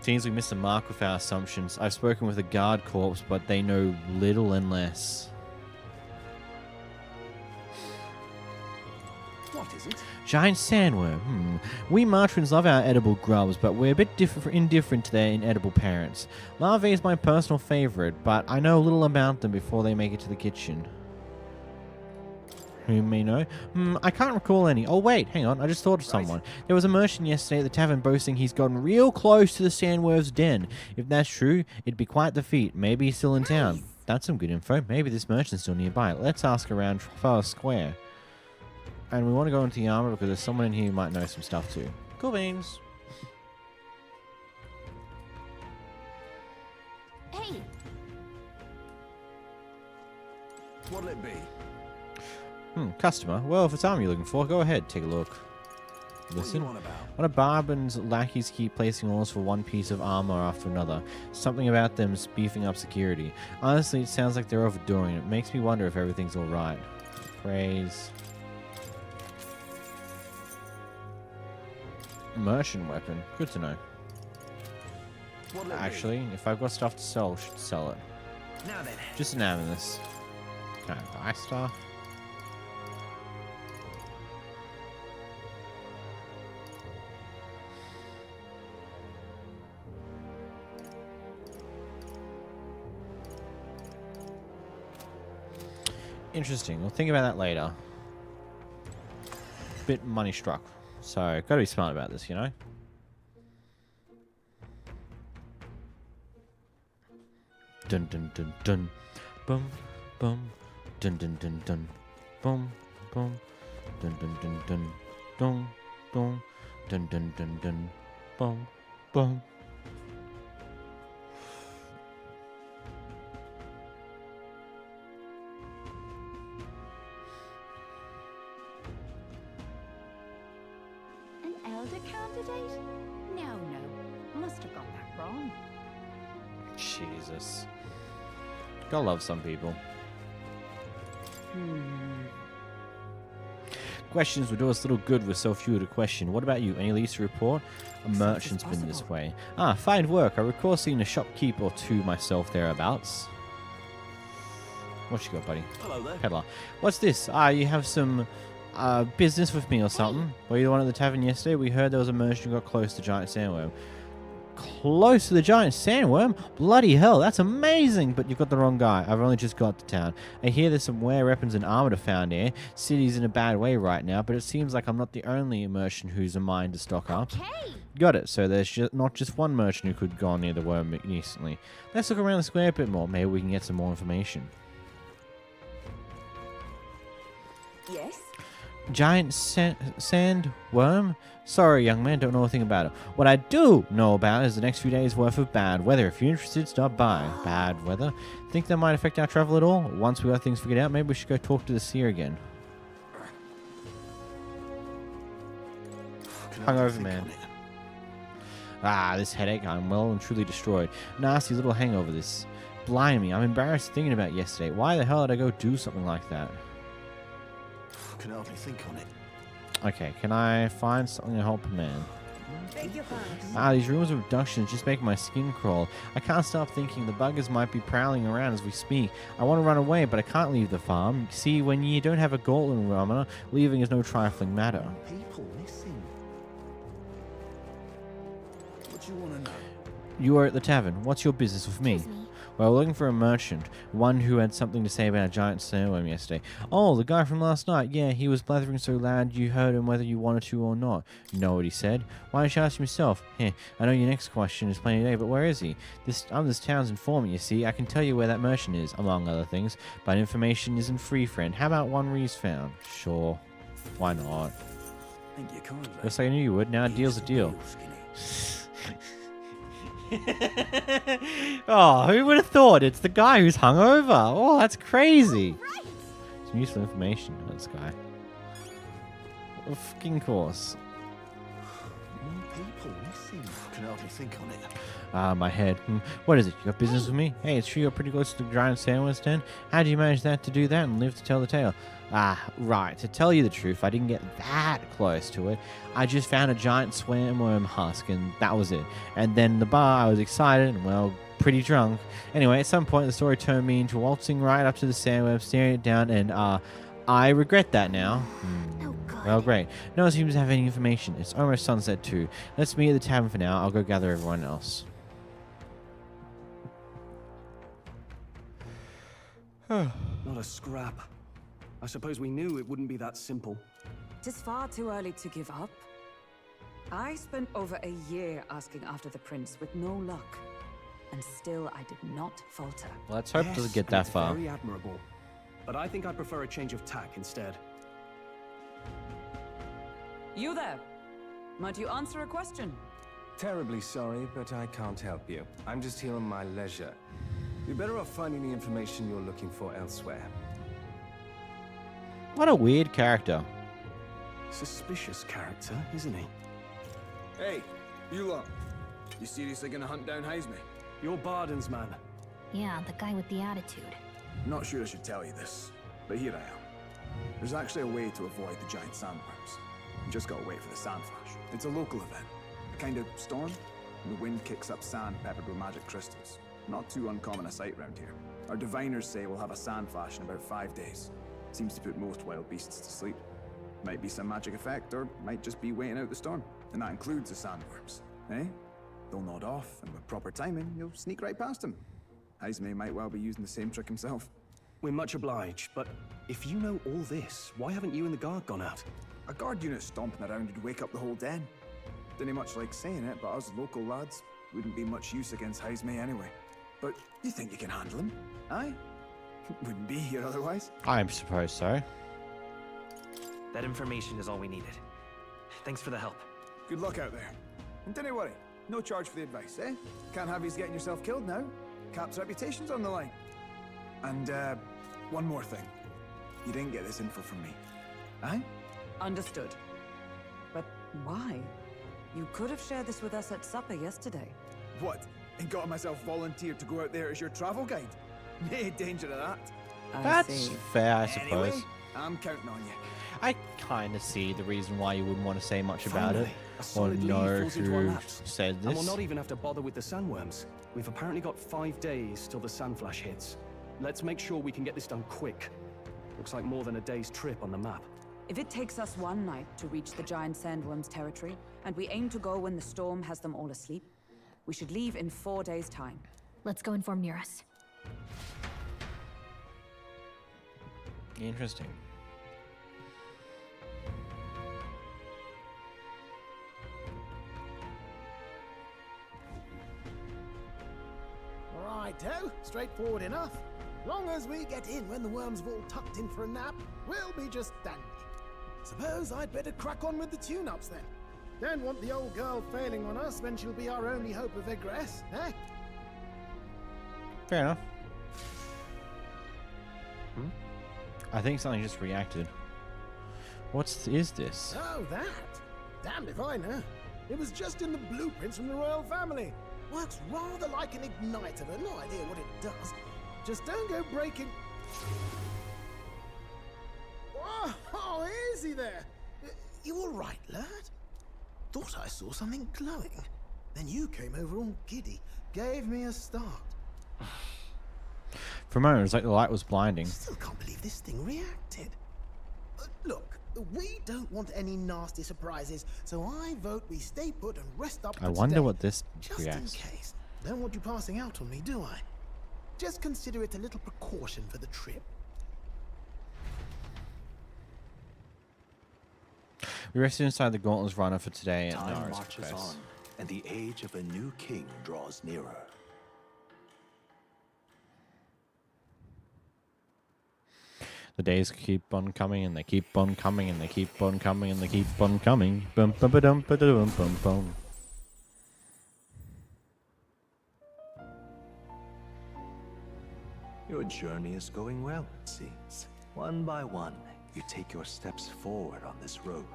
Seems we missed the mark with our assumptions. I've spoken with the guard corps, but they know little and less. What is it? Giant sandworm. We Martians love our edible grubs, but we're a bit indifferent to their inedible parents. Larvae is my personal favorite, but I know little about them before they make it to the kitchen. Who may know? I can't recall any. Oh wait, hang on, I just thought of someone. There was a merchant yesterday at the tavern boasting he's gotten real close to the sandworm's den. If that's true, it'd be quite the feat. Maybe he's still in town. That's some good info. Maybe this merchant's still nearby. Let's ask around Trafalgar Square. And we want to go into the armor because there's someone in here who might know some stuff too. Cool beans. Hey! What'll it be? Customer. Well, if it's armor you're looking for, go ahead, take a look. Listen. What do barbons lackeys keep placing orders for one piece of armor after another? Something about them beefing up security. Honestly, it sounds like they're overdoing it. It makes me wonder if everything's alright. Praise. Immersion weapon. Good to know. Actually, if I've got stuff to sell, I should sell it. Now then. Just examine this. Can I buy stuff? Interesting. We'll think about that later. Bit money struck. So, gotta be smart about this, you know? Dun dun dun dun. Bum bum. Dun dun dun dun. Bum bum. Dun dun dun dun. Dun dun. Dun dun dun dun. Bum bum. An elder candidate? No. Must have got that wrong. Jesus. Gotta love some people. Questions would do us little good with so few to question. What about you? Any leads to report? A merchant's been this way. Ah, fine work. I recall seeing a shopkeep or two myself thereabouts. What you got, buddy? Hello there. Peddler. What's this? Ah, you have some business with me or something? Were you the one at the tavern yesterday? We heard there was a merchant who got close to giant sandworm. Close to the giant sandworm? Bloody hell, that's amazing! But you've got the wrong guy. I've only just got to town. I hear there's some rare weapons and armor to found here. City's in a bad way right now, but it seems like I'm not the only merchant who's a mind to stock up. Okay. Got it. So there's not just one merchant who could go near the worm recently. Let's look around the square a bit more. Maybe we can get some more information. Yes? Giant sandworm? Sorry, young man, don't know a thing about it. What I do know about is the next few days' worth of bad weather. If you're interested, stop by. Bad weather? Think that might affect our travel at all? Once we got things figured out, maybe we should go talk to the seer again. Hungover man. Ah, this headache. I'm well and truly destroyed. Nasty little hangover this. Blimey, I'm embarrassed thinking about yesterday. Why the hell did I go do something like that? Can hardly think on it. Okay, can I find something to help a man? Beg your pardon. Ah, these rumors of abductions just make my skin crawl. I can't stop thinking the buggers might be prowling around as we speak. I want to run away, but I can't leave the farm. See, when you don't have a golden rumor, leaving is no trifling matter. People missing. What do you want to know? You are at the tavern. What's your business with me? Well, we're looking for a merchant, one who had something to say about a giant sandworm yesterday. Oh, the guy from last night. Yeah, he was blathering so loud you heard him whether you wanted to or not. You know what he said? Why don't you ask him yourself? Heh, I know your next question is plain today, but where is he? I'm this town's informant, you see. I can tell you where that merchant is, among other things, but information isn't free, friend. How about one Ree's found? Sure. Why not? Think you kindly. Just like I knew you would. Now a deal's a deal. Oh, who would have thought? It's the guy who's hungover. Oh, that's crazy. Some useful information on this guy. Of fucking course. More people missing. Can hardly think on it. Ah, my head. What is it? You got business with me? Hey, it's true you're pretty close to the giant sandworm's den. How did you manage to do that and live to tell the tale? Ah, right. To tell you the truth, I didn't get that close to it. I just found a giant sandworm husk, and that was it. And then in the bar, I was excited and, well, pretty drunk. Anyway, at some point, the story turned me into waltzing right up to the sandworm, staring it down, and I regret that now. Well, great. No one seems to have any information. It's almost sunset, too. Let's meet at the tavern for now. I'll go gather everyone else. Not a scrap. I suppose we knew it wouldn't be that simple. It is far too early to give up. I spent over a year asking after the prince with no luck. And still I did not falter. Let's hope it doesn't get that far. Very admirable. But I think I prefer a change of tack instead. You there. Might you answer a question? Terribly sorry, but I can't help you. I'm just here on my leisure. You're better off finding the information you're looking for elsewhere. What a weird character. Suspicious character, isn't he? Hey, you lot. You seriously gonna hunt down Heisme? You're Barden's man. Yeah, the guy with the attitude. I'm not sure I should tell you this, but here I am. There's actually a way to avoid the giant sandworms. You just gotta wait for the sand flash. It's a local event. A kind of storm. And the wind kicks up sand peppered with magic crystals. Not too uncommon a sight round here. Our diviners say we'll have a sand flash in about 5 days. Seems to put most wild beasts to sleep. Might be some magic effect, or might just be waiting out the storm. And that includes the sandworms. Eh? They'll nod off, and with proper timing, you'll sneak right past them. Heisme might well be using the same trick himself. We're much obliged, but if you know all this, why haven't you and the guard gone out? A guard unit stomping around would wake up the whole den. Didn't much like saying it, but us local lads wouldn't be much use against Heisme anyway. But you think you can handle him? Aye? Wouldn't be here otherwise. I suppose so. That information is all we needed. Thanks for the help. Good luck out there. And don't worry, no charge for the advice, eh? Can't have you getting yourself killed now. Cap's reputation's on the line. And, one more thing. You didn't get this info from me. Aye? Understood. But why? You could have shared this with us at supper yesterday. What? And got myself volunteered to go out there as your travel guide? No danger of that. That's fair, I suppose. Anyway, I'm counting on you. I kind of see the reason why you wouldn't want to say much about Finally, it, a or solid know lead falls into our who laps. said And we'll this. not even have to bother with the sandworms. We've apparently got 5 days till the sandflash hits. Let's make sure we can get this done quick. Looks like more than a day's trip on the map. If it takes us one night to reach the giant sandworm's territory, and we aim to go when the storm has them all asleep, we should leave in 4 days' time. Let's go inform Nearest. Interesting. Righto, straightforward enough. Long as we get in when the worms have all tucked in for a nap, we'll be just dandy. Suppose I'd better crack on with the tune-ups then. Don't want the old girl failing on us when she'll be our only hope of egress, eh? Fair enough. I think something just reacted. Is this? Oh, that? Damned if I know. It was just in the blueprints from the royal family. Works rather like an igniter, but no idea what it does. Just don't go breaking... Oh, easy there. You all right, lad? Thought I saw something glowing. Then you came over all giddy, gave me a start. For a moment, it was like the light was blinding. Still can't believe this thing reacted. Look, we don't want any nasty surprises, so I vote we stay put and rest up for I wonder today. what this Just reacts. in case. Don't want you passing out on me, do I? Just consider it a little precaution for the trip. We rested inside the Gauntlet's runner for today at Time Nara's marches request. on, and the age of a new king draws nearer. The days keep on coming, and they keep on coming, and they keep on coming, and they keep on coming. Bum bum ba dum ba dum bum bum. Your journey is going well, it seems. One by one, you take your steps forward on this road.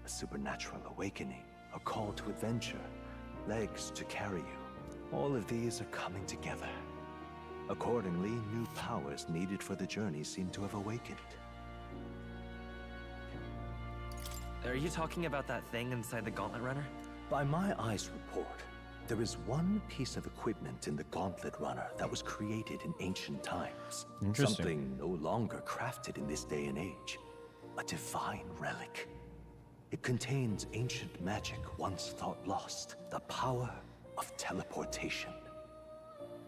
A supernatural awakening, a call to adventure, legs to carry you. All of these are coming together. Accordingly, new powers needed for the journey seem to have awakened. Are you talking about that thing inside the Gauntlet Runner? By my eyes report, there is one piece of equipment in the Gauntlet Runner that was created in ancient times. Interesting. Something no longer crafted in this day and age. A divine relic. It contains ancient magic once thought lost. The power of teleportation.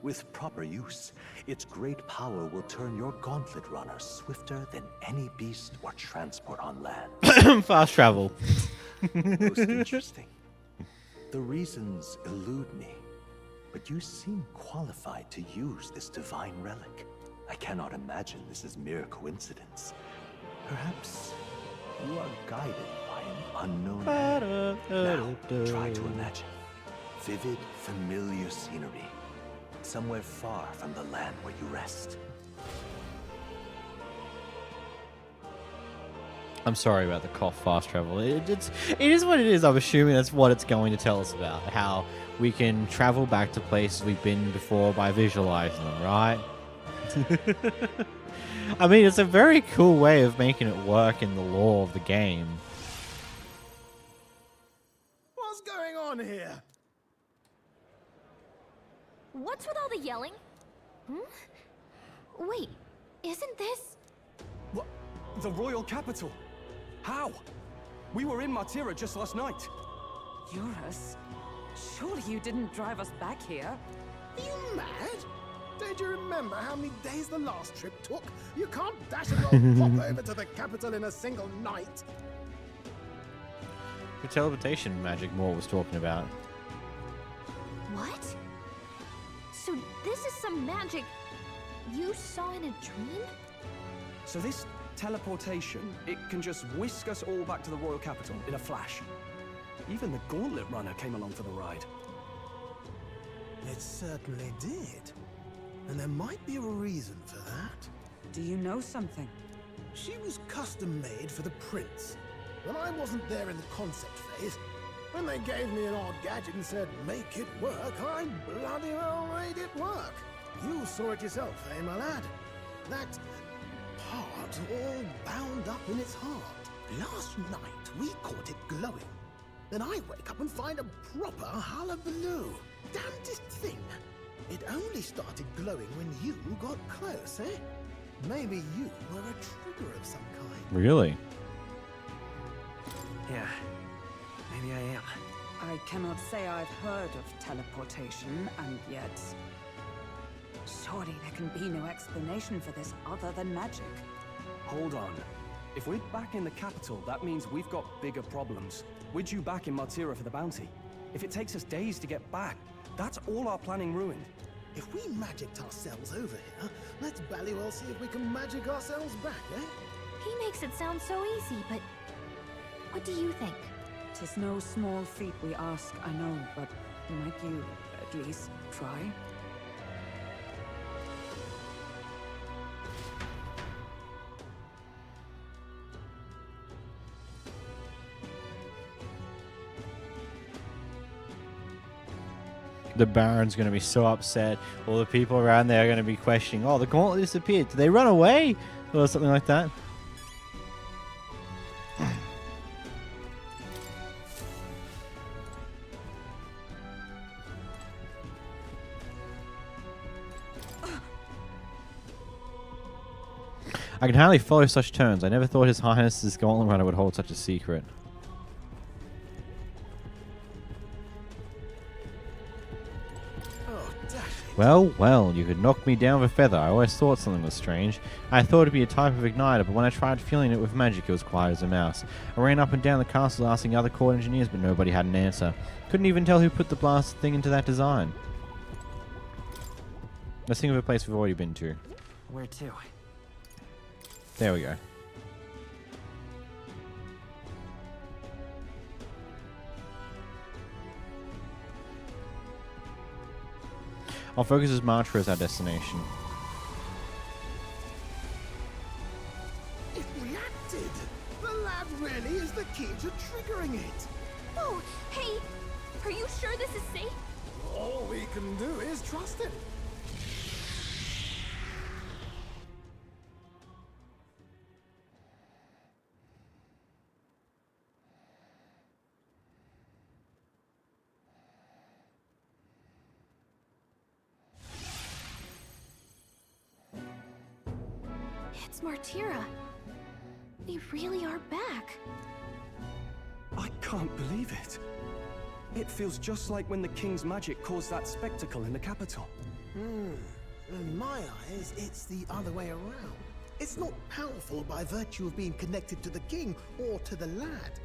With proper use, its great power will turn your Gauntlet Runner swifter than any beast or transport on land. Fast travel. Most interesting. The reasons elude me, but you seem qualified to use this divine relic. I cannot imagine this is mere coincidence. Perhaps you are guided by an unknown hand. Now, try to imagine. Vivid, familiar scenery. Somewhere far from the land where you rest. I'm sorry about the cough fast travel. It is what it is. I'm assuming that's what it's going to tell us about. How we can travel back to places we've been before by visualizing them, right? I mean, it's a very cool way of making it work in the lore of the game. What's going on here? What's with all the yelling? Wait, isn't this... What? The royal capital? How? We were in Martira just last night. Eurus? Surely you didn't drive us back here? Are you mad? Don't you remember how many days the last trip took? You can't dash and roll pop over to the capital in a single night. The teleportation magic Moore was talking about. What? So magic you saw in a dream? So this teleportation, it can just whisk us all back to the royal capital in a flash. Even the Gauntlet Runner came along for the ride. It certainly did. And there might be a reason for that. Do you know something? She was custom made for the prince. When I wasn't there in the concept phase, when they gave me an odd gadget and said, make it work, I bloody well made it work. You saw it yourself, eh, my lad? That part all bound up in its heart. Last night, we caught it glowing. Then I wake up and find a proper hullabaloo. Damnedest thing. It only started glowing when you got close, eh? Maybe you were a trigger of some kind. Really? Yeah, maybe I am. I cannot say I've heard of teleportation, and yet... surely there can be no explanation for this other than magic. Hold on. If we're back in the capital, that means we've got bigger problems. We're due back in Martira for the bounty. If it takes us days to get back, that's all our planning ruined. If we magicked ourselves over here, let's bally well see if we can magic ourselves back, eh? He makes it sound so easy, but what do you think? 'Tis no small feat we ask, I know, but might you, at least, try? The Baron's going to be so upset. All the people around there are going to be questioning, oh, the gauntlet disappeared. Did they run away? Or something like that. I can hardly follow such turns. I never thought His Highness's Gauntlet Runner would hold such a secret. Well, well, you could knock me down with a feather. I always thought something was strange. I thought it'd be a type of igniter, but when I tried filling it with magic, it was quiet as a mouse. I ran up and down the castle asking other court engineers, but nobody had an answer. Couldn't even tell who put the blast thing into that design. Let's think of a place we've already been to. Where to? There we go. I'll focus as Martira as our destination. It reacted! The lad really is the key to triggering it! Oh, hey! Are you sure this is safe? All we can do is trust him. It's Martira. They really are back. I can't believe it. It feels just like when the king's magic caused that spectacle in the capital. In my eyes, it's the other way around. It's not powerful by virtue of being connected to the king or to the lad.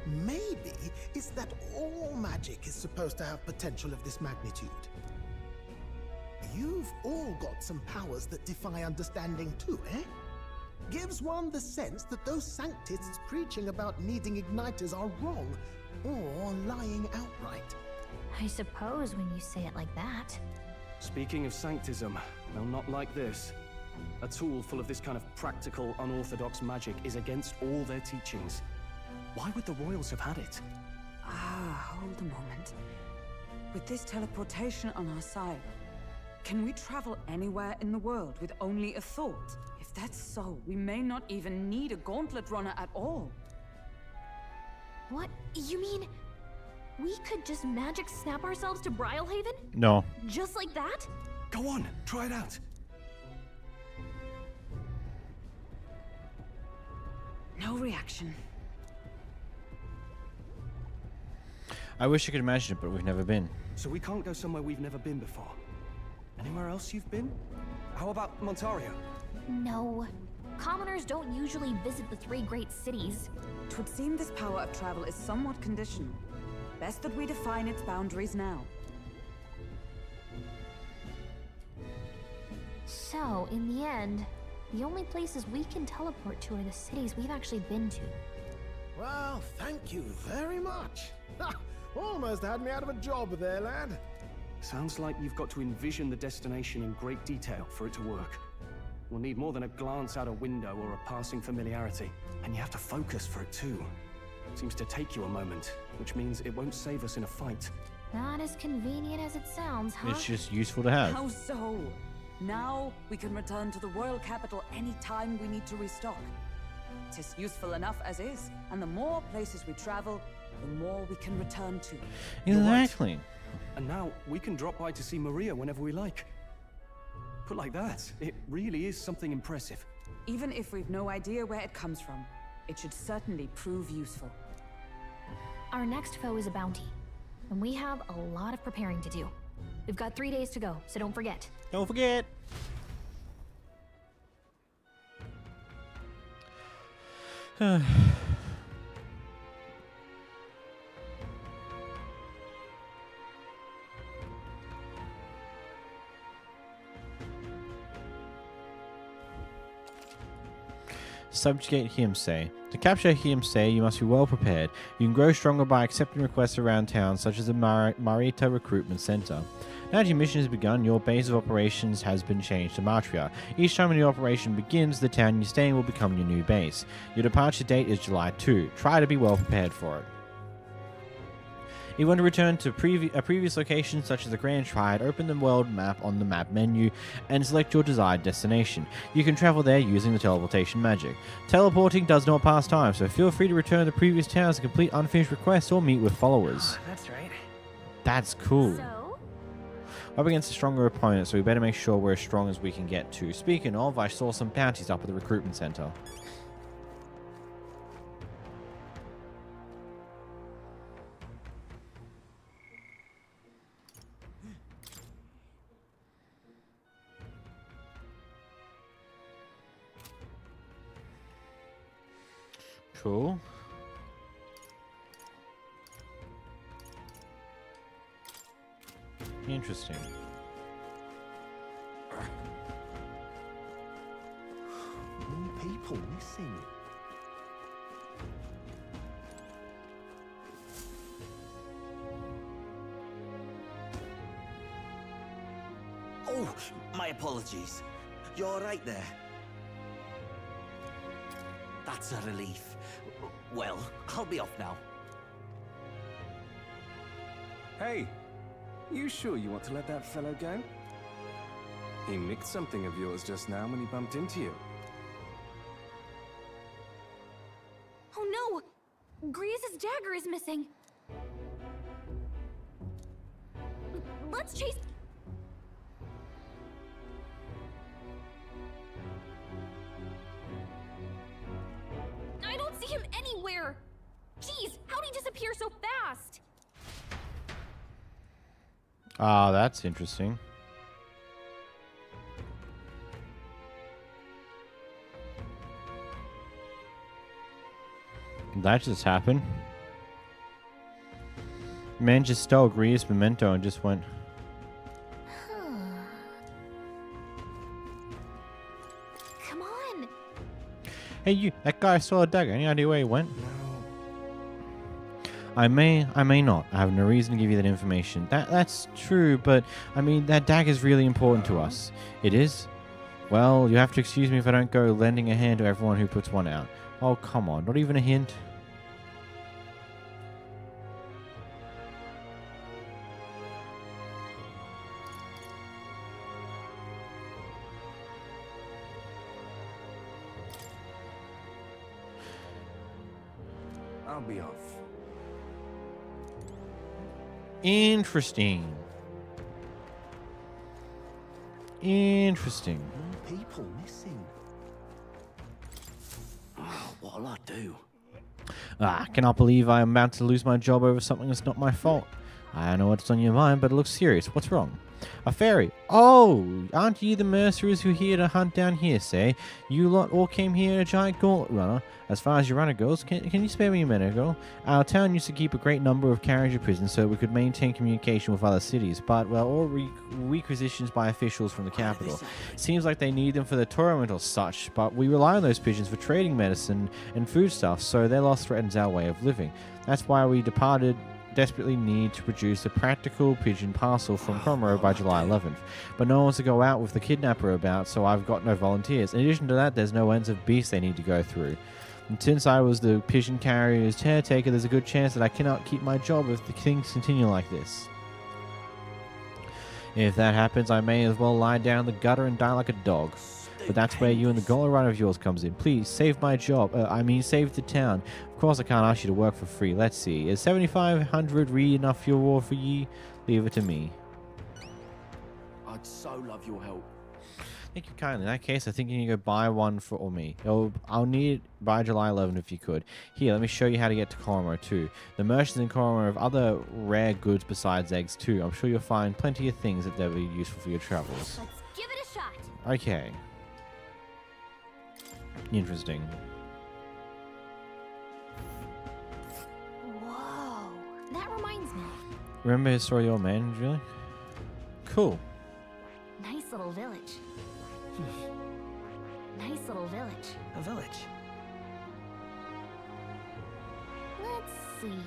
Maybe it's that all magic is supposed to have potential of this magnitude. You've all got some powers that defy understanding too, eh? Gives one the sense that those sanctists preaching about needing igniters are wrong, or lying outright. I suppose when you say it like that. Speaking of sanctism, well, not like this. A tool full of this kind of practical, unorthodox magic is against all their teachings. Why would the royals have had it? Hold a moment. With this teleportation on our side, can we travel anywhere in the world with only a thought? If that's so, we may not even need a gauntlet runner at all. What? You mean we could just magic snap ourselves to Brylehaven? No. Just like that? Go on, try it out. No reaction. I wish I could imagine it, but we've never been. So we can't go somewhere we've never been before. Anywhere else you've been? How about Montario? No. Commoners don't usually visit the 3 great cities. 'Twould seem this power of travel is somewhat conditional. Best that we define its boundaries now. So, in the end, the only places we can teleport to are the cities we've actually been to. Well, thank you very much. Almost had me out of a job there, lad. Sounds like you've got to envision the destination in great detail for it to work. We'll need more than a glance out a window or a passing familiarity. And you have to focus for it too. Seems to take you a moment, which means it won't save us in a fight. Not as convenient as it sounds, huh? It's just useful to have. How so? Now we can return to the royal capital any time we need to restock. It is useful enough as is, and the more places we travel, the more we can return to. Exactly. Right. And now we can drop by to see Maria whenever we like. Put like that, it really is something impressive. Even if we've no idea where it comes from, it should certainly prove useful. Our next foe is a bounty, and we have a lot of preparing to do. We've got 3 days to go, so don't forget. Don't forget. Subjugate Hiemsei. To capture Hiemsei, you must be well prepared. You can grow stronger by accepting requests around town, such as the Martira Recruitment Center. Now that your mission has begun, your base of operations has been changed to Martira. Each time a new operation begins, the town you stay in will become your new base. Your departure date is July 2. Try to be well prepared for it. If you want to return to a previous location, such as the Grand Triad, open the world map on the map menu and select your desired destination. You can travel there using the teleportation magic. Teleporting does not pass time, so feel free to return to previous towns to complete unfinished requests or meet with followers. That's right. That's cool. So? Up against a stronger opponent, so we better make sure we're as strong as we can get to. Speaking of, I saw some bounties up at the recruitment center. Cool. Interesting. More people missing. Oh, my apologies. You're all right there. That's a relief. Well, I'll be off now. Hey, you sure you want to let that fellow go? He nicked something of yours just now when he bumped into you. Oh no! Grievous' dagger is missing. Let's chase... I don't see him anywhere! Jeez, how'd he disappear so fast? Ah, that's interesting. That just happened. Man just stole Grievous' memento and just went... Come on! Hey you, that guy stole a dagger. Any idea where he went? I may not. I have no reason to give you that information. That's true, but I mean, that dagger is really important to us. It is? Well, you have to excuse me if I don't go lending a hand to everyone who puts one out. Oh, come on. Not even a hint? I'll be off. Interesting. Interesting. More people missing. What'll I do? Ah, I cannot believe I am about to lose my job over something that's not my fault. I know what's on your mind, but it looks serious. What's wrong? A fairy. Oh, aren't ye the mercenaries who here to hunt down here, say? You lot all came here in a giant gauntlet runner. As far as your runner goes, can you spare me a minute ago? Our town used to keep a great number of carriage prisons so we could maintain communication with other cities, but, well, all requisitions by officials from the capital. Seems like they need them for the tournament or such, but we rely on those pigeons for trading medicine and foodstuffs, so their loss threatens our way of living. That's why we desperately need to produce a practical pigeon parcel from Komero by July 11th. But no one wants to go out with the kidnapper about, so I've got no volunteers. In addition to that, there's no ends of beasts they need to go through. And since I was the pigeon carrier's caretaker, there's a good chance that I cannot keep my job if the things continue like this. If that happens, I may as well lie down in the gutter and die like a dog. But that's where you and the gauntlet runner of yours comes in. Please, save my job. Save the town. Of course, I can't ask you to work for free. Let's see. Is 7,500 enough fuel reward for ye? Leave it to me. I'd so love your help. Thank you kindly. In that case, I think you need to go buy one for me. I'll need it by July 11 if you could. Here, let me show you how to get to Komero too. The merchants in Komero have other rare goods besides eggs too. I'm sure you'll find plenty of things that will be useful for your travels. Let's give it a shot. Okay. Interesting. Whoa, that reminds me. Remember his story, old man, really? Cool. Nice little village. Nice little village. A village? Let's see.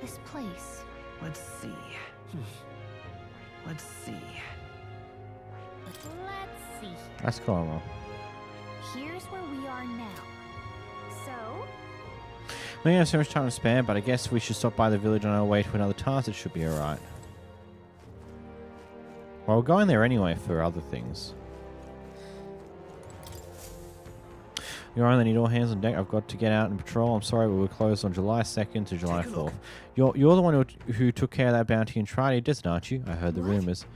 This place. Let's see. Let's see. Let's see here. That's Komero. Here's where we are now. So? We don't have so much time to spare, but I guess we should stop by the village on our way to another task. It should be alright. Well, we're going there anyway for other things. Your Honor, I need all hands on deck. I've got to get out and patrol. I'm sorry, but we're closed on July 2nd to July 4th. You're the one who took care of that bounty in Tridia, Desert, aren't you? I heard the rumors.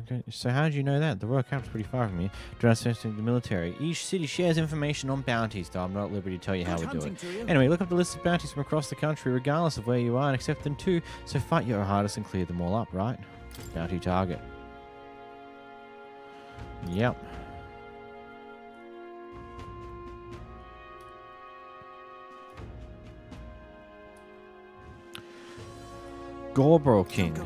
Okay, so how did you know that? The Royal Camp's pretty far from me. Do not send to the military. Each city shares information on bounties, though I'm not at liberty to tell you how we do it. Anyway, look up the list of bounties from across the country, regardless of where you are, and accept them too. So fight your hardest and clear them all up, right? Bounty target. Yep. Gorbro King.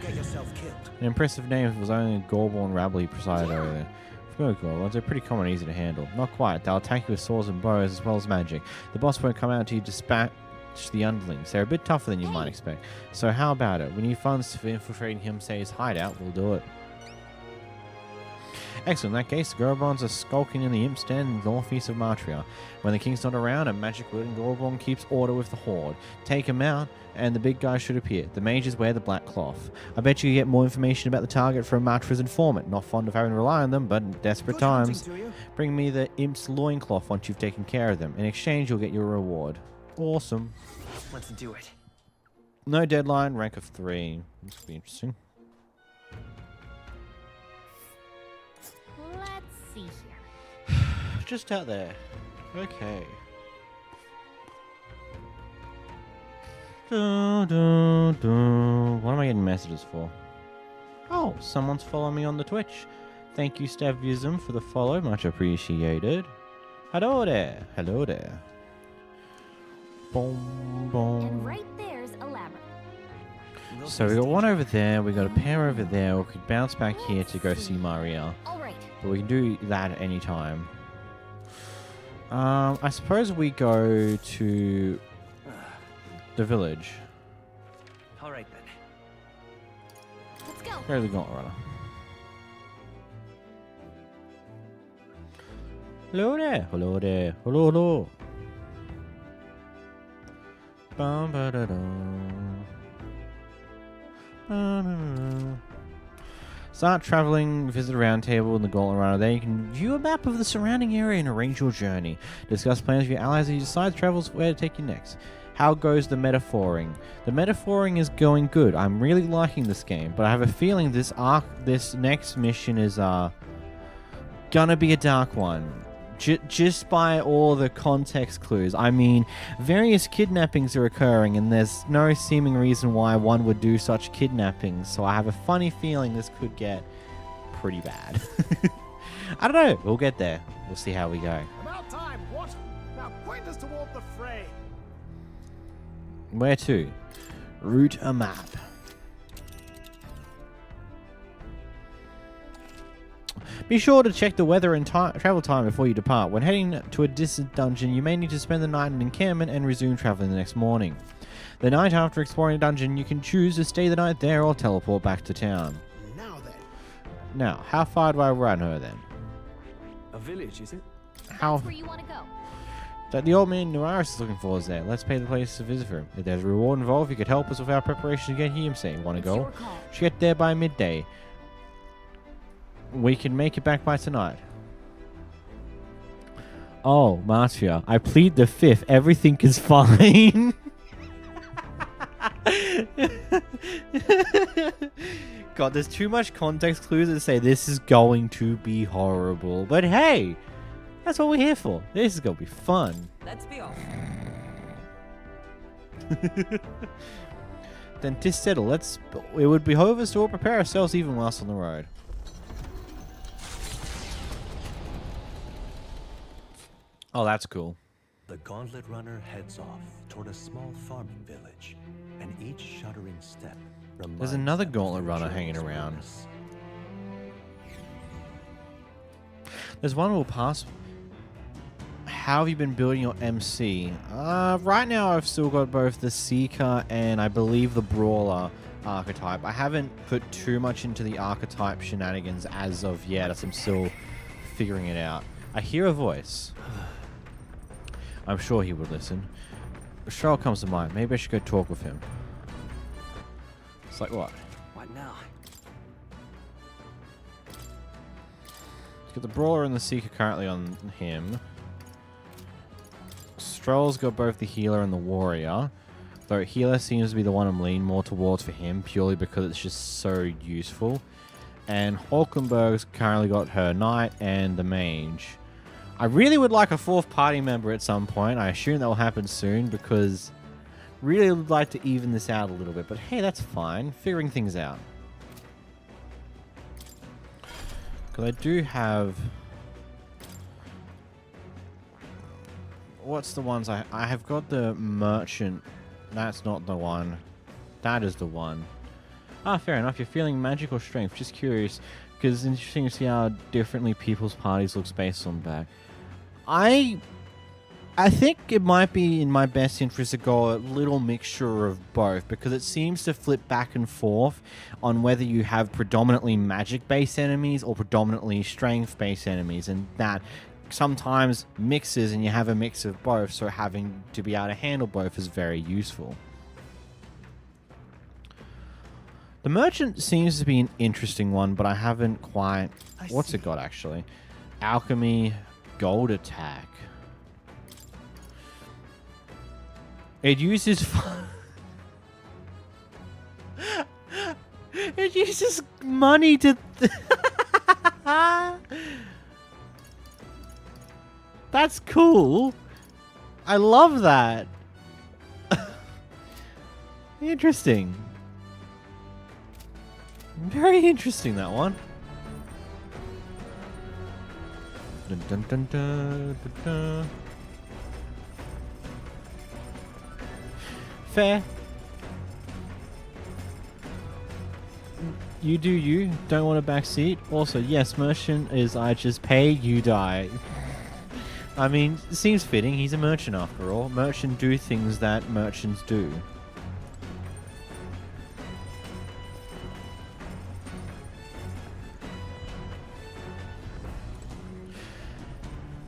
An impressive name if it was only Gorbor and Rabble he presided over there. Familiar Gorbons are pretty common and easy to handle. Not quite. They'll attack you with swords and bows as well as magic. The boss won't come out until you dispatch the underlings. They're a bit tougher than you might expect. So how about it? We need funds for infiltrating him, say his hideout. We'll do it. Excellent. In that case, the Gorbons are skulking in the Imp's Den northeast of Martira. When the king's not around, a magic-wielding Gorbon keeps order with the horde. Take him out, and the big guy should appear. The mages wear the black cloth. I bet you get more information about the target from Martira's informant. Not fond of having to rely on them, but in desperate times. Bring me the Imp's loincloth once you've taken care of them. In exchange, you'll get your reward. Awesome. Let's do it. No deadline, rank of 3. This will be interesting. Let's see here. Just out there. Okay. What am I getting messages for? Oh, someone's following me on the Twitch. Thank you, Stavism, for the follow. Much appreciated. Hello there. Hello there. Boom, boom. And right there's a labyrinth. So we got one over there. We got a pair over there. We could bounce back here to go see Maria. Alright. But we can do that at any time. I suppose we go to the village. All right then. Let's go. Go to the Gauntlet Runner. Hello there. Hello there. Hello, hello. Bum, ba, da, dum. Start traveling, visit a round table in the Gauntlet Runner. There you can view a map of the surrounding area and arrange your journey. Discuss plans with your allies as you decide travels where to take you next. How goes the metaphoring? The metaphoring is going good. I'm really liking this game, but I have a feeling this next mission is gonna be a dark one. Just by all the context clues. I mean, various kidnappings are occurring, and there's no seeming reason why one would do such kidnappings. So I have a funny feeling this could get pretty bad. I don't know. We'll get there. We'll see how we go. About time, what? Now point us toward the fray. Where to? Route a map. Be sure to check the weather and travel time before you depart. When heading to a distant dungeon, you may need to spend the night in encampment and resume traveling the next morning. The night after exploring a dungeon, you can choose to stay the night there or teleport back to town. Now, how far do I run her then? A village, is it? How? That's where you want to go. That the old man Nuaris is looking for is there. Let's pay the place to visit him. If there's a reward involved, you could help us with our preparation to get here. Say, want to go? Should get there by midday. We can make it back by tonight. Oh, Martira, I plead the fifth. Everything is fine. God, there's too much context clues that say this is going to be horrible. But hey, that's what we're here for. This is going to be fun. Let's be off. Then 'tis settled. It would behove us to all prepare ourselves even whilst on the road. Oh, that's cool. The Gauntlet Runner heads off toward a small farming village, and each shuddering step reminds There's another them of Gauntlet their Runner hanging journey's around. purpose. There's one we'll pass. How have you been building your MC? Right now I've still got both the Seeker and I believe the Brawler archetype. I haven't put too much into the archetype shenanigans as of yet, as I'm still figuring it out. I hear a voice. I'm sure he would listen. Cheryl comes to mind. Maybe I should go talk with him. It's like what? What now? Let's get the Brawler and the Seeker currently on him. Stroll's got both the Healer and the Warrior. Though Healer seems to be the one I'm leaning more towards for him, purely because it's just so useful. And Hulkenberg's currently got her Knight and the Mage. I really would like a fourth party member at some point. I assume that will happen soon because really would like to even this out a little bit. But hey, that's fine. Figuring things out. Because I do have... What's the ones I have got the Merchant. That's not the one. That is the one. Ah, fair enough. You're feeling magical strength. Just curious. Because it's interesting to see how differently people's parties looks based on back. I think it might be in my best interest to go a little mixture of both, because it seems to flip back and forth on whether you have predominantly magic-based enemies or predominantly strength-based enemies, and that sometimes mixes and you have a mix of both, so having to be able to handle both is very useful. The Merchant seems to be an interesting one, but I haven't quite... What's it got, actually? Alchemy... Gold attack. It uses... it uses money to... That's cool. I love that. Interesting. Very interesting, that one. Dun, dun, dun, dun, dun, dun. Fair. You do you. Don't want a back seat. Also, yes, Merchant is I just pay, you die. I mean, it seems fitting. He's a merchant after all. Merchants do things that merchants do.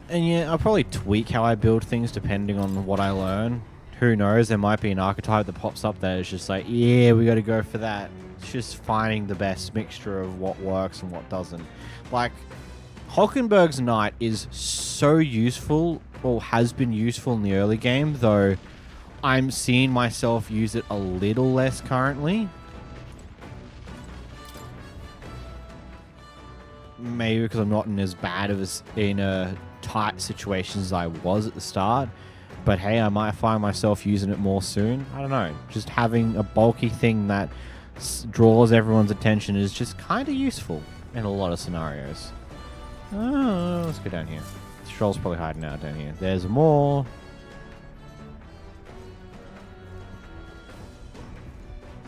And yeah, I'll probably tweak how I build things depending on what I learn. Who knows, there might be an archetype that pops up that is just like, yeah, we gotta go for that. It's just finding the best mixture of what works and what doesn't. Like, Hulkenberg's Knight is so useful, or has been useful in the early game, though I'm seeing myself use it a little less currently. Maybe because I'm not in as bad of in a tight situations as I was at the start. But hey, I might find myself using it more soon. I don't know. Just having a bulky thing that draws everyone's attention is just kind of useful in a lot of scenarios. Oh, let's go down here. Stroll's probably hiding out down here. There's more.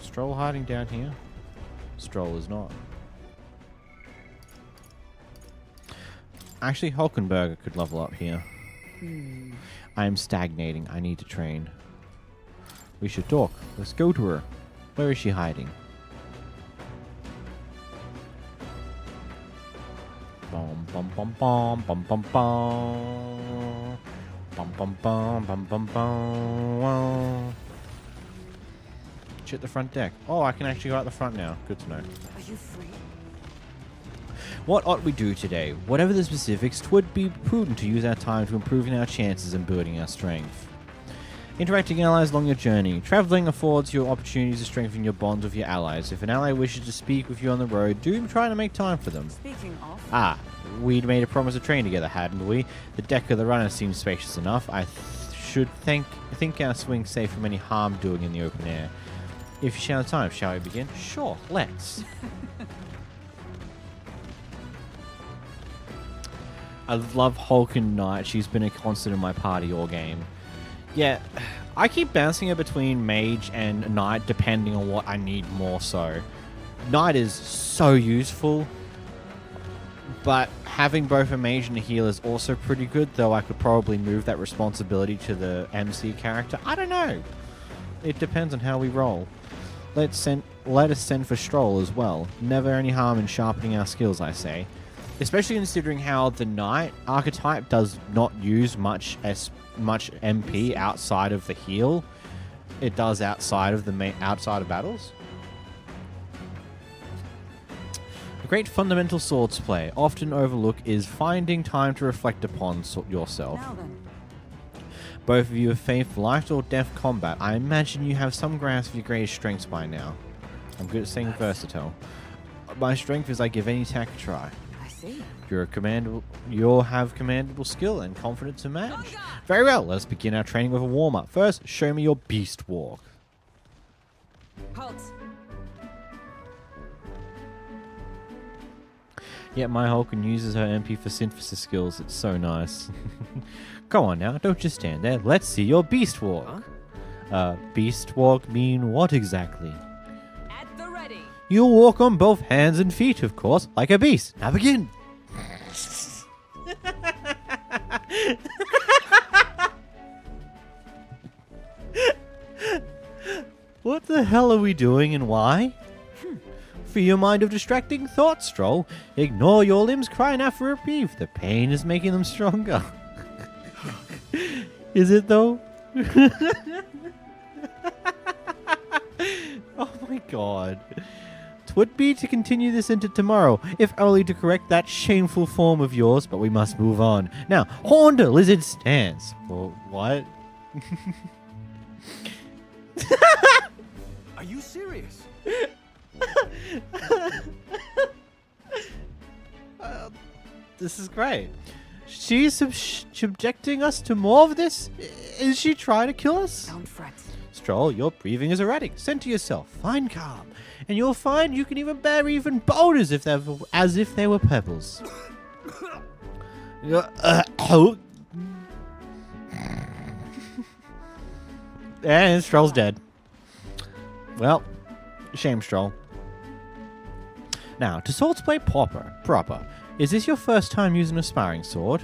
Stroll hiding down here? Stroll is not. Actually, Hulkenberger could level up here. I am stagnating. I need to train. We should talk. Let's go to her. Where is she hiding? Bum bum bum bum bum bum bum bum bum bum bum bum bum. At the front deck. Oh, I can actually go out the front now. Good to know. Are you free? What ought we do today? Whatever the specifics, 'twould be prudent to use our time to improving our chances and building our strength. Interacting allies along your journey. Traveling affords you opportunities to strengthen your bonds with your allies. If an ally wishes to speak with you on the road, do try to make time for them. Speaking of... Ah, we'd made a promise to train together, hadn't we? The deck of the runner seems spacious enough. I should think our swing's safe from any harm doing in the open air. If you shall have time, shall we begin? Sure, let's. I love Hulken Knight. She's been a constant in my party all game. Yeah, I keep bouncing her between Mage and Knight depending on what I need more so. Knight is so useful, but having both a Mage and a healer is also pretty good, though I could probably move that responsibility to the MC character. I don't know. It depends on how we roll. Let us send for Stroll as well. Never any harm in sharpening our skills, I say. Especially considering how the Knight archetype does not use much MP outside of the heal. It does outside of battles. A great fundamental swords play, often overlooked, is finding time to reflect upon yourself. Now then. Both of you have faced life or death combat. I imagine you have some grasp of your greatest strengths by now. I'm good at saying versatile. My strength is I give any attack a try. I see. You'll have commendable skill and confidence to match. Very well, let's begin our training with a warm-up. First, show me your beast walk. Halt. Yeah, my Hulken uses her MP for synthesis skills. It's so nice. Go on now, don't just stand there. Let's see your beast walk. Huh? Beast walk mean what exactly? At the ready. You'll walk on both hands and feet, of course, like a beast. Now begin. What the hell are we doing and why? Free your mind of distracting thoughts, Stroll. Ignore your limbs crying out for reprieve. The pain is making them stronger. Is it though? Oh my god. 'Twould be to continue this into tomorrow, if only to correct that shameful form of yours, but we must move on. Now, horned lizard stance. Well, what? Are you serious? This is great. She's subjecting us to more of this? Is she trying to kill us? Don't fret. Stroll, your breathing is erratic. Center yourself. Find calm. And you'll find you can even bear even boulders as if they were pebbles. And Stroll's dead. Well, shame, Stroll. Now, to swords play proper. Is this your first time using a sparring sword?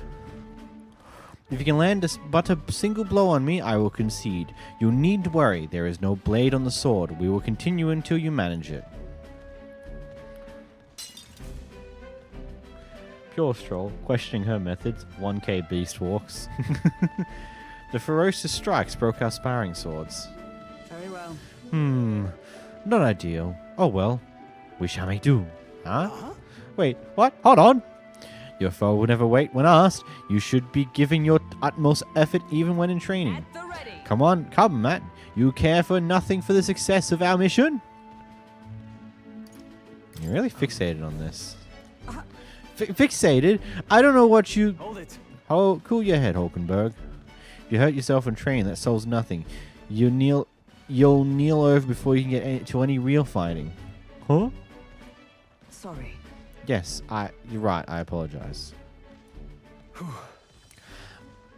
If you can land but a single blow on me, I will concede. You needn't worry, there is no blade on the sword. We will continue until you manage it. Pure Stroll, questioning her methods. 1k beast walks. The ferocious strikes broke our sparring swords. Very well. Not ideal. Oh well, we shall make do. Huh? Wait, what? Hold on. Your foe will never wait when asked. You should be giving your utmost effort even when in training. At the ready. Come, Matt. You care for nothing for the success of our mission? You're really fixated on this. Fixated? I don't know what you... Hold it. Cool your head, Hulkenberg. If you hurt yourself in training, that solves nothing. You'll kneel over before you can get to any real fighting. Huh? Sorry. Yes, you're right. I apologize.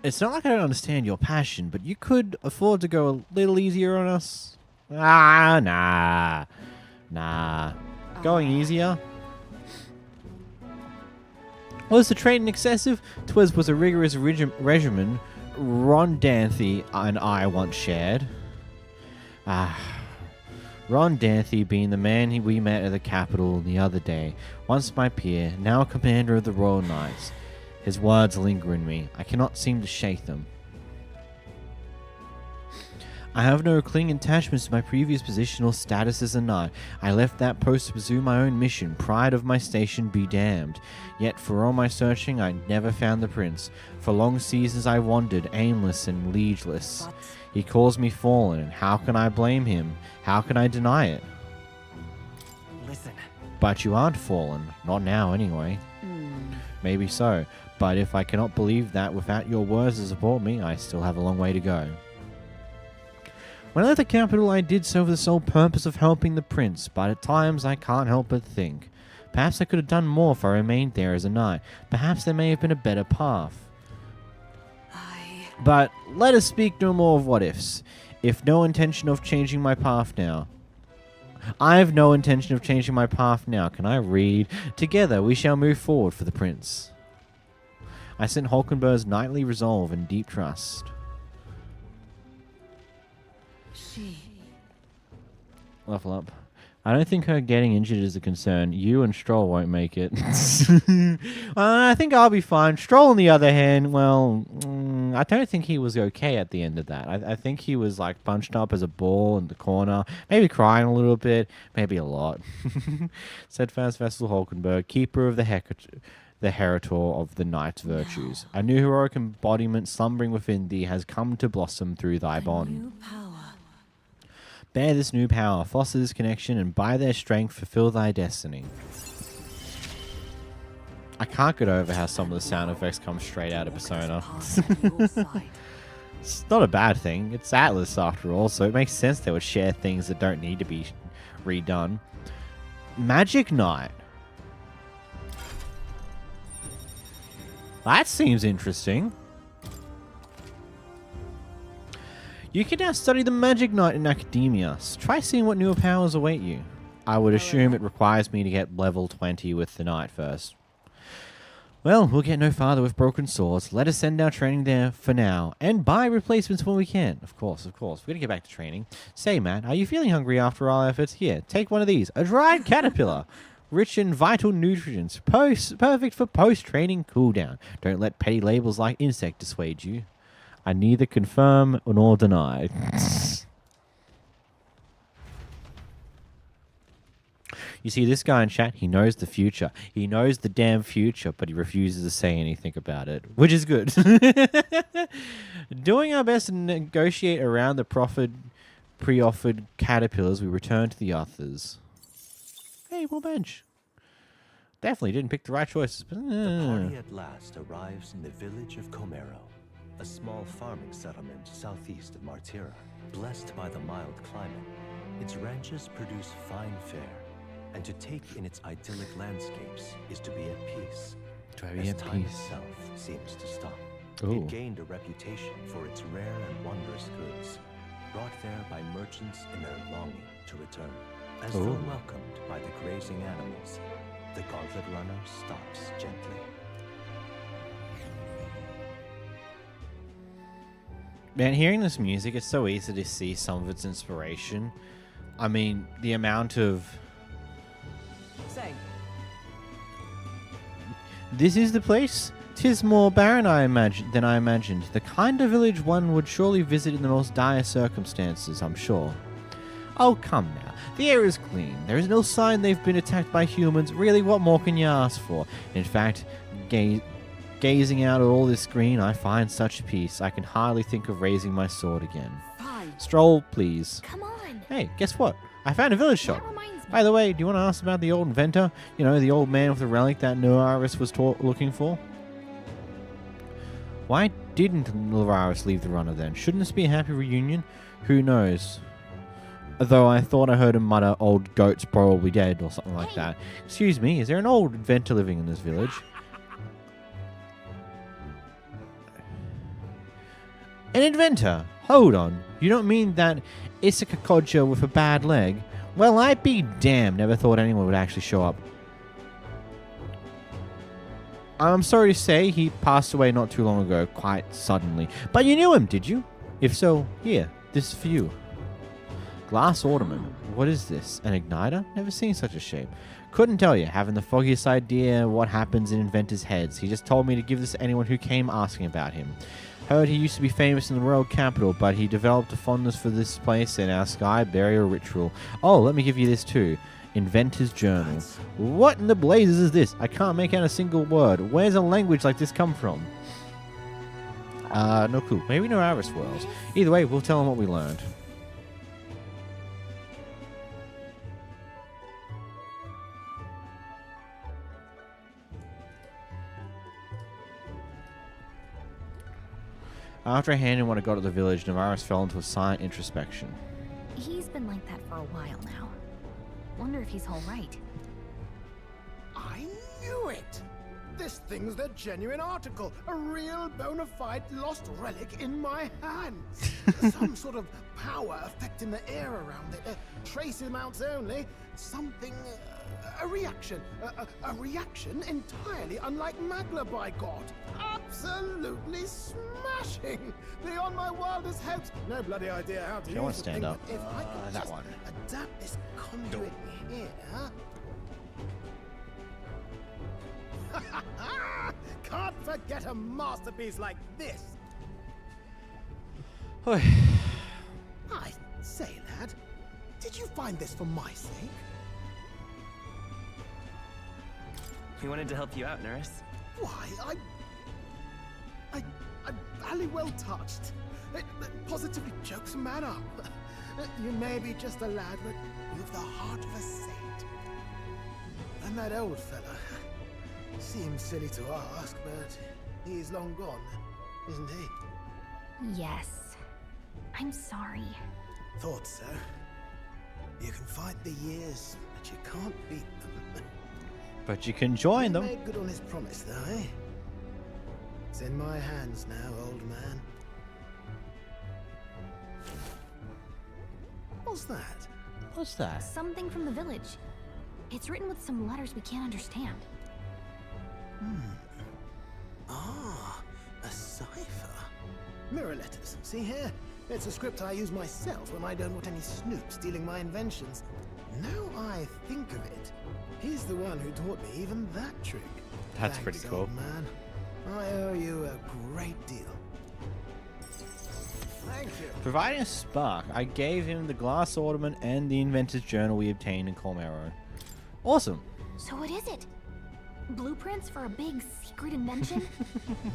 It's not like I don't understand your passion, but you could afford to go a little easier on us. Nah. Going easier? Was the training excessive? 'Twas was a rigorous regimen Ron Danthy and I once shared. Ron Danthy being the man we met at the Capitol the other day, once my peer, now commander of the Royal Knights. His words linger in me. I cannot seem to shake them. I have no clinging attachments to my previous position or status as a knight. I left that post to pursue my own mission. Pride of my station be damned. Yet for all my searching, I never found the prince. For long seasons I wandered, aimless and liegeless. He calls me fallen, and how can I blame him? How can I deny it? Listen. But you aren't fallen. Not now, anyway. Maybe so. But if I cannot believe that without your words to support me, I still have a long way to go. When I left the capital, I did so for the sole purpose of helping the prince, but at times I can't help but think. Perhaps I could have done more if I remained there as a knight. Perhaps there may have been a better path. But let us speak no more of what-ifs. If no intention of changing my path now. I have no intention of changing my path now. Can I read? Together we shall move forward for the prince. I sent Hulkenberg's knightly resolve and deep trust. Level up. I don't think her getting injured is a concern. You and Stroll won't make it. I think I'll be fine. Stroll, on the other hand, well, I don't think he was okay at the end of that. I think he was like bunched up as a ball in the corner, maybe crying a little bit, maybe a lot. Steadfast Vassal Hulkenberg, keeper of the heritor of the knight's virtues. A new heroic embodiment slumbering within thee has come to blossom through thy bond. Bear this new power, foster this connection, and by their strength fulfill thy destiny. I can't get over how some of the sound effects come straight out of Persona. It's not a bad thing. It's Atlas after all, so it makes sense they would share things that don't need to be redone. Magic Knight. That seems interesting. You can now study the Magic Knight in academia. So try seeing what newer powers await you. I would assume it requires me to get level 20 with the Knight first. Well, we'll get no farther with broken swords. Let us send our training there for now, and buy replacements when we can. Of course. We're gonna get back to training. Say, Matt, are you feeling hungry after our efforts? Here, take one of these. A dried caterpillar. Rich in vital nutrients. Perfect for post-training cooldown. Don't let petty labels like insect dissuade you. I neither confirm nor deny. You see, this guy in chat, he knows the future. He knows the damn future, but he refuses to say anything about it, which is good. Doing our best to negotiate around the pre-offered caterpillars, we return to the others. Hey, more bench. Definitely didn't pick the right choices. But, The party at last arrives in the village of Komero, a small farming settlement southeast of Martira. Blessed by the mild climate, its ranches produce fine fare, and to take in its idyllic landscapes is to be at peace. As time itself seems to stop. It gained a reputation for its rare and wondrous goods, brought there by merchants in their longing to return. As though welcomed by the grazing animals, the gauntlet runner stops gently. Man, hearing this music, it's so easy to see some of its inspiration. I mean, the amount of... This is the place? 'Tis more barren than I imagined. The kind of village one would surely visit in the most dire circumstances, I'm sure. Oh, come now. The air is clean. There is no sign they've been attacked by humans. Really, what more can you ask for? In fact, gazing out at all this green, I find such peace. I can hardly think of raising my sword again. Fine. Stroll, please. Come on. Hey, guess what? I found a village shop. By the way, do you want to ask about the old inventor? You know, the old man with the relic that Noaris was looking for? Why didn't Lavaris leave the runner then? Shouldn't this be a happy reunion? Who knows? Though I thought I heard him mutter, old goat's probably dead, or something like that. Excuse me, is there an old inventor living in this village? An inventor? Hold on. You don't mean that Issaka Kodja with a bad leg? Well, I'd be damned. Never thought anyone would actually show up. I'm sorry to say he passed away not too long ago, quite suddenly. But you knew him, did you? If so, here, this is for you. Glass ornament. What is this? An igniter? Never seen such a shape. Couldn't tell you. Haven't the foggiest idea what happens in inventors' heads. He just told me to give this to anyone who came asking about him. Heard he used to be famous in the royal capital, but he developed a fondness for this place and our sky burial ritual. Oh, let me give you this too. Inventor's Journal. What in the blazes is this? I can't make out a single word. Where's a language like this come from? No clue. Maybe no Aris Worlds. Either way, we'll tell him what we learned. After I handed what I got at the village, Navaris fell into a silent introspection. He's been like that for a while now. Wonder if he's all right. I knew it! This thing's the genuine article. A real bona fide lost relic in my hands. Some sort of power affecting the air around it. Trace amounts only. Something... a reaction. A reaction entirely unlike Magla, by God. Absolutely smashing. Beyond my wildest hopes. No bloody idea how to use it. I want to stand up. If I could that just one. adapt this conduit here... Can't forget a masterpiece like this. I say, lad, did you find this for my sake? We wanted to help you out, nurse. Why, I'm valley well touched. It positively chokes a man up. You may be just a lad, but you've the heart of a saint. And that old fella. Seems silly to ask, but he's long gone, isn't he? Yes. I'm sorry. Thought so. You can fight the years, but you can't beat them. But you can join them. He made good on his promise, though, eh? It's in my hands now, old man. What's that? What's that? Something from the village. It's written with some letters we can't understand. Ah, a cipher. Mirror letters. See here? It's a script I use myself when I don't want any snoops stealing my inventions. Now I think of it, he's the one who taught me even that trick. That's Thanks, pretty cool. Old man. I owe you a great deal. Thank you. Providing a spark, I gave him the glass ornament and the inventor's journal we obtained in Komero. Awesome. So what is it? Blueprints for a big secret invention?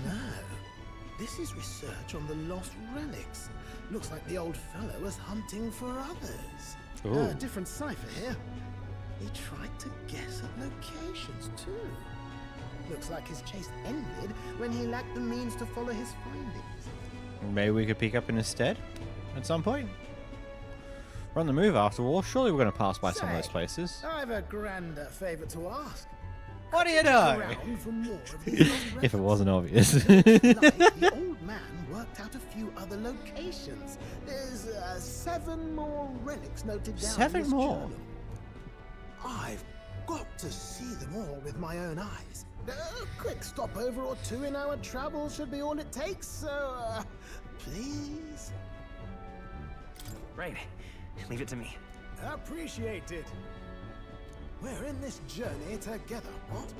No. This is research on the lost relics. Looks like the old fellow was hunting for others. Different cipher here. He tried to guess at locations too. Looks like his chase ended when he lacked the means to follow his findings. Maybe we could pick up in his stead at some point. We're on the move after all. Surely we're going to pass by some of those places. I've a grander favor to ask. What do you know? If it wasn't obvious. The old man worked out a few other locations. There's 7 more relics noted down. 7 more? Journal. I've got to see them all with my own eyes. A quick stopover or 2 in our travel should be all it takes, so please. Right. Leave it to me. Appreciate it. We're in this journey together, what?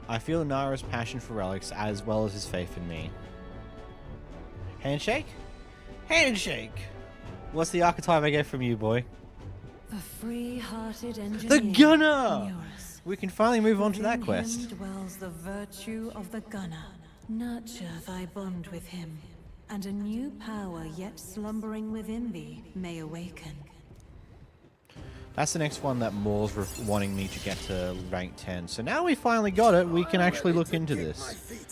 I feel Nara's passion for relics as well as his faith in me. Handshake? Handshake! What's the archetype I get from you, boy? The free-hearted engineer. The gunner! Eurus. We can finally move on to that Within quest. him dwells the virtue of the gunner. Nurture thy bond with him, and a new power yet slumbering within thee may awaken. That's the next one that Moore's wanting me to get to rank 10. So now we finally got it, we can actually look into this.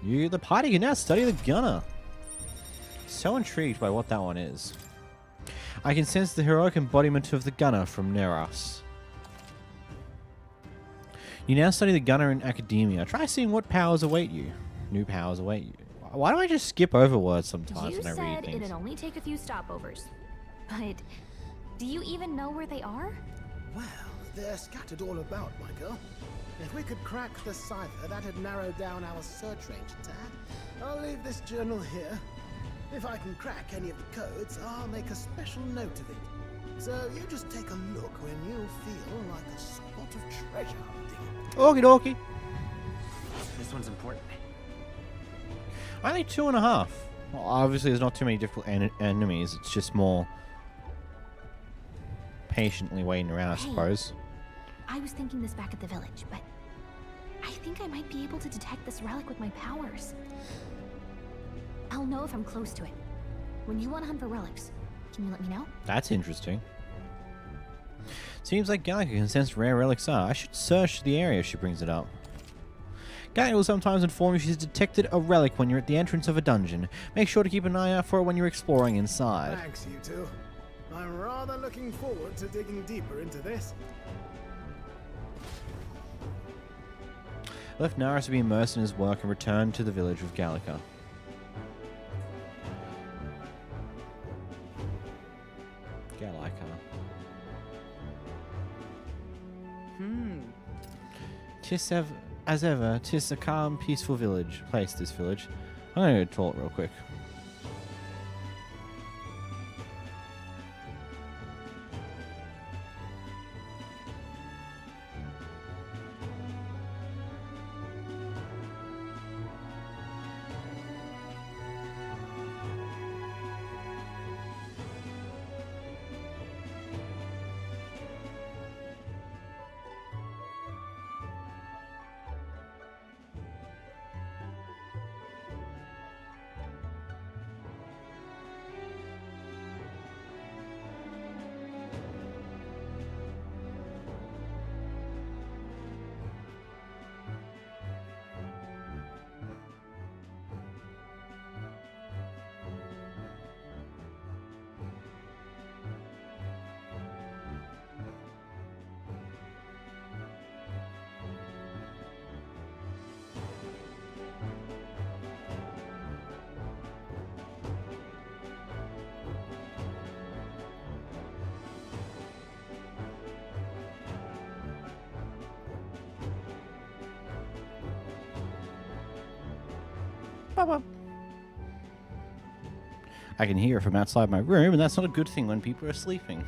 You, the party, can now study the gunner. So intrigued by what that one is. I can sense the heroic embodiment of the gunner from Neros. You now study the gunner in academia. Try seeing what powers await you. New powers await you. Why do I just skip over words sometimes when I read You said things? it'd only take a few stopovers. But do you even know where they are? Well, they're scattered all about, my girl. If we could crack the cipher, that'd narrow down our search range a tad. I'll leave this journal here. If I can crack any of the codes, I'll make a special note of it. So you just take a look when you feel like a spot of treasure hunting. Okie dokie. This one's important. Only 2.5. Well, obviously, there's not too many difficult enemies. It's just more patiently waiting around, I suppose. I was thinking this back at the village, but I think I might be able to detect this relic with my powers. I'll know if I'm close to it. When you want to hunt for relics, can you let me know? That's interesting. Seems like Gallica can sense rare relics are. I should search the area if she brings it up. Gallica will sometimes inform you she's detected a relic when you're at the entrance of a dungeon. Make sure to keep an eye out for it when you're exploring inside. Thanks, you two. I'm rather looking forward to digging deeper into this. Left Naris to be immersed in his work and returned to the village of Gallica. Tis as ever, tis a calm, peaceful place, this village. I'm gonna go talk real quick. I can hear it from outside my room, and that's not a good thing when people are sleeping.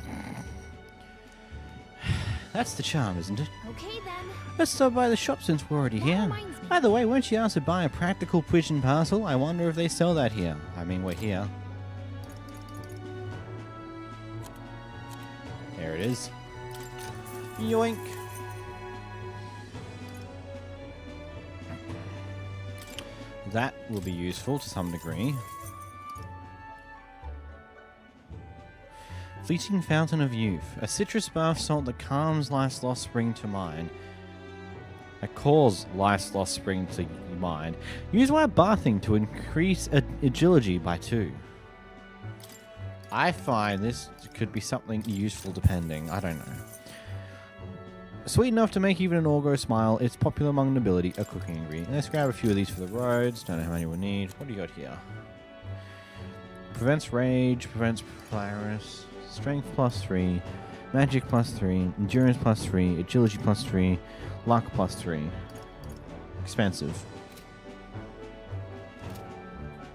That's the charm, isn't it? Okay then. Let's stop by the shop since we're already here. By the way, weren't you asked to buy a practical pigeon parcel? I wonder if they sell that here. I mean, we're here. There it is. Yoink. That will be useful to some degree. Fleeting Fountain of Youth. A citrus bath salt that calms life's lost spring to mind. That calls life's lost spring to mind. Use while bathing to increase agility by 2. I find this could be something useful depending. I don't know. Sweet enough to make even an Orgo smile, it's popular among nobility, a cooking ingredient. Let's grab a few of these for the roads. Don't know how many we'll need. What do you got here? Prevents rage, prevents virus, strength +3, magic +3, endurance +3, agility +3, luck +3. Expensive.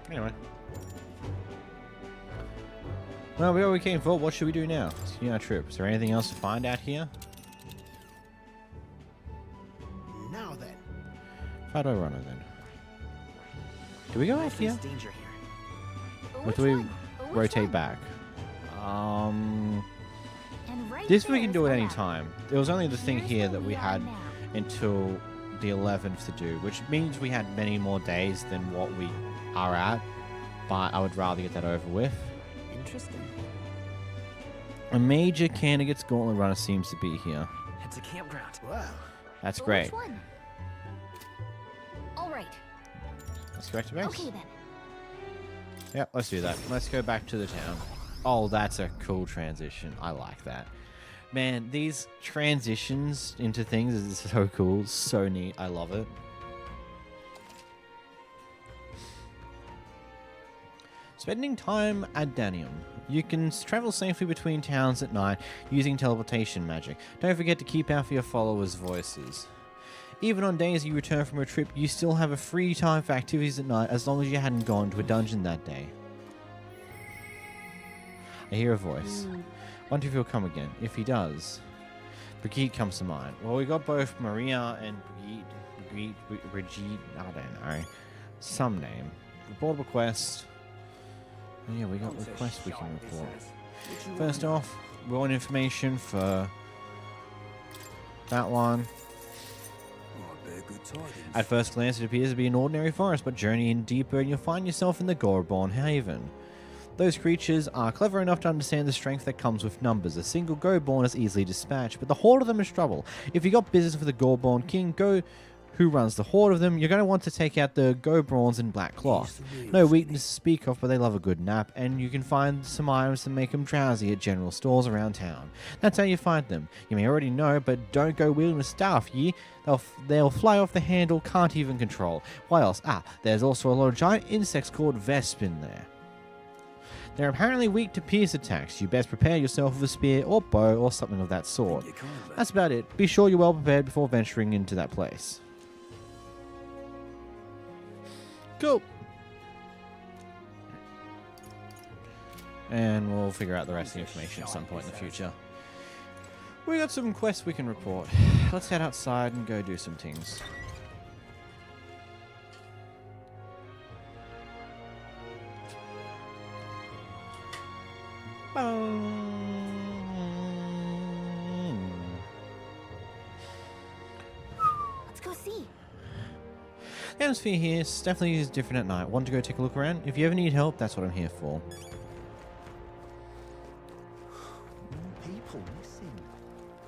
Anyway. Well, we already came for. What should we do now? Let's continue our trip. Is there anything else to find out here? Now then. How do I run it then? Do we go out here? Danger here. Or do we rotate back? This we can do at any time. There was only the thing here that we had until the 11th to do, which means we had many more days than what we are at, but I would rather get that over with. Interesting. A major candidate's gauntlet runner seems to be here. It's a campground. Wow. That's But great. Which one? All right. Let's go back to base. Okay then. Yeah, let's do that. Let's go back to the town. Oh, that's a cool transition. I like that. Man, these transitions into things is so cool. So neat. I love it. Spending time at Danium. You can travel safely between towns at night using teleportation magic. Don't forget to keep out for your followers' voices. Even on days you return from a trip, you still have a free time for activities at night as long as you hadn't gone to a dungeon that day. I hear a voice. Wonder if he'll come again. If he does, Brigitte comes to mind. Well, we got both Maria and Brigitte, I don't know. Some name. Reportable quest. Oh, yeah, we got requests we can report. First off, we want information for that one. At first glance, it appears to be an ordinary forest, but journey in deeper and you'll find yourself in the Goreborn Haven. Those creatures are clever enough to understand the strength that comes with numbers. A single Goreborn is easily dispatched, but the horde of them is trouble. If you got business with the Goreborn King, who runs the horde of them, you're going to want to take out the Goreborns in black cloth. No weakness to speak of, but they love a good nap, and you can find some items to make them drowsy at general stores around town. That's how you find them. You may already know, but don't go wielding a staff, ye. They'll fly off the handle, can't even control. What else? There's also a lot of giant insects called Vesp in there. They're apparently weak to pierce attacks. You best prepare yourself with a spear or bow or something of that sort. That's about it. Be sure you're well prepared before venturing into that place. Cool. And we'll figure out the rest of the information at some point in the future. We got some quests we can report. Let's head outside and go do some things. Let's go see. The atmosphere here definitely is different at night. Want to go take a look around? If you ever need help, that's what I'm here for. People missing.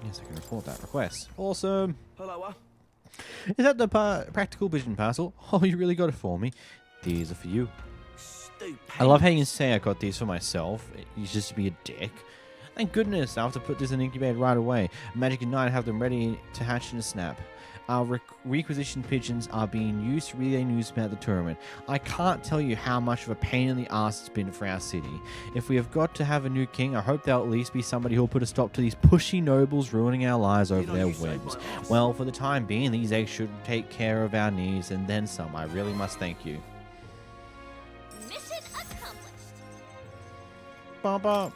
Yes, I can report that request. Awesome. Hello. Is that the practical vision parcel? Oh, you really got it for me. These are for you. I love how you can say I got these for myself. You just to be a dick. Thank goodness, I'll have to put this in incubator right away. Magic and Night have them ready to hatch in a snap. Our requisitioned pigeons are being used to relay news about the tournament. I can't tell you how much of a pain in the ass it's been for our city. If we have got to have a new king, I hope there'll at least be somebody who'll put a stop to these pushy nobles ruining our lives over their whims. Well, for the time being, these eggs should take care of our needs and then some. I really must thank you. Mission accomplished. Bump up.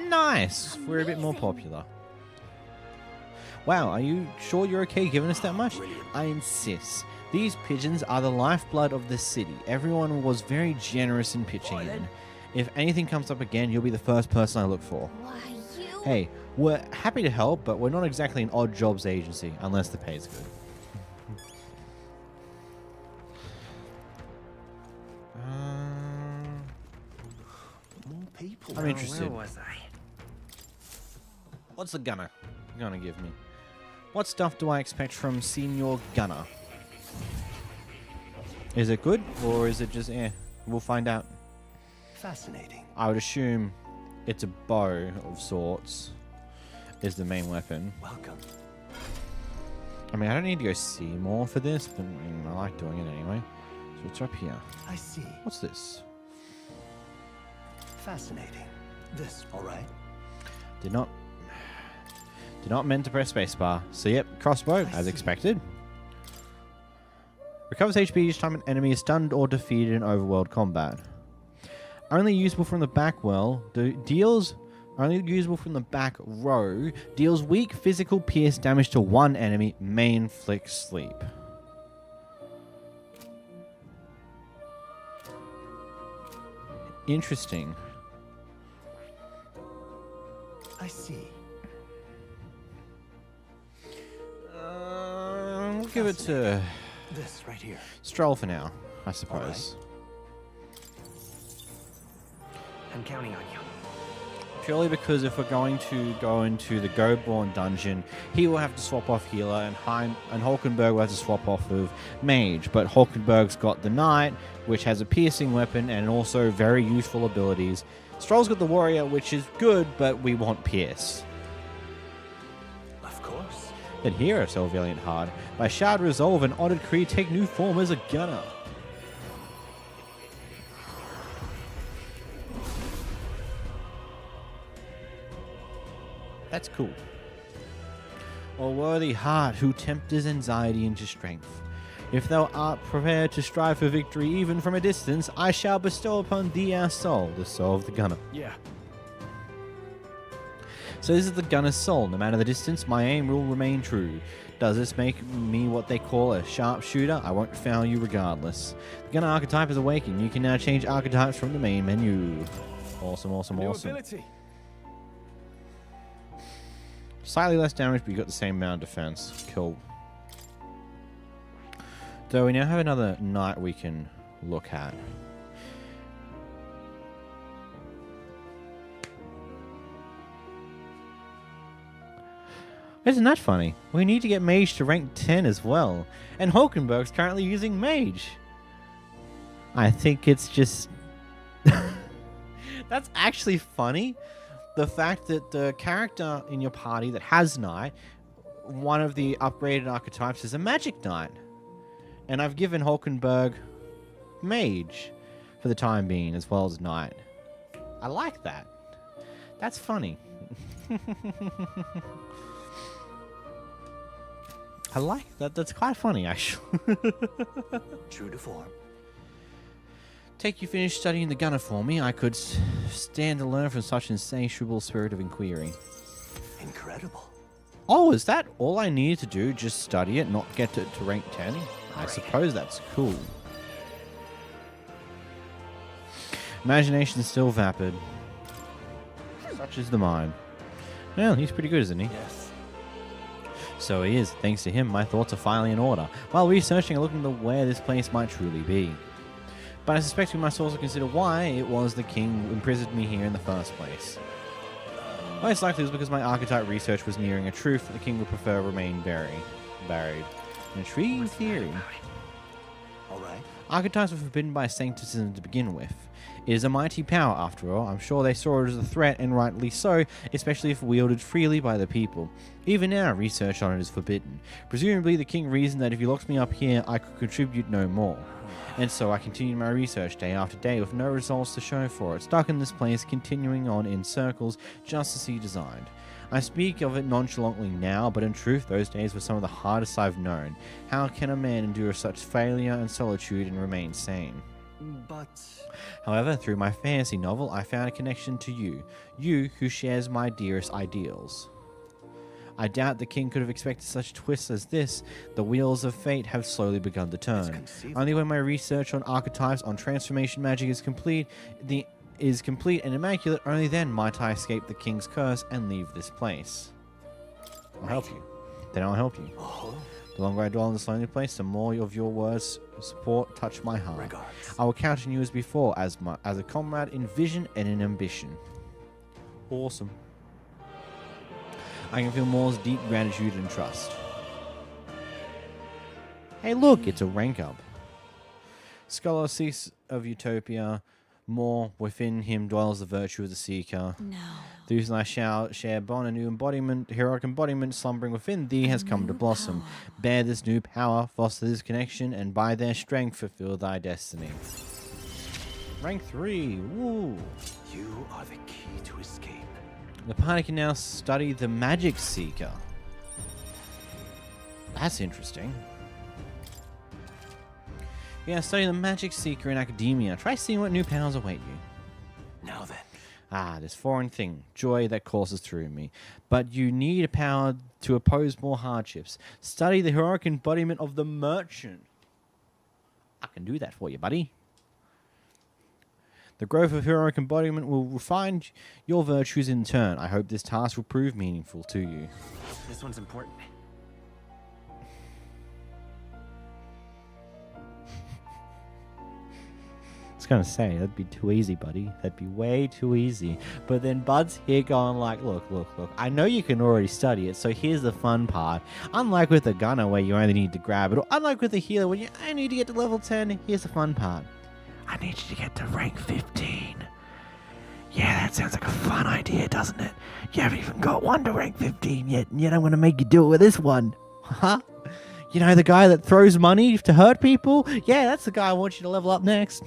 Nice! We're a bit more popular. Wow, are you sure you're okay giving us that much? I insist. These pigeons are the lifeblood of the city. Everyone was very generous in pitching in. If anything comes up again, you'll be the first person I look for. Hey, we're happy to help, but we're not exactly an odd jobs agency, unless the pay's good. I'm interested. Where was I? What's the gunner gonna give me? What stuff do I expect from Senior Gunner? Is it good, or is it just We'll find out. Fascinating. I would assume it's a bow of sorts is the main weapon. Welcome. I mean, I don't need to go see more for this, but I like doing it anyway. So it's up here. I see. What's this? Fascinating. This, all right? Did not meant to press spacebar. So yep, crossbow, as expected. Recovers HP each time an enemy is stunned or defeated in overworld combat. Only usable from the back only usable from the back row. Deals weak physical pierce damage to one enemy. May inflict sleep. Interesting. I see. We'll give it to this right here. Stroll for now, I suppose. I'm counting on you. Purely because if we're going to go into the Goborn dungeon, he will have to swap off healer, and Hulkenberg will have to swap off of mage. But Hulkenberg's got the knight, which has a piercing weapon and also very useful abilities. Stroll's got the warrior, which is good, but we want pierce. Of course. Then here, so valiant hard. By Shard Resolve and Honored Creed take new form as a gunner. That's cool. O worthy heart who tempters anxiety into strength. If thou art prepared to strive for victory even from a distance, I shall bestow upon thee our soul, the soul of the gunner. Yeah. So this is the gunner's soul. No matter the distance, my aim will remain true. Does this make me what they call a sharpshooter? I won't fail you regardless. The gunner archetype is awakened. You can now change archetypes from the main menu. Awesome, awesome, New awesome. ability. Slightly less damage, but you got the same amount of defense. Cool. So we now have another knight we can look at. Isn't that funny? We need to get mage to rank 10 as well. And Hulkenberg's currently using mage. I think it's just... That's actually funny. The fact that the character in your party that has knight, one of the upgraded archetypes is a magic knight. And I've given Hulkenberg mage for the time being, as well as knight. I like that. That's funny. I like that. That's quite funny, actually. True to form. Take you finish studying the gunner for me. I could stand to learn from such insatiable spirit of inquiry. Incredible. Oh, is that all I needed to do? Just study it, not get it to rank 10? I suppose that's cool. Imagination still vapid. Such is the mind. Well, he's pretty good, isn't he? Yes. So he is. Thanks to him, my thoughts are finally in order. While researching, I looked into where this place might truly be. But I suspect we must also consider why it was the king who imprisoned me here in the first place. Most likely it was because my archetype research was nearing a truth that the king would prefer remain buried. An intriguing theory. Alright. Archetypes were forbidden by sancticism to begin with. It is a mighty power, after all. I'm sure they saw it as a threat, and rightly so, especially if wielded freely by the people. Even now, research on it is forbidden. Presumably, the king reasoned that if he locked me up here, I could contribute no more. And so I continued my research day after day with no results to show for it, stuck in this place, continuing on in circles, just as he designed. I speak of it nonchalantly now, but in truth, those days were some of the hardest I've known. How can a man endure such failure and solitude and remain sane? But... However, through my fantasy novel, I found a connection to you. You who shares my dearest ideals. I doubt the king could have expected such twists as this. The wheels of fate have slowly begun to turn. Only when my research on archetypes on transformation magic is complete and immaculate, only then might I escape the king's curse and leave this place. I'll help you. Then I'll help you. The longer I dwell in this lonely place, the more of your words support touch my heart. Regards. I will count on you as before, as a comrade in vision and in ambition. Awesome. I can feel Moore's deep gratitude and trust. Hey look, it's a rank up. Scholar cease of Utopia. More within him dwells the virtue of the seeker. No. Those I shall share bond, a new embodiment, heroic embodiment slumbering within thee has come to blossom. Bear this new power, foster this connection, and by their strength fulfill thy destiny. Rank 3. Woo. You are the key to escape. The party can now study the Magic Seeker. That's interesting. Yeah, study the Magic Seeker in academia. Try seeing what new powers await you. Now then. Ah, this foreign thing. Joy that courses through me. But you need a power to oppose more hardships. Study the heroic embodiment of the merchant. I can do that for you, buddy. The growth of heroic embodiment will refine your virtues in turn. I hope this task will prove meaningful to you. This one's important. was gonna say, that'd be too easy, buddy. That'd be way too easy. But then Bud's here going like, look. I know you can already study it, so here's the fun part. Unlike with the gunner where you only need to grab it, or unlike with the healer when you only need to get to level 10, here's the fun part. I need you to get to rank 15. Yeah, that sounds like a fun idea, doesn't it? You haven't even got one to rank 15 yet, and yet I'm gonna make you do it with this one. Huh? You know, the guy that throws money to hurt people? Yeah, that's the guy I want you to level up next.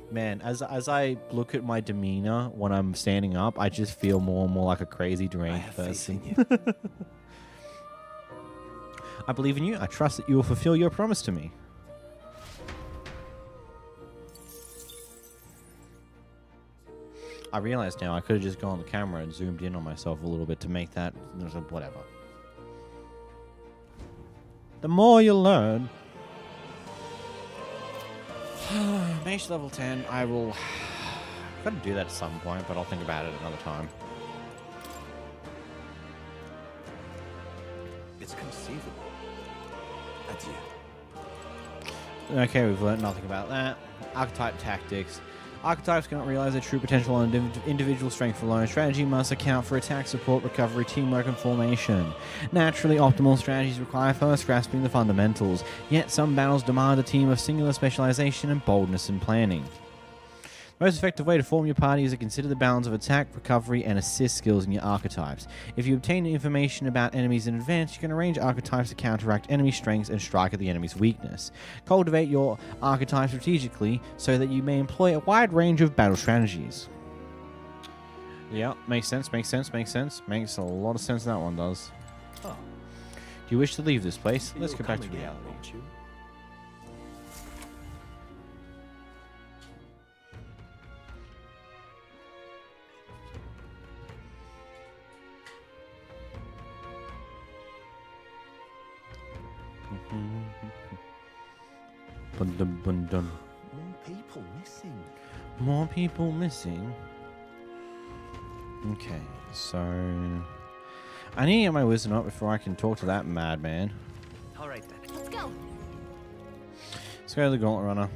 Man, as I look at my demeanor when I'm standing up, I just feel more and more like a crazy deranged person. I believe in you. I trust that you will fulfill your promise to me. I realize now I could have just gone on the camera and zoomed in on myself a little bit to make that whatever. The more you learn. Mage level 10, I will... I've got to do that at some point, but I'll think about it another time. It's conceivable. Adieu. Okay, we've learned nothing about that. Archetype tactics. Archetypes cannot realize their true potential on individual strength alone. Strategy must account for attack, support, recovery, teamwork, and formation. Naturally, optimal strategies require first grasping the fundamentals, yet some battles demand a team of singular specialization and boldness in planning. The most effective way to form your party is to consider the balance of attack, recovery, and assist skills in your archetypes. If you obtain information about enemies in advance, you can arrange archetypes to counteract enemy strengths and strike at the enemy's weakness. Cultivate your archetype strategically so that you may employ a wide range of battle strategies. Yeah, makes sense, makes sense, makes sense. Makes a lot of sense that one does. Oh. Do you wish to leave this place? Let's go back to reality. More people missing. More people missing? Okay, so... I need to get my wisdom up before I can talk to that madman. Alright then. Let's go. Let's go to the Gauntlet Runner.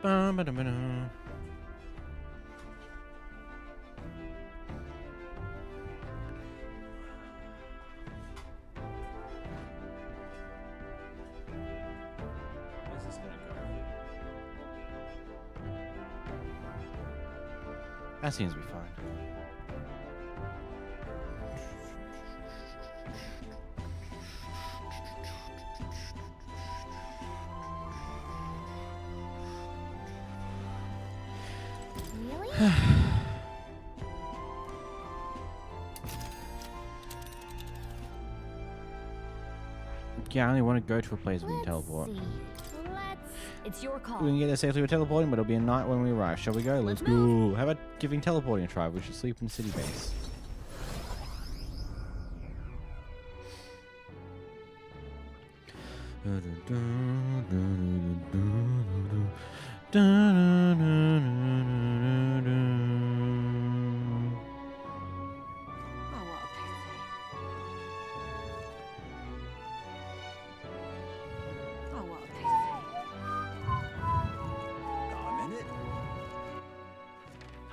Ba-ba-da-ba-da. That seems to be fine. Really? Yeah, I only want to go to a place we can teleport. It's your call. We can get there safely with teleporting, but it'll be a night when we arrive. Shall we go? Let's go. How about giving teleporting a try? We should sleep in the city base.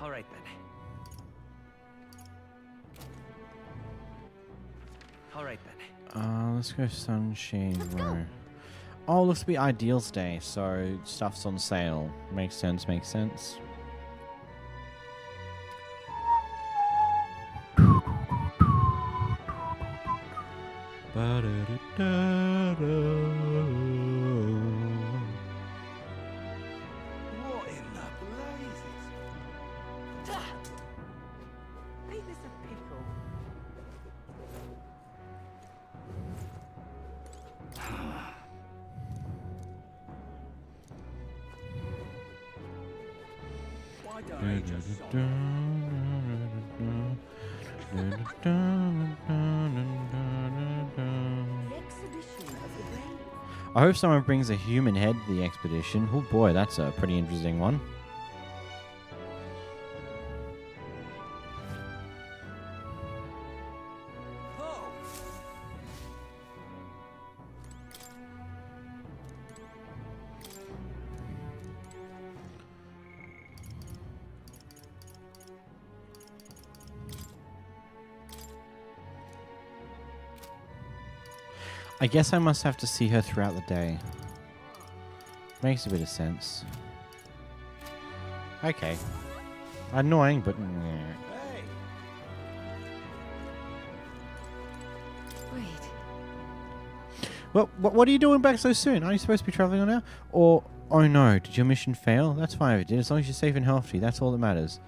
Alright then. Alright then. Let's go Sunshine Row. Oh, looks to be Ideals Day, so stuff's on sale. Makes sense, makes sense. What in the blazes? Ain't this a pickle? Why don't you just I hope someone brings a human head to the expedition. Oh boy, that's a pretty interesting one. I guess I must have to see her throughout the day. Makes a bit of sense. Okay. Annoying, but... Wait. Well, what are you doing back so soon? Aren't you supposed to be traveling on now? Or, oh no, did your mission fail? That's fine if it did, as long as you're safe and healthy. That's all that matters.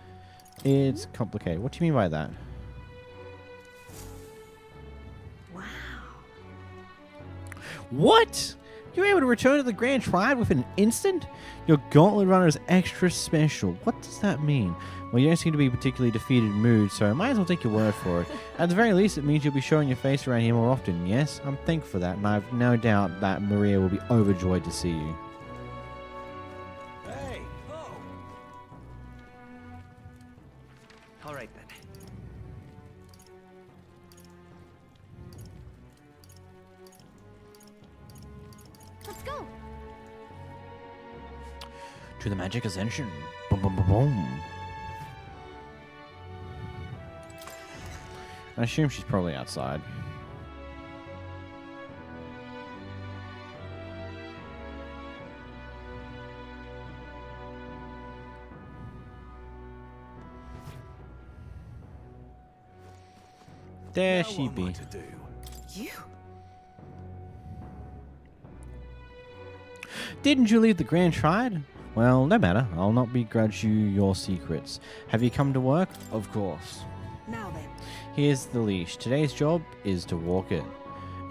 It's complicated. What do you mean by that? Wow. What? You're able to return to the Grand Triad within an instant? Your Gauntlet Runner is extra special. What does that mean? Well, you don't seem to be particularly defeated in mood, so I might as well take your word for it. At the very least, it means you'll be showing your face around here more often. Yes, I'm thankful for that, and I have no doubt that Maria will be overjoyed to see you. Hey! Oh! All right, then. Let's go. To the Magic Ascension. Boom, boom, boom, boom. I assume she's probably outside. There she be. You? Didn't you leave the Grand Triad? Well, no matter. I'll not begrudge you your secrets. Have you come to work? Of course. Now then. Here's the leash. Today's job is to walk it.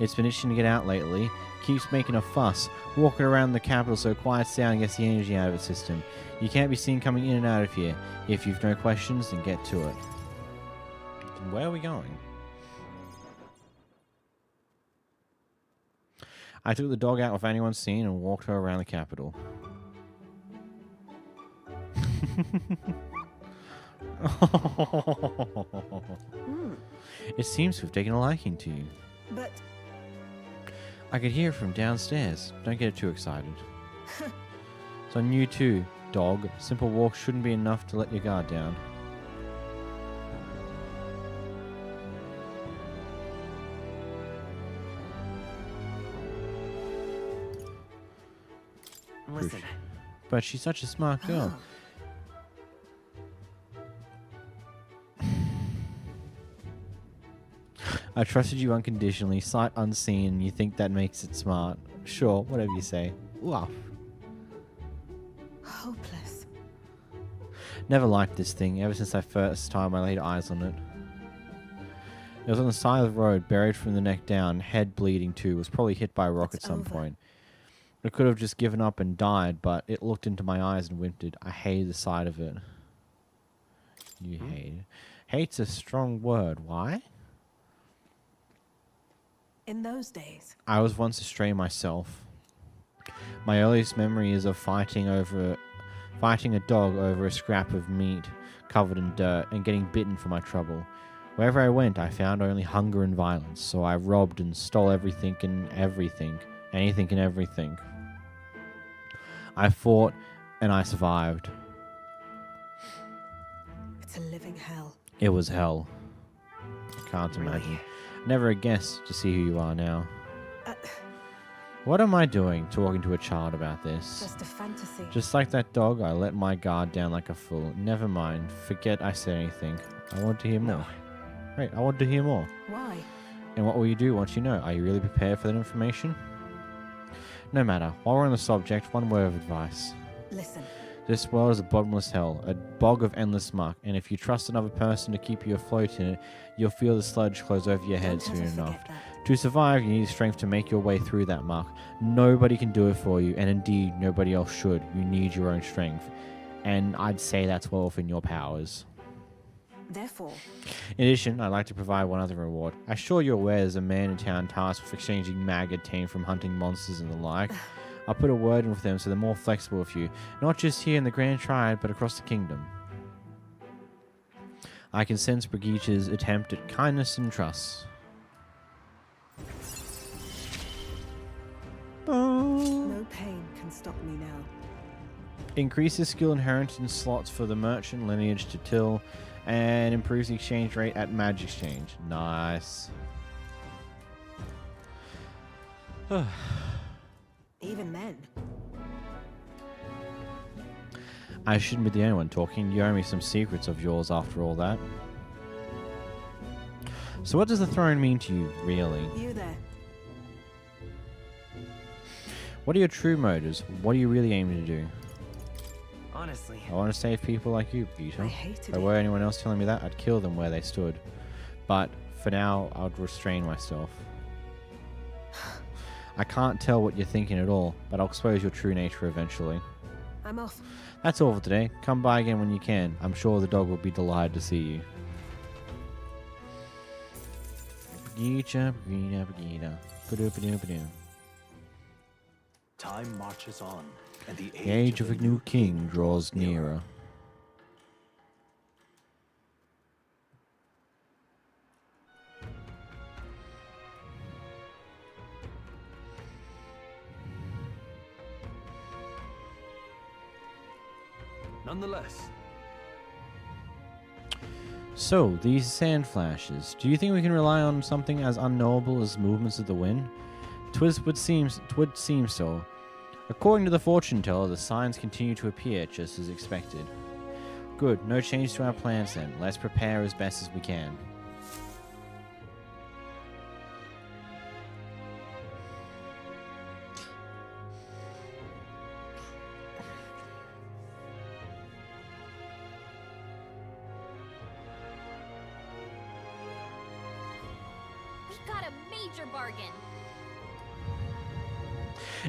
It's been itching to get out lately. Keeps making a fuss. Walking around the capital so it quiets down and gets the energy out of its system. You can't be seen coming in and out of here. If you've no questions, then get to it. Where are we going? I took the dog out without anyone seeing and walked her around the capital. It seems to have taken a liking to you. But... I could hear it from downstairs. Don't get too excited. It's on you too, dog. Simple walk shouldn't be enough to let your guard down. Listen. But she's such a smart girl. I trusted you unconditionally, sight unseen. You think that makes it smart? Sure, whatever you say. Wow. Hopeless. Never liked this thing ever since I first time I laid eyes on it. It was on the side of the road, buried from the neck down, head bleeding too. It was probably hit by a rock at some point. It could have just given up and died, but it looked into my eyes and whimpered. I hated the sight of it. You hate it. Hate's a strong word. Why? In those days. I was once a stray myself. My earliest memory is of fighting a dog over a scrap of meat covered in dirt and getting bitten for my trouble. Wherever I went, I found only hunger and violence, so I robbed and stole everything and everything. Anything and everything. I fought and I survived. It's a living hell. It was hell. I can't imagine. Never a guess to see who you are now. What am I doing talking to a child about this? Just a fantasy. Just like that dog, I let my guard down like a fool. Never mind. Forget I said anything. I want to hear more. Right, I want to hear more. Why? And what will you do once you know? Are you really prepared for that information? No matter. While we're on the subject, one word of advice. Listen. This world is a bottomless hell, a bog of endless muck, and if you trust another person to keep you afloat in it, you'll feel the sludge close over your head soon enough. To survive, you need strength to make your way through that muck. Nobody can do it for you, and indeed, nobody else should. You need your own strength. And I'd say that's well within your powers. Therefore... In addition, I'd like to provide one other reward. I'm sure you're aware there's a man in town tasked with exchanging mag obtained from hunting monsters and the like. I'll put a word in with them so they're more flexible with you, not just here in the Grand Triad, but across the kingdom. I can sense Brigitte's attempt at kindness and trust. No pain can stop me now. Increases skill inheritance slots for the merchant lineage to till, and improves the exchange rate at Magic Exchange. Nice. Even then. I shouldn't be the only one talking. You owe me some secrets of yours after all that. So what does the throne mean to you, really? You there. What are your true motives? What are you really aiming to do? Honestly. I want to save people like you, Peter. I hated If there were anyone else telling me that, I'd kill them where they stood. But for now, I would restrain myself. I can't tell what you're thinking at all, but I'll expose your true nature eventually. I'm off. That's all for today. Come by again when you can. I'm sure the dog will be delighted to see you. Time marches on, and the The age of a new king draws nearer. Nonetheless. So, these sand flashes. Do you think we can rely on something as unknowable as movements of the wind? Twould seem so. According to the fortune teller, the signs continue to appear just as expected. Good, no change to our plans then. Let's prepare as best as we can. Got a major bargain.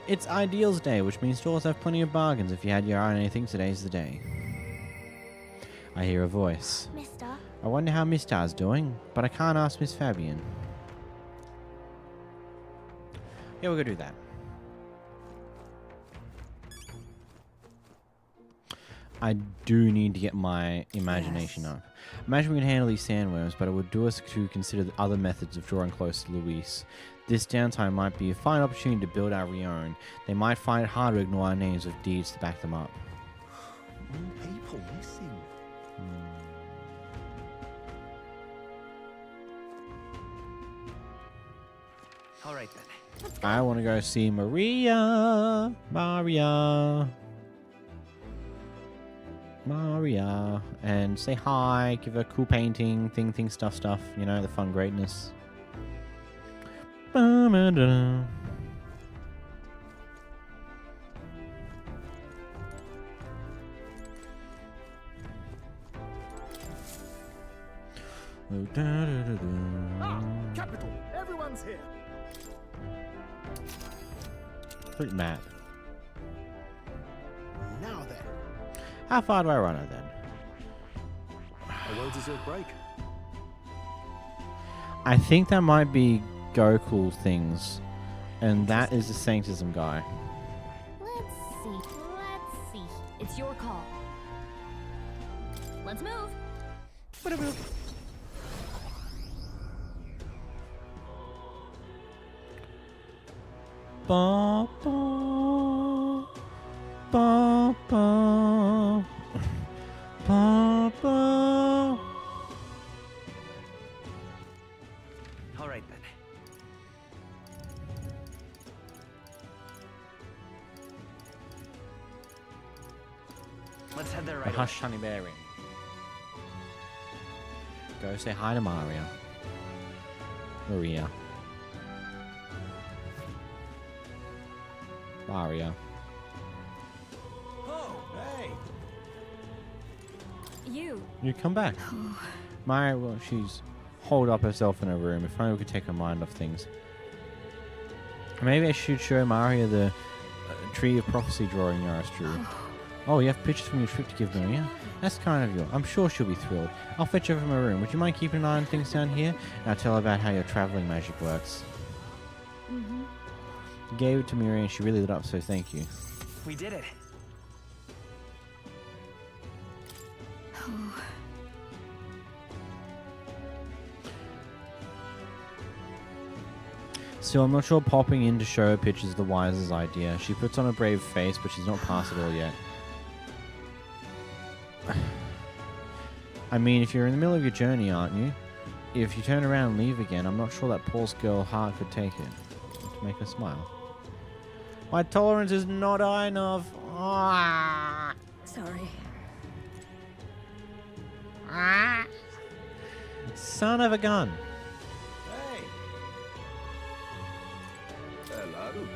It's Ideals Day, which means stores have plenty of bargains. If you had your eye on anything, today's the day. I hear a voice. Mister? I wonder how Miss Star's doing, but I can't ask Miss Fabian. Yeah, we're gonna do that. I do need to get my imagination up. Imagine we can handle these sandworms, but it would do us to consider the other methods of drawing close to Luis. This downtime might be a fine opportunity to build our own. They might find it hard to ignore our names with deeds to back them up. More people missing. All right then. I want to go see Maria. Maria, and say hi, give her a cool painting, thing, stuff, you know, the fun greatness. Capital! Everyone's here! Quick map. Now then. How far do I run it then? A well-deserved break. I think that might be Go Cool Things, and that is the Sanctism guy. Let's see. It's your call. Let's move. Ba, ba, ba, ba, ba, ba. All right then. Let's head there right away. Hush, honey berry. Go say hi to Maria. Maria. Oh, hey! You come back. Maria, well, she's holed up herself in her room. If only we could take her mind off things. Maybe I should show Maria the Tree of Prophecy drawing Yaris drew. Oh, you have pictures from your trip to give Maria? That's kind of you. I'm sure she'll be thrilled. I'll fetch her from her room. Would you mind keeping an eye on things down here? And I'll tell her about how your traveling magic works. You gave it to Maria and she really lit up, so thank you. We did it. Still, I'm not sure popping in to show her pictures is the wisest idea. She puts on a brave face, but she's not past it all yet. I mean, if you're in the middle of your journey, aren't you? If you turn around and leave again, I'm not sure that Paul's girl heart could take it. make her smile. My tolerance is not high enough. Ah. Sorry. Ah. Son of a gun. Hey. Hello.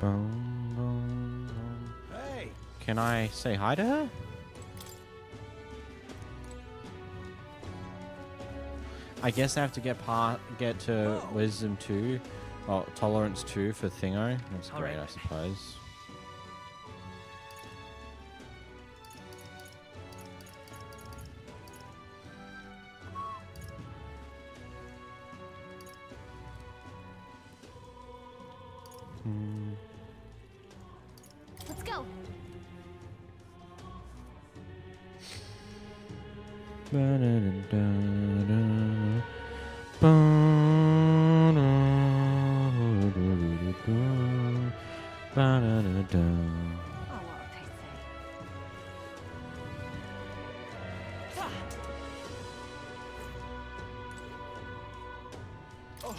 Boom, boom, boom. Hey. Can I say hi to her? I guess I have to get to wisdom 2, or tolerance 2 for Thingo. That's great, I suppose. Let's go.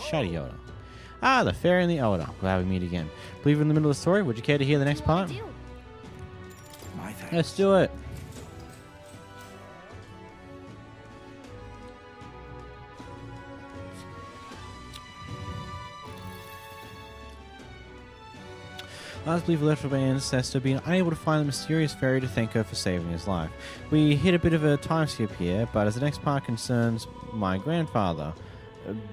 Shady Yoda. Ah, the fairy and the Elder. Glad we meet again. Believe we're in the middle of the story. Would you care to hear the next part? My thanks. Let's do it. Last belief left of my ancestor being unable to find the mysterious fairy to thank her for saving his life. We hit a bit of a time skip here, but as the next part concerns my grandfather,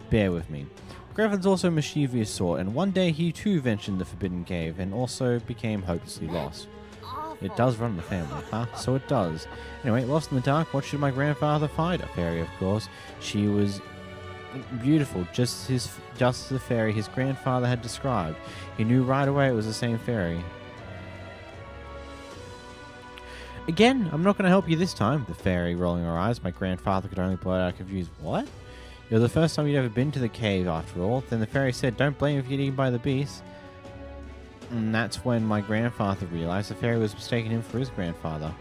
bear with me. Grandfather's also a mischievous sort, and one day he too ventured the Forbidden Cave and also became hopelessly lost. It does run in the family, huh? So it does. Anyway, lost in the dark, what should my grandfather find? A fairy, of course. She was beautiful, just as the fairy his grandfather had described. He knew right away it was the same fairy. Again, I'm not going to help you this time, the fairy, rolling her eyes. My grandfather could only blurt out confused, what? It was the first time you'd ever been to the cave, after all. Then the fairy said, don't blame if you get eaten by the beast. And that's when my grandfather realized the fairy was mistaking him for his grandfather.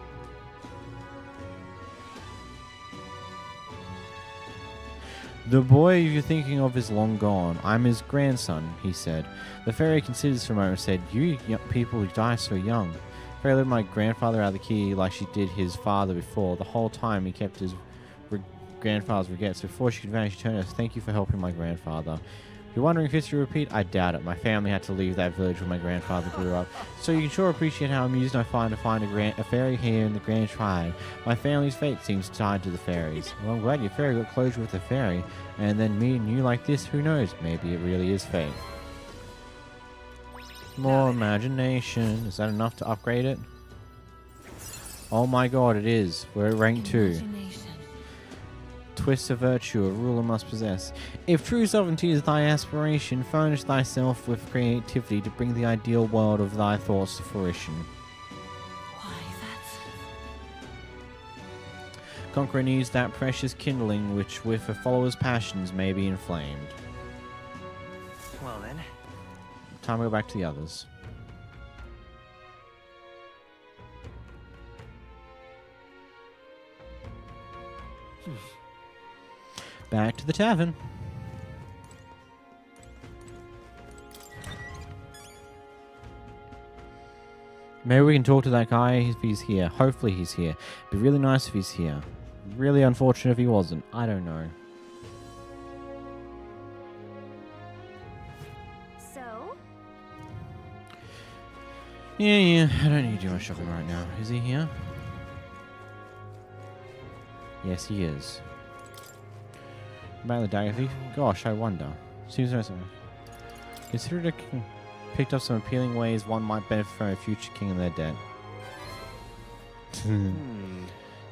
The boy you're thinking of is long gone. I'm his grandson, he said. The fairy considered for a moment and said, you young people who die so young. The fairy led my grandfather out of the key like she did his father before. The whole time he kept his grandfather's regrets. Before she could vanish, she turned to us, thank you for helping my grandfather. If you're wondering if history will repeat, I doubt it. My family had to leave that village when my grandfather grew up. So you can sure appreciate how amusing I find to find a fairy here in the Grand Triad. My family's fate seems tied to the fairies. Well, I'm glad your fairy got closure with the fairy, and then me and you like this, who knows? Maybe it really is fate. More imagination. Is that enough to upgrade it? Oh my god, it is. We're at rank 2. Twist of virtue a ruler must possess. If true sovereignty is thy aspiration, furnish thyself with creativity to bring the ideal world of thy thoughts to fruition. Conqueror needs that precious kindling which with a follower's passions may be inflamed. Well then. Time to go back to the others. Back to the tavern. Maybe we can talk to that guy if he's here. Hopefully he's here. It'd be really nice if he's here. Really unfortunate if he wasn't. I don't know. So? Yeah. I don't need to do much shopping right now. Is he here? Yes, he is. About the dagger thief? Gosh, I wonder. Seems nice. Consider it picked up some appealing ways one might benefit from a future king in their debt.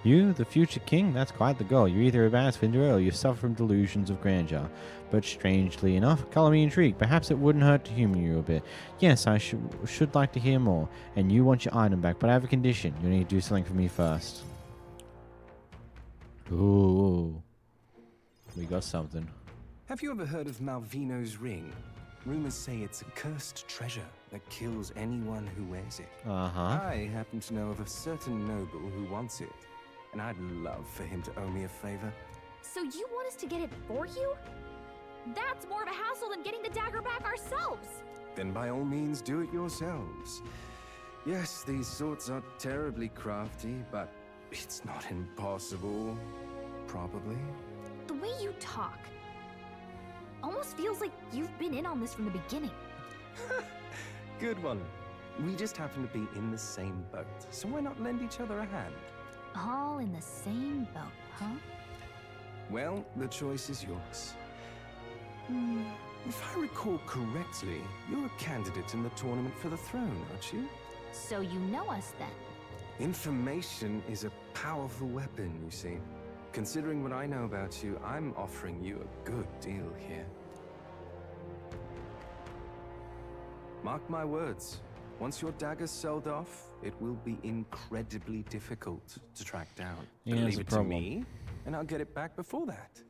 You, the future king? That's quite the goal. You're either a bad swindler or you suffer from delusions of grandeur. But strangely enough, color me intrigued. Perhaps it wouldn't hurt to humor you a bit. Yes, I should like to hear more. And you want your item back, but I have a condition. You need to do something for me first. Ooh. We got something. Have you ever heard of Malvino's ring? Rumors say it's a cursed treasure that kills anyone who wears it. Uh-huh. I happen to know of a certain noble who wants it, and I'd love for him to owe me a favor. So you want us to get it for you? That's more of a hassle than getting the dagger back ourselves. Then by all means do it yourselves. Yes, these swords are terribly crafty, but it's not impossible. Probably. The way you talk almost feels like you've been in on this from the beginning. Good one. We just happen to be in the same boat, so why not lend each other a hand? All in the same boat, huh? Well, the choice is yours. If I recall correctly, you're a candidate in the tournament for the throne, aren't you? So you know us then? Information is a powerful weapon, you see. Considering what I know about you, I'm offering you a good deal here. Mark my words. Once your dagger's sold off, it will be incredibly difficult to track down. Yeah, But that's leave a it to problem. me, and I'll get it back before that.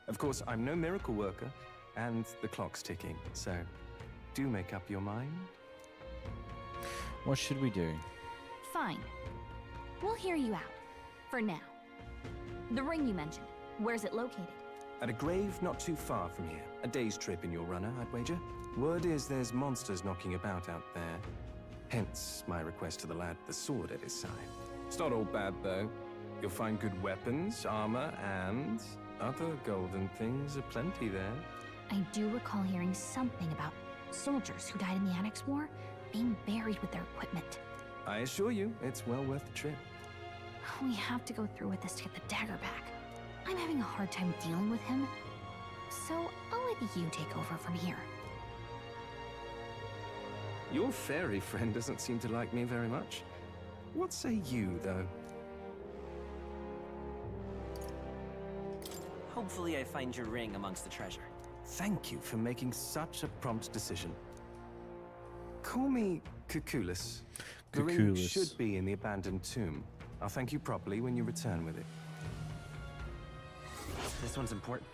Of course, I'm no miracle worker, and the clock's ticking, so do make up your mind. What should we do? Fine. We'll hear you out. For now. The ring you mentioned, where's it located? At a grave not too far from here. A day's trip in your runner, I'd wager. Word is there's monsters knocking about out there. Hence my request to the lad with the sword at his side. It's not all bad, though. You'll find good weapons, armor, and other golden things aplenty there. I do recall hearing something about soldiers who died in the Annex War being buried with their equipment. I assure you, it's well worth the trip. We have to go through with this to get the dagger back. I'm having a hard time dealing with him, so I'll let you take over from here. Your fairy friend doesn't seem to like me very much. What say you, though? Hopefully I find your ring amongst the treasure. Thank you for making such a prompt decision. Call me Cuculus. The ring Cuculus. should be in the abandoned tomb. I'll thank you properly when you return with it. This one's important.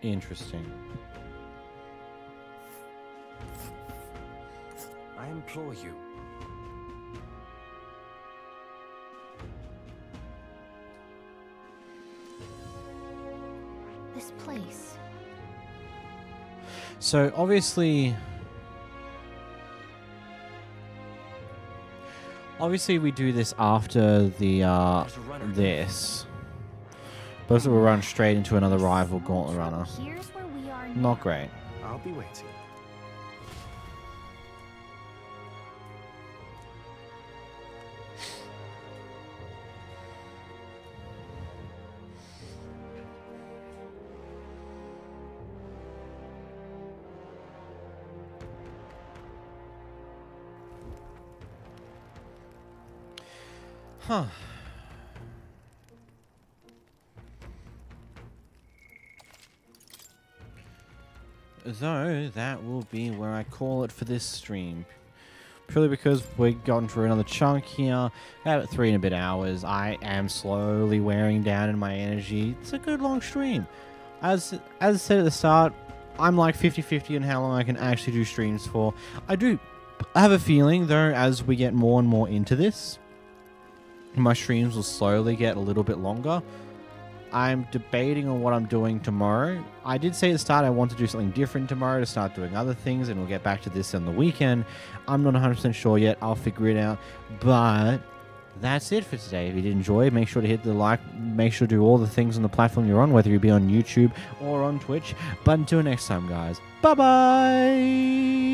Interesting. I implore you. This place. So obviously we do this after the this. But we'll run straight into another rival gauntlet runner. Here's where we are now. Not great. I'll be waiting. Huh. So that will be where I call it for this stream. Purely because we've gone through another chunk here. About 3 and a bit hours. I am slowly wearing down in my energy. It's a good long stream. As I said at the start, I'm like 50-50 on how long I can actually do streams for. I have a feeling though, as we get more and more into this, my streams will slowly get a little bit longer. I'm debating on what I'm doing tomorrow. I did say at the start I want to do something different tomorrow to start doing other things, and we'll get back to this on the weekend. I'm not 100% sure yet. I'll figure it out. But that's it for today. If you did enjoy, make sure to hit the like. Make sure to do all the things on the platform you're on, whether you be on YouTube or on Twitch. But until next time, guys. Bye-bye!